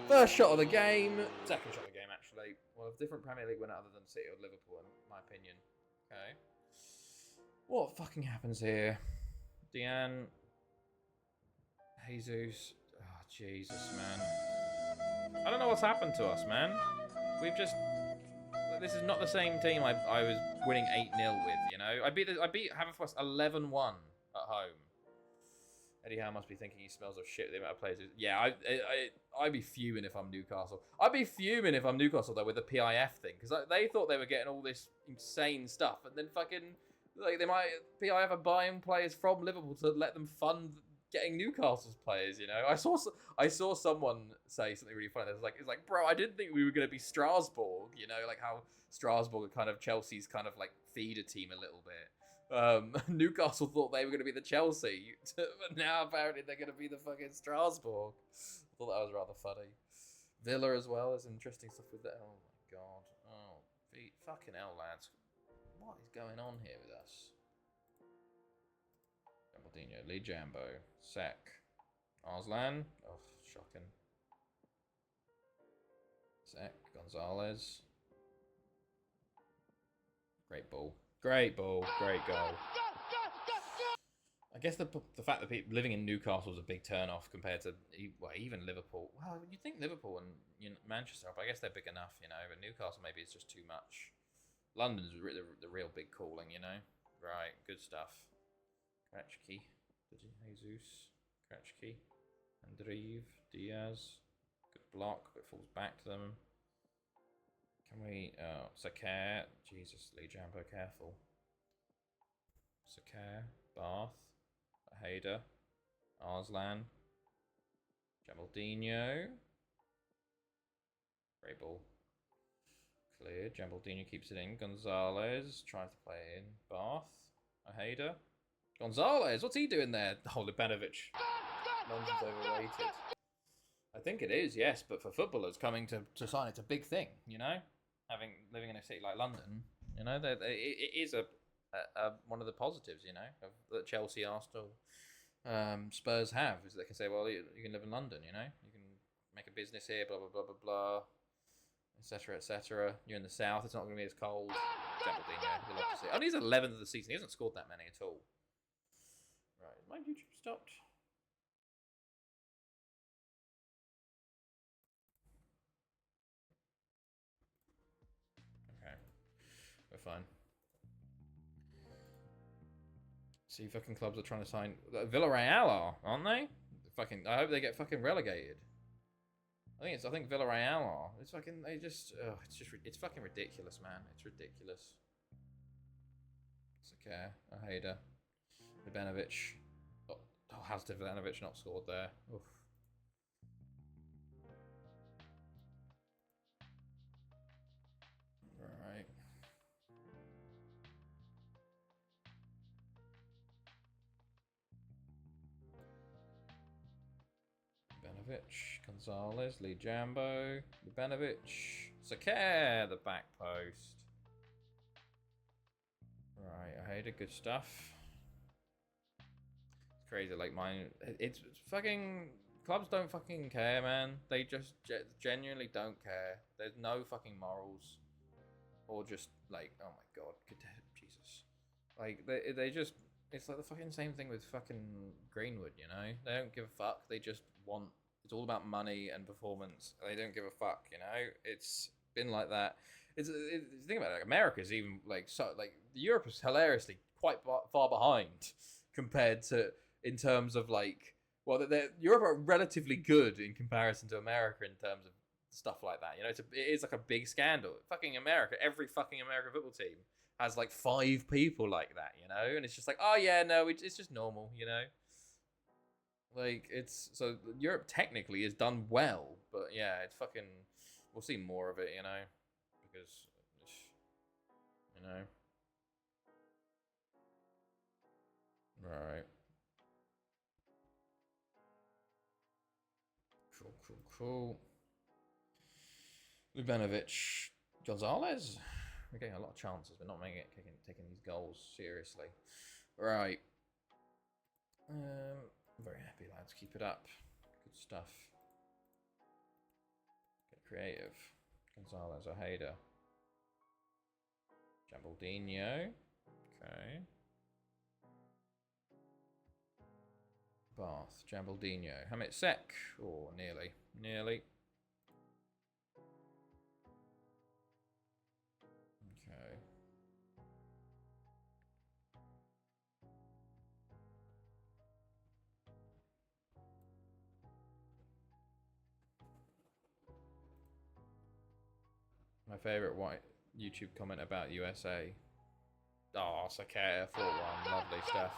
First shot of the game. Second shot of the game, actually. Well, a different Premier League winner other than City or Liverpool, in my opinion. Okay. What fucking happens here? Dejan. Jesus. Oh, Jesus, man. I don't know what's happened to us, man. We've just... This is not the same team I was winning 8-0 with, you know? I beat Haverfordwest 11-1 at home. Eddie Howe must be thinking he smells of shit the amount of players. Yeah, I'd be fuming if I'm Newcastle. I'd be fuming if I'm Newcastle, though, with the PIF thing. Because they thought they were getting all this insane stuff. And then fucking... Like, PIF are buying players from Liverpool to let them fund getting Newcastle's players. You know, I saw someone say something really funny. It's like, bro, I didn't think we were going to be Strasbourg. You know, like how Strasbourg are kind of Chelsea's kind of like feeder team a little bit. Newcastle thought they were going to be the Chelsea, but now apparently they're going to be the fucking Strasbourg. I thought that was rather funny. Villa as well. There's interesting stuff with that. Oh my god. Oh, fucking hell, lads. What is going on here with us? Gambaldino, Lee Jambo, Sek, Arslan. Oh, shocking. Sek, Gonzalez. Great ball. Great ball. Great goal. I guess the fact that people living in Newcastle is a big turn-off compared to even Liverpool. Well, you think Liverpool and Manchester, but I guess they're big enough, you know. But Newcastle maybe it's just too much. London's the real big calling, you know. Right, good stuff. Kratchke, Jesus, Kratchke, Andreev, Diaz. Good block, but it falls back to them. Can we... Sakar. Jesus, Lee Jambo, careful. Sakar, Bath, Hader, Arslan, Jambaldino. Great ball. Clear. Jambaldino keeps it in. Gonzalez tries to play in. Bath, Hader. Gonzalez, what's he doing there? Oh, Lubanovic. London's overrated. I think it is, yes, but for footballers coming to sign, it's a big thing, you know? Living in a city like London, you know, it is a one of the positives, you know, that Chelsea, Arsenal, Spurs have, is they can say, well, you can live in London, you know, you can make a business here, blah blah blah blah blah, etc. etc. You're in the south; it's not going to be as cold. Jambaldino, you'll love to see. Oh, he's 11th of the season. He hasn't scored that many at all. Right, my YouTube stopped. Okay, we're fine. See, fucking clubs are trying to sign. Villarreal are, aren't they? Fucking, I hope they get fucking relegated. I think Villarreal are. It's fucking. It's fucking ridiculous, man. It's ridiculous. It's okay. I hate her. Ivanovic. Oh, how's Ivanovic not scored there? Oof. Right. Gonzalez, Lee Jambo, Lubanovic, Sakar, the back post. Right, I hate it. Good stuff. It's crazy, like mine. It's fucking clubs don't fucking care, man. They just genuinely don't care. There's no fucking morals, or just like, oh my god, Jesus. Like they just. It's like the fucking same thing with fucking Greenwood, you know? They don't give a fuck. They just want... It's all about money and performance. They don't give a fuck, you know? It's been like that. Think about it. Like, America's even, like... So, like, Europe is hilariously quite far behind compared to... In terms of, like... Well, Europe are relatively good in comparison to America in terms of stuff like that. You know, it is like a big scandal. Fucking America. Every fucking American football team has like 5 people like that, you know, and it's just like, oh yeah, no, it's just normal, you know. Like it's so Europe technically is done well, but yeah, it's fucking. We'll see more of it, you know, because you know. Right. Cool. Lubanovic, Gonzalez. We're getting a lot of chances, but not taking these goals seriously. Right. Very happy, lads. Keep it up. Good stuff. Get creative. Gonzalez, Ojeda. Jambaldino. Okay. Bath. Jambaldino. Hamit Sek. Oh, nearly. Nearly. Okay. My favourite white YouTube comment about USA. Oh, Sakar 4-1. Lovely stuff.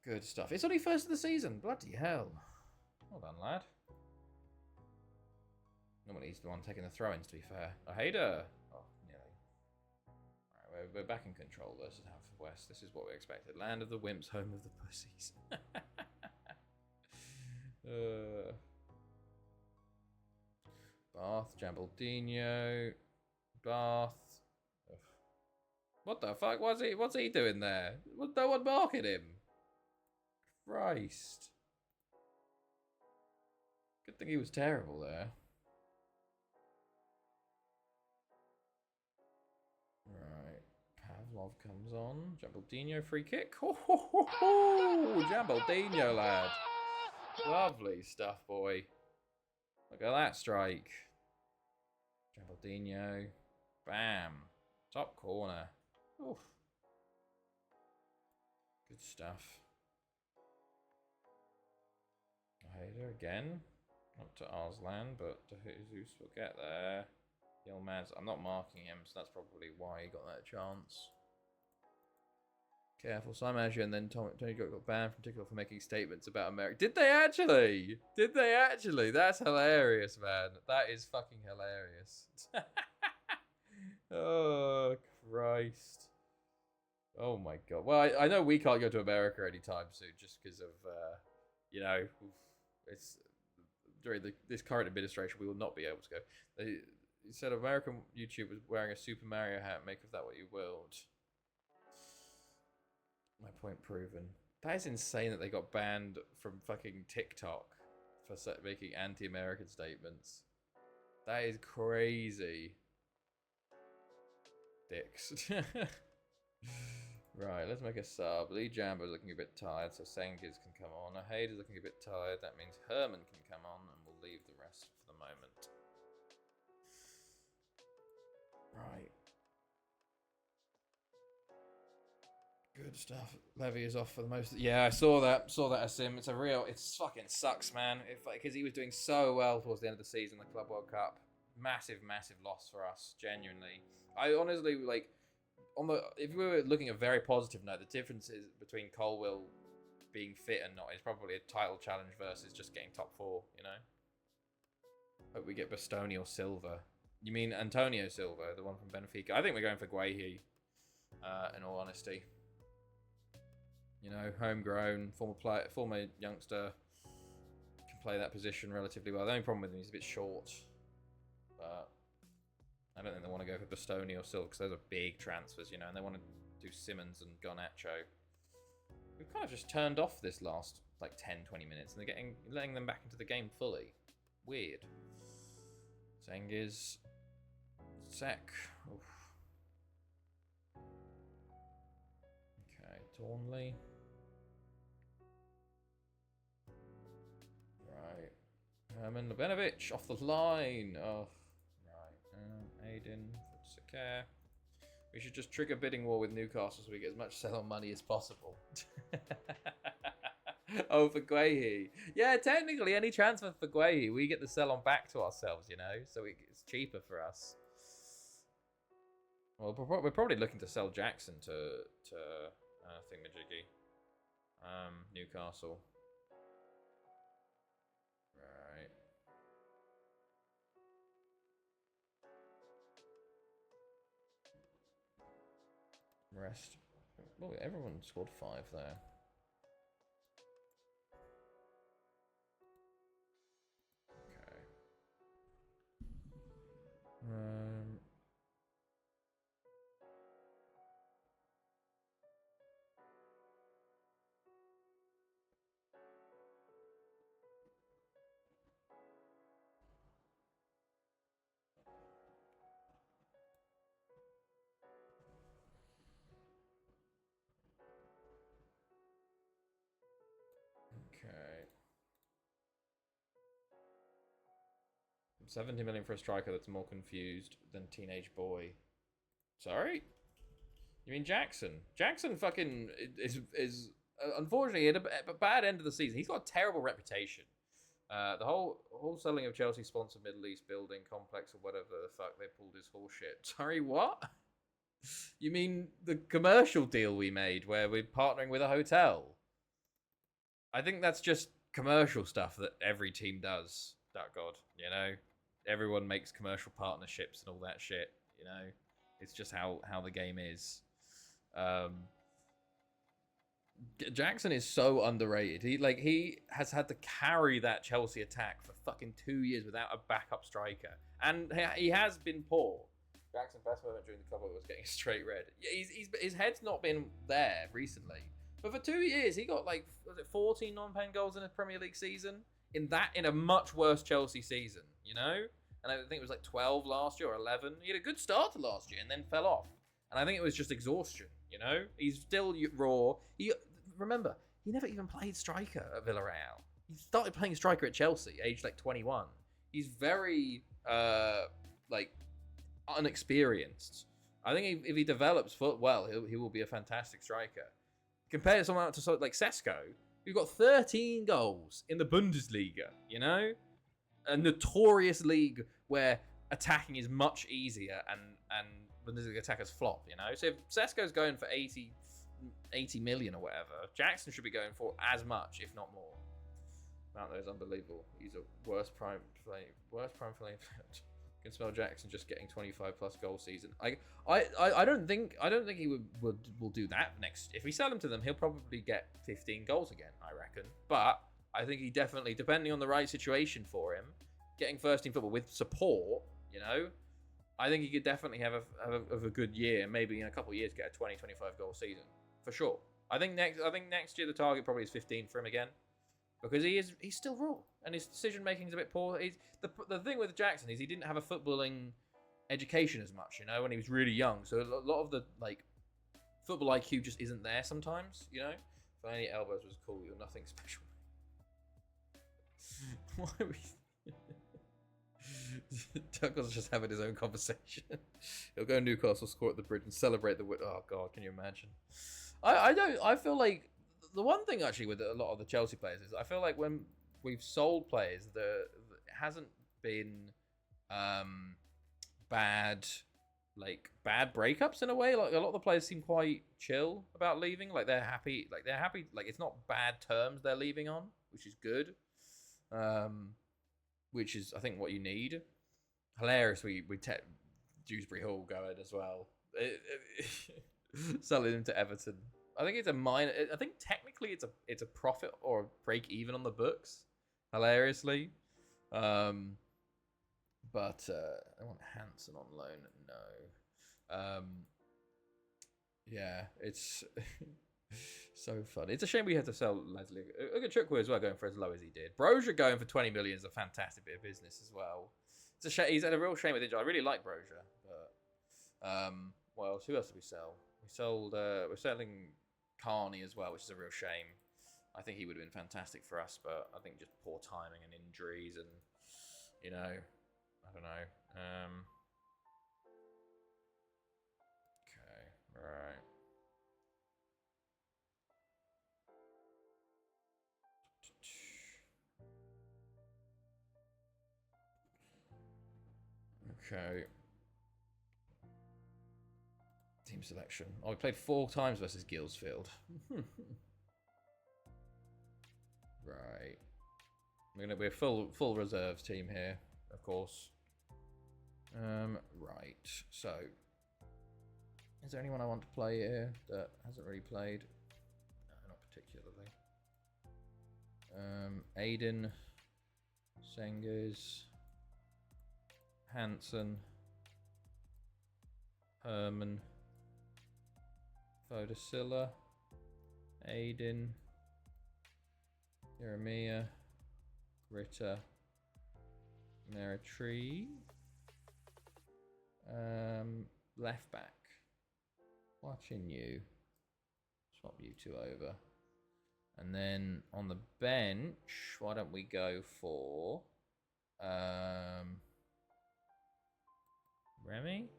Good stuff. It's only first of the season. Bloody hell. Well done, lad. Normally he's the one taking the throw-ins, to be fair. I hate her. Oh, nearly. Alright, we're back in control versus West. This is what we expected. Land of the wimps, home of the pussies. Bath, Jambaldino, Bath. Ugh. What the fuck? What's he doing there? No one marking him. Christ. Good thing he was terrible there. Right. Pavlov comes on. Jambaldino free kick. Oh, Jambaldino, lad. Lovely stuff, boy. Look at that strike. Jambaldino. Bam. Top corner. Oof. Good stuff. Hader again. Up to Arslan, but Jesus will get there. Yilmaz, I'm not marking him, so that's probably why he got that chance. Careful, Simon Azure and then Tony got banned from TikTok for making statements about America. Did they actually? Did they actually? That's hilarious, man. That is fucking hilarious. Oh, Christ. Oh my God. Well, I know we can't go to America anytime soon just because of, you know, it's during this current administration, we will not be able to go. They said American YouTube was wearing a Super Mario hat. Make of that what you will. My point proven. That is insane that they got banned from fucking TikTok for making anti-American statements. That is crazy. Dicks. Right, let's make a sub. Lee Jambo's looking a bit tired, so Sengiz can come on. Hader's looking a bit tired. That means Herman can come on, and we'll leave the rest for the moment. Right. Good stuff. Levy is off for the most. Yeah, I saw that. Saw that Asim. It's a real. It fucking sucks, man. Because he was doing so well towards the end of the season, the Club World Cup. Massive, massive loss for us. Genuinely, I honestly like. If we were looking at a very positive note, the difference is between Colwill being fit and not is probably a title challenge versus just getting top 4, you know? Hope we get Bastoni or Silva. You mean Antonio Silva, the one from Benfica? I think we're going for Guehi, in all honesty. You know, homegrown, former youngster, can play that position relatively well. The only problem with him is he's a bit short, but I don't think they want to go for Bastoni or Silva because those are big transfers, you know, and they want to do Simmons and Garnacho. We've kind of just turned off this last, like, 10-20 minutes, and they're letting them back into the game fully. Weird. Zengiz. Sek. Oof. Okay, Tornley. Right. Herman Lubenovic off the line. Oh. Aiden, Sakar. We should just trigger bidding war with Newcastle so we get as much sell-on money as possible. Oh, for Guehi. Yeah, technically, any transfer for Guehi, we get the sell-on back to ourselves, you know? So it's cheaper for us. Well, we're probably looking to sell Jackson to Thingamajiggy. Newcastle. Rest. Oh, everyone scored 5 there. Okay. Okay. 70 million for a striker that's more confused than teenage boy. Sorry? You mean Jackson? Jackson fucking is unfortunately at a bad end of the season. He's got a terrible reputation. The whole selling of Chelsea sponsored Middle East building complex or whatever the fuck they pulled his horseshit. Sorry, what? You mean the commercial deal we made where we're partnering with a hotel? I think that's just commercial stuff that every team does. Dark God, you know, everyone makes commercial partnerships and all that shit. You know, it's just how the game is. Jackson is so underrated. He has had to carry that Chelsea attack for fucking 2 years without a backup striker, and he has been poor. Jackson's best moment during the cover was getting a straight red. Yeah, his head's not been there recently, but for 2 years he got like, was it 14 non-pen goals in a Premier League season? In a much worse Chelsea season, you know. And I think it was like 12 last year or 11. He had a good start to last year and then fell off. And I think it was just exhaustion, you know? He's still raw. Remember, he never even played striker at Villarreal. He started playing striker at Chelsea, aged like 21. He's very, unexperienced. I think if he develops foot well, he will be a fantastic striker. Compare someone to like Sesko, who got 13 goals in the Bundesliga, you know? A notorious league where attacking is much easier and Bundesliga attackers flop, you know? So if Sesko's going for 80 million or whatever, Jackson should be going for as much, if not more. Mount is unbelievable. He's a worst prime player. Can smell Jackson just getting 25 plus goal season. I don't think he will do that next. If we sell him to them, he'll probably get 15 goals again, I reckon. But I think he definitely, depending on the right situation for him, getting first team football with support, you know, I think he could definitely have a good year. Maybe in a couple of years get a 20-25 goal season for sure. I think next year the target probably is 15 for him again. Because he's still raw and his decision making is a bit poor. The thing with Jackson is he didn't have a footballing education as much, you know, when he was really young. So a lot of the like football IQ just isn't there sometimes, you know. Finally, elbows was cool. You're nothing special. Why are we? Douglas just having his own conversation. He'll go Newcastle, score at the bridge, and celebrate the win. Oh God, can you imagine? I feel like. The one thing actually with a lot of the Chelsea players is I feel like when we've sold players, it hasn't been bad breakups in a way. Like a lot of the players seem quite chill about leaving. Like they're happy. Like it's not bad terms they're leaving on, which is good. Which is I think what you need. Hilarious. We Dewsbury Hall going as well. Selling him to Everton. I think it's a minor. I think technically it's a profit or a break even on the books. Hilariously, but I want Hansen on loan. No, yeah, it's so fun. It's a shame we had to sell Leslie. Chukwu as well going for as low as he did. Brozier going for 20 million is a fantastic bit of business as well. It's a shame. He's had a real shame with injury. I really like Brozier, but what else? Who else did we sell? We sold. We're selling Carney as well, which is a real shame. I think he would have been fantastic for us, but I think just poor timing and injuries and, you know, I don't know. Okay, right. Okay. Team selection. Oh, we played 4 times versus Gillsfield. Right. We're full reserves team here, of course. Right. So, is there anyone I want to play here that hasn't really played? No, not particularly. Aiden, Sengers, Hansen, Herman, Vodacilla, Aiden, Jeremiah, Ritter, Meritree, left back, watching you, swap you two over, and then on the bench, why don't we go for Remy?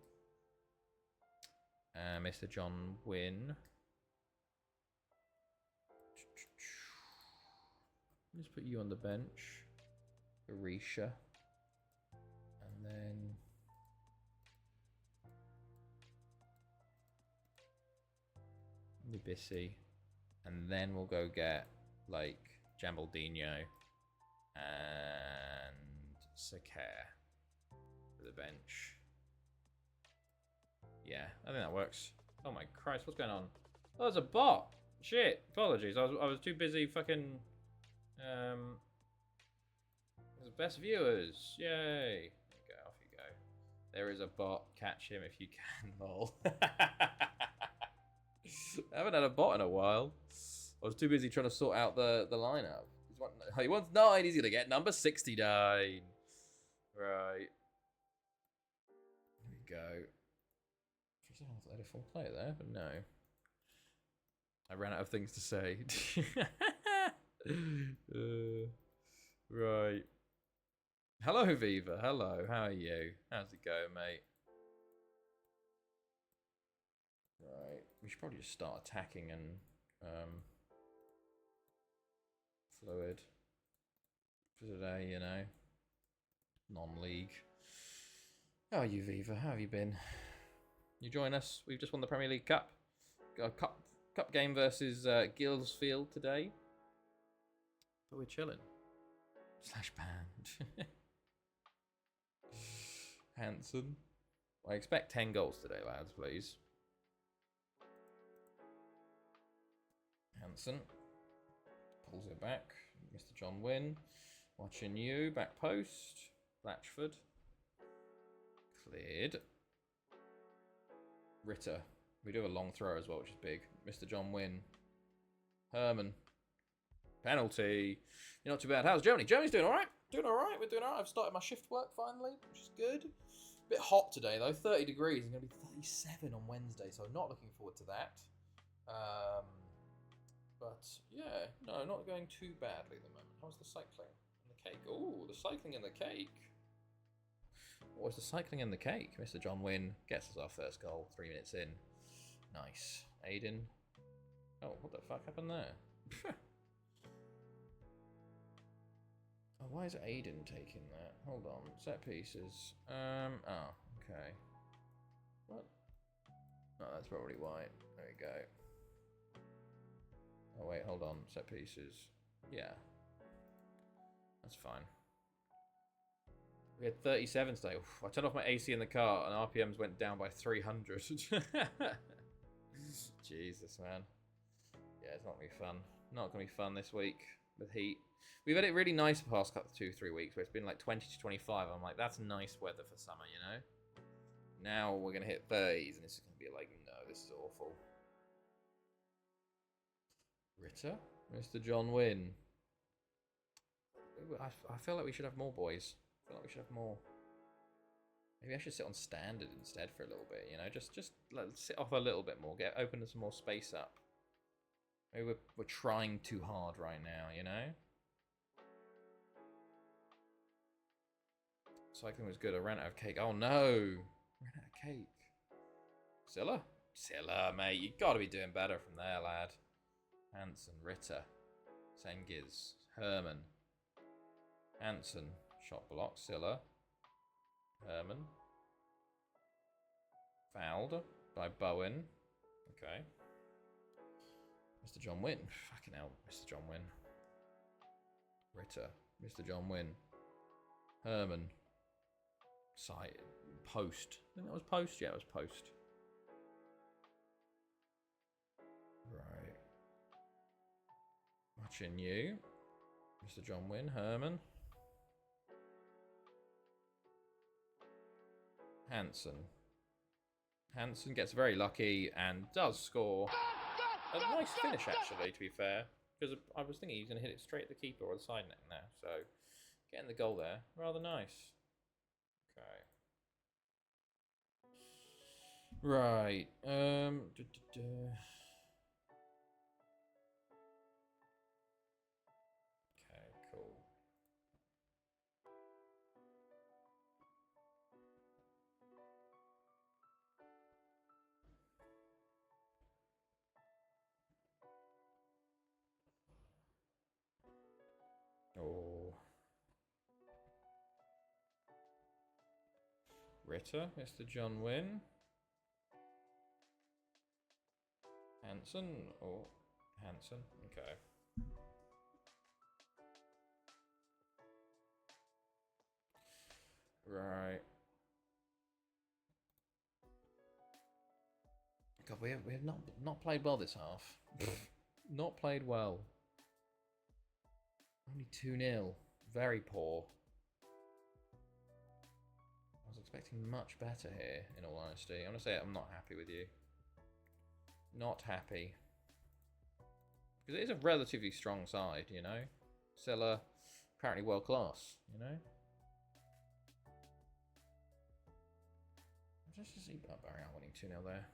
Mr. John Wynn. Just put you on the bench. Arisha. And then Nibisi. And then we'll go get like Jambaldino, and Sakir for the bench. Yeah, I think that works. Oh my Christ, what's going on? Oh, there's a bot. Shit, apologies. I was too busy fucking. There's best viewers. Yay! There you go. Off you go. There is a bot. Catch him if you can. Lol. I haven't had a bot in a while. I was too busy trying to sort out the lineup. He wants 9. He's gonna get number 69. Right. There we go. I had a full player there, but no. I ran out of things to say. Right. Hello, Viva. Hello. How are you? How's it going, mate? Right. We should probably just start attacking and fluid for today, you know. Non-league. How are you, Viva? How have you been? You join us? We've just won the Premier League Cup. Got a cup game versus Gillsfield today. But we're chilling. / banned. Hanson. I expect 10 goals today, lads, please. Hanson. Pulls it back. Mr. John Wynn. Watching you. Back post. Blatchford. Cleared. Ritter. We do have a long throw as well, which is big. Mr. John Wynn. Herman. Penalty. You're not too bad. How's Germany? Germany's doing alright. Doing alright. We're doing alright. I've started my shift work finally, which is good. A bit hot today, though. 30 degrees. It's going to be 37 on Wednesday, so I'm not looking forward to that. But, yeah. No, not going too badly at the moment. How's the cycling and the cake? Oh, the cycling and the cake. What's the cycling and the cake? Mr. John Wynn gets us our first goal 3 minutes in. Nice. Aiden. Oh, what the fuck happened there? Oh, why is Aiden taking that? Hold on. Set pieces. Oh, okay. What? Oh, that's probably why. There we go. Oh, wait, hold on. Set pieces. Yeah. That's fine. We had 37 today. Oof, I turned off my AC in the car and RPMs went down by 300. Jesus, man. Yeah, it's not going to be fun. Not going to be fun this week with heat. We've had it really nice the past 2-3 weeks where it's been like 20 to 25. I'm like, that's nice weather for summer, you know? Now we're going to hit 30s and it's going to be like, no, this is awful. Ritter? Mr. John Wynn. I feel like we should have more boys. I feel like we should have more. Maybe I should sit on standard instead for a little bit, you know? Just let's sit off a little bit more. Open some more space up. Maybe we're trying too hard right now, you know? Cycling was good. I ran out of cake. Oh no! Ran out of cake. Silla? Silla, mate. You gotta be doing better from there, lad. Hanson, Ritter. Sengiz. Herman. Hanson. Shot block. Silla. Herman. Fouled by Bowen. Okay. Mr. John Wynn. Fucking hell, Mr. John Wynn. Ritter. Mr. John Wynn. Herman. Side. Post. I think that was post. Yeah, it was post. Right. Watching you. Mr. John Wynn. Herman. Hanson. Hanson gets very lucky and does score. A nice finish, actually, to be fair. Because I was thinking he was going to hit it straight at the keeper or the side net now. So, getting the goal there. Rather nice. Okay. Right. Okay, cool. Oh. Ritter, Mr. John Wynn. Hanson. Oh, Hanson. Okay. Right. God, we have not played well this half. Not played well. Only 2-0. Very poor. I was expecting much better here, in all honesty. I'm going to say I'm not happy with you. Not happy. Because it is a relatively strong side, you know? Sella, apparently world class, you know? Just to see Barry winning 2-0 there.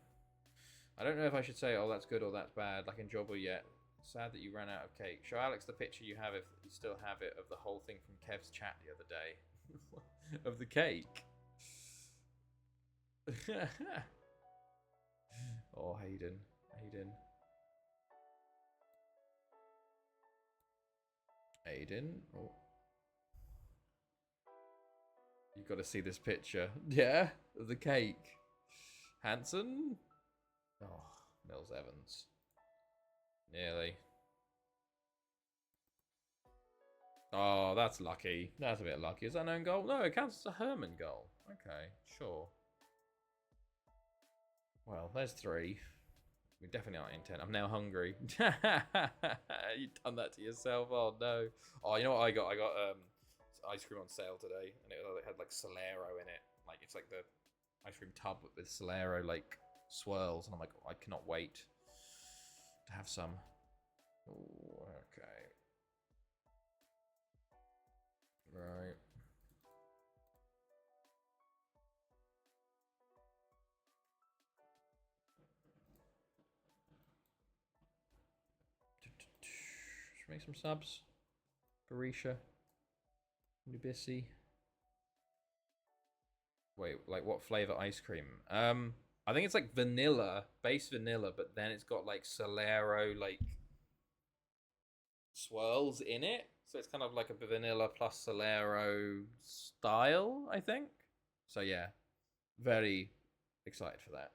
I don't know if I should say, oh, that's good or that's bad, like in Jobber yet. Sad that you ran out of cake. Show Alex the picture you have, if you still have it, of the whole thing from Kev's chat the other day. Of the cake. Oh, Hayden. Aiden. Oh. You've got to see this picture. Yeah, of the cake. Hanson. Oh, Mills Evans. Nearly. Oh, that's lucky. That's a bit lucky. Is that an own goal? No, it counts as a Herman goal. Okay, sure. Well, there's 3. We definitely aren't in 10. I'm now hungry. You've done that to yourself. Oh, no. Oh, you know what I got? I got ice cream on sale today. And it had, like, Solero in it. Like, it's like the ice cream tub with Solero, like, swirls. And I'm like, oh, I cannot wait to have some. Ooh, okay. Right. Should we make some subs? Barisha. Nubisi. Wait, like what flavor ice cream? I think it's like vanilla, base vanilla, but then it's got like Solero, like swirls in it. So it's kind of like a vanilla plus Solero style, I think. So yeah, very excited for that.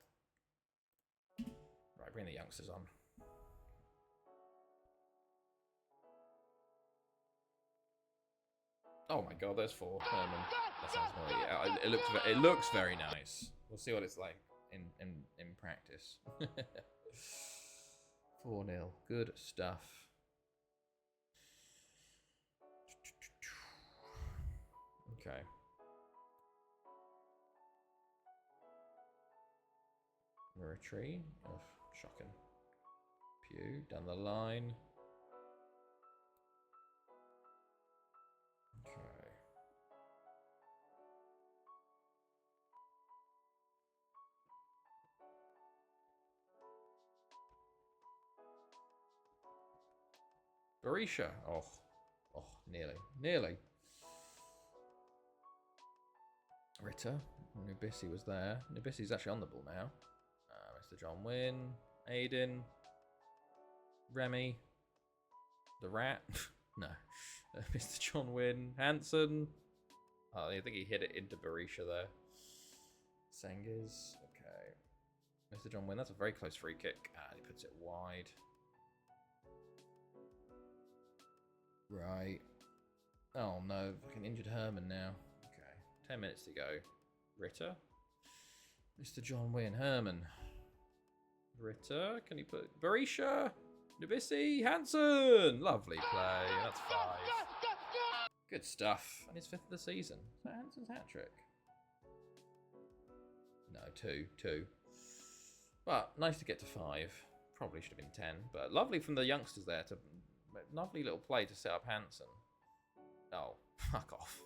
Right, bring the youngsters on. Oh my god, there's 4. Herman. That sounds annoying. Yeah, it looks very nice. We'll see what it's like in practice. 4-0. Good stuff. Okay. Military. Oh, shocking. Pew. Down the line. Okay. Barisha. Oh, nearly. Ritter. Nubisi was there. Nubisi's actually on the ball now. Mr. John Wynn. Aiden. Remy. The Rat. No. Mr. John Wynn. Hanson. Oh, I think he hit it into Barisha there. Sengiz. Okay. Mr. John Wynn. That's a very close free kick. He puts it wide. Right. Oh no, fucking injured Herman now. Okay. 10 minutes to go. Ritter. Mr. John Wynn. Herman. Ritter. Can he put... Barisha. Nubisi. Hanson. Lovely play. That's 5. Good stuff. And his 5th of the season. Is that Hanson's hat-trick? No, 2. But nice to get to 5. Probably should have been 10. But lovely from the youngsters there to... Lovely little play to set up Hanson. Oh, fuck off.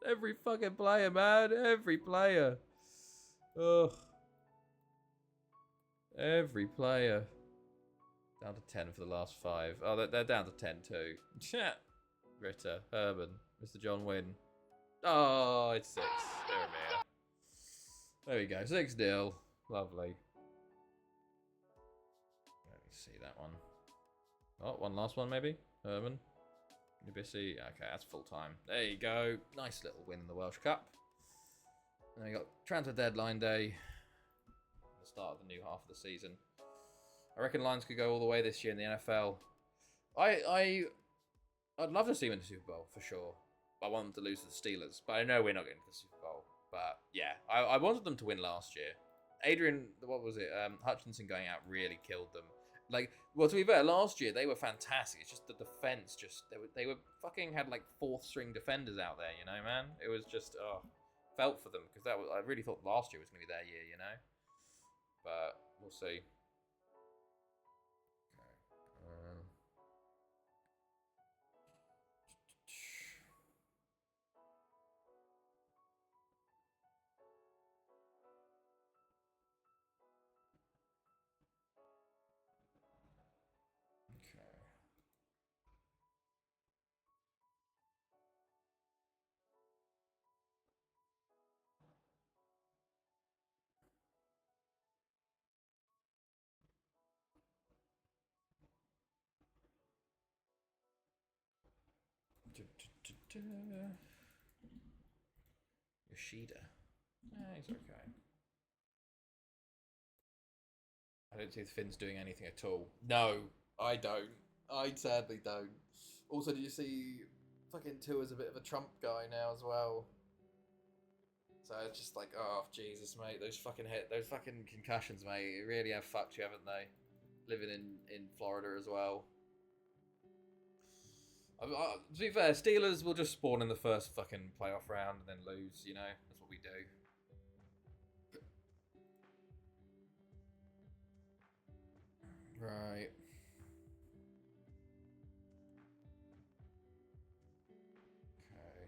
Every fucking player, man. Every player. Ugh. Every player. Down to 10 for the last 5. Oh, they're down to 10 too. Ritter, Herman, Mr. John Wynn. Oh, it's 6. There we go. 6-0. Lovely. Let me see that one. Oh, one last one maybe. Herman. Nubisi. Okay, that's full time. There you go. Nice little win in the Welsh Cup. And then we got transfer deadline day. The start of the new half of the season. I reckon Lions could go all the way this year in the NFL. I'd love to see him in the Super Bowl for sure. I want them to lose to the Steelers, but I know we're not getting to the Super Bowl. But yeah, I wanted them to win last year. Adrian, what was it? Hutchinson going out really killed them. Like, well, to be fair, last year they were fantastic. It's just the defense, they were fucking had like fourth string defenders out there. You know, man. It was just felt for them because I really thought last year was gonna be their year. You know, but we'll see. Okay. Okay. Yoshida. He's okay. I don't see the Finns doing anything at all. No, I don't. I sadly don't. Also, did you see fucking Tua's a bit of a Trump guy now as well? So it's just like, oh Jesus, mate, those fucking concussions, mate, really have fucked you, haven't they? Living in Florida as well. To be fair, Steelers will just spawn in the first fucking playoff round and then lose. You know, that's what we do. Right. Okay.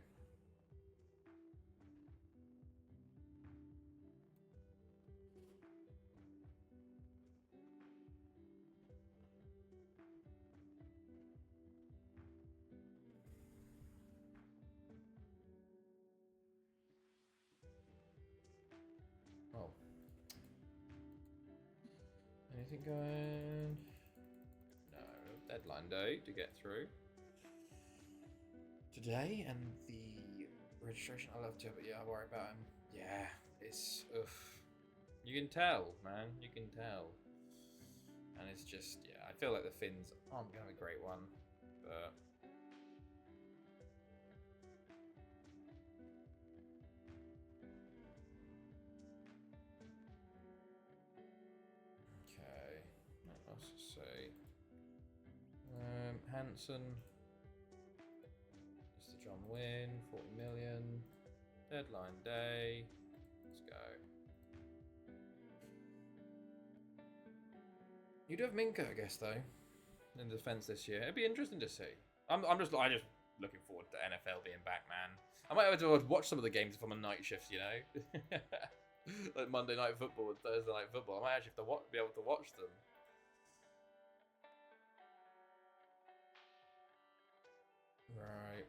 Oh. Anything going? No. Deadline day to get through. Today and the registration, I love to, but yeah, I worry about him. Yeah, it's you can tell, man. You can tell, and it's just yeah. I feel like the Finns aren't gonna have a great one, but okay. What else to say? Hanson, Mr. John Wynn, 40 million. Deadline day. Let's go. You do have Minka, I guess, though, in defense this year. It'd be interesting to see. I'm just looking forward to NFL being back, man. I might have to watch some of the games if I'm on night shifts, you know, like Monday Night Football and Thursday Night Football. I might actually have to be able to watch them. Right.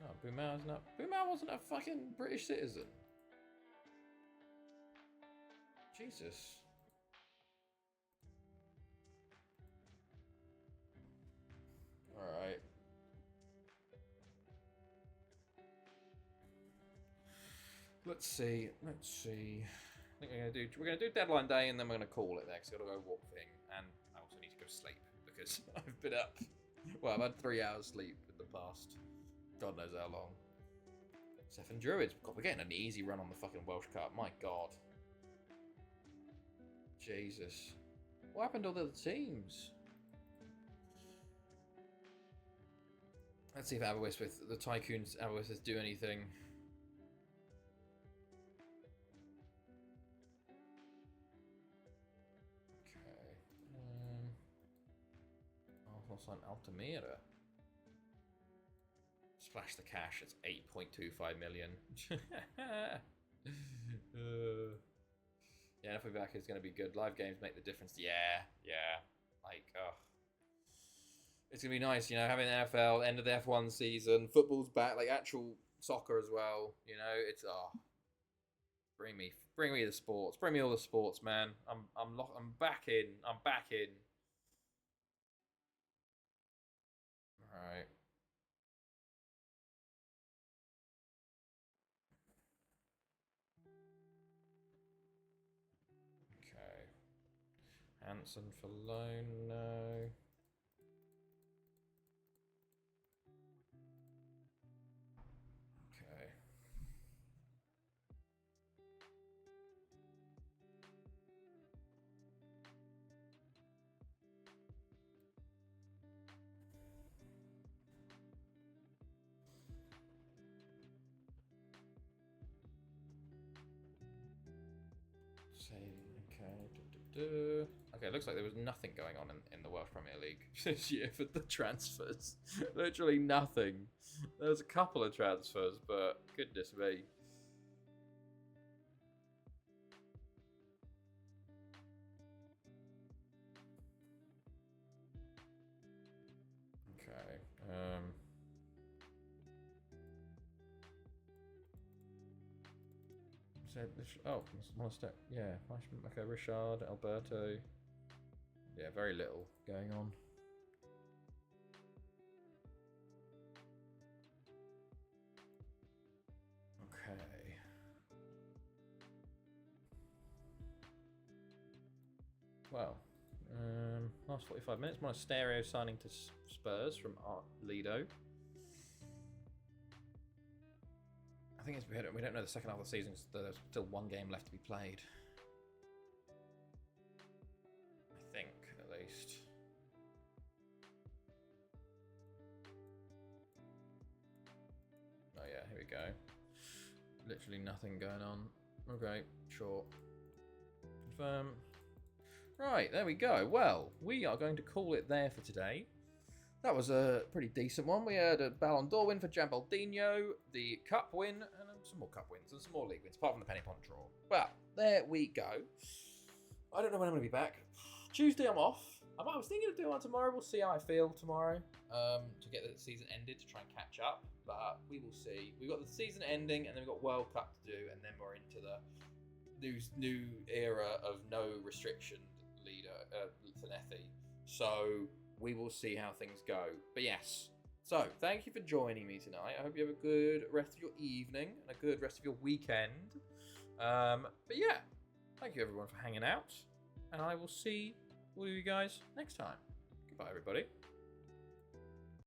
Oh, Boomer's not. Boomer wasn't a fucking British citizen. Jesus. Alright. Let's see. Let's see. I think we're gonna do deadline day and then we're gonna call it there because I've got to go walk thing and I also need to go sleep because I've been up. Well, I've had 3 hours sleep in the past. God knows how long. Seven Druids. God, we're getting an easy run on the fucking Welsh Cup. My God. Jesus. What happened to all the other teams? Let's see if Aberystwyth, the Tycoons Aberystwyth do anything. Okay. Arsenal sign Altamira. Splash the cash. It's 8.25 million. Yeah, if we're back, it's going to be good. Live games make the difference. Yeah. Like, oh. It's going to be nice, you know, having the NFL, end of the F1 season, football's back, like actual soccer as well. You know, it's, bring me the sports. Bring me all the sports, man. I'm back in. I'm back in. All right. Hansen for loan, no. Okay. Okay. Okay, looks like there was nothing going on in the Welsh Premier League this year for the transfers. Literally nothing. There was a couple of transfers, but goodness me. Okay. Oh, one step. Yeah. Okay, Richard, Alberto. Yeah, very little going on. Okay. Well, last 45 minutes. Monasterio signing to Spurs from Lido. I think we don't know the second half of the season because there's still one game left to be played. I think, at least. Oh yeah, here we go. Literally nothing going on. Okay, sure. Confirm. Right, there we go. Well, we are going to call it there for today. That was a pretty decent one. We had a Ballon d'Or win for Giambaldino, the Cup win, and some more Cup wins and some more league wins, apart from the Penny Pont draw. Well, there we go. I don't know when I'm going to be back. Tuesday I'm off. I was thinking of doing one tomorrow. We'll see how I feel tomorrow to get the season ended, to try and catch up. But we will see. We've got the season ending, and then we've got World Cup to do, and then we're into the new era of no restriction leader, Llangefni. So we will see how things go. But yes, so thank you for joining me tonight. I hope you have a good rest of your evening and a good rest of your weekend. But yeah, thank you everyone for hanging out, and I will see all of you guys next time. Goodbye, everybody.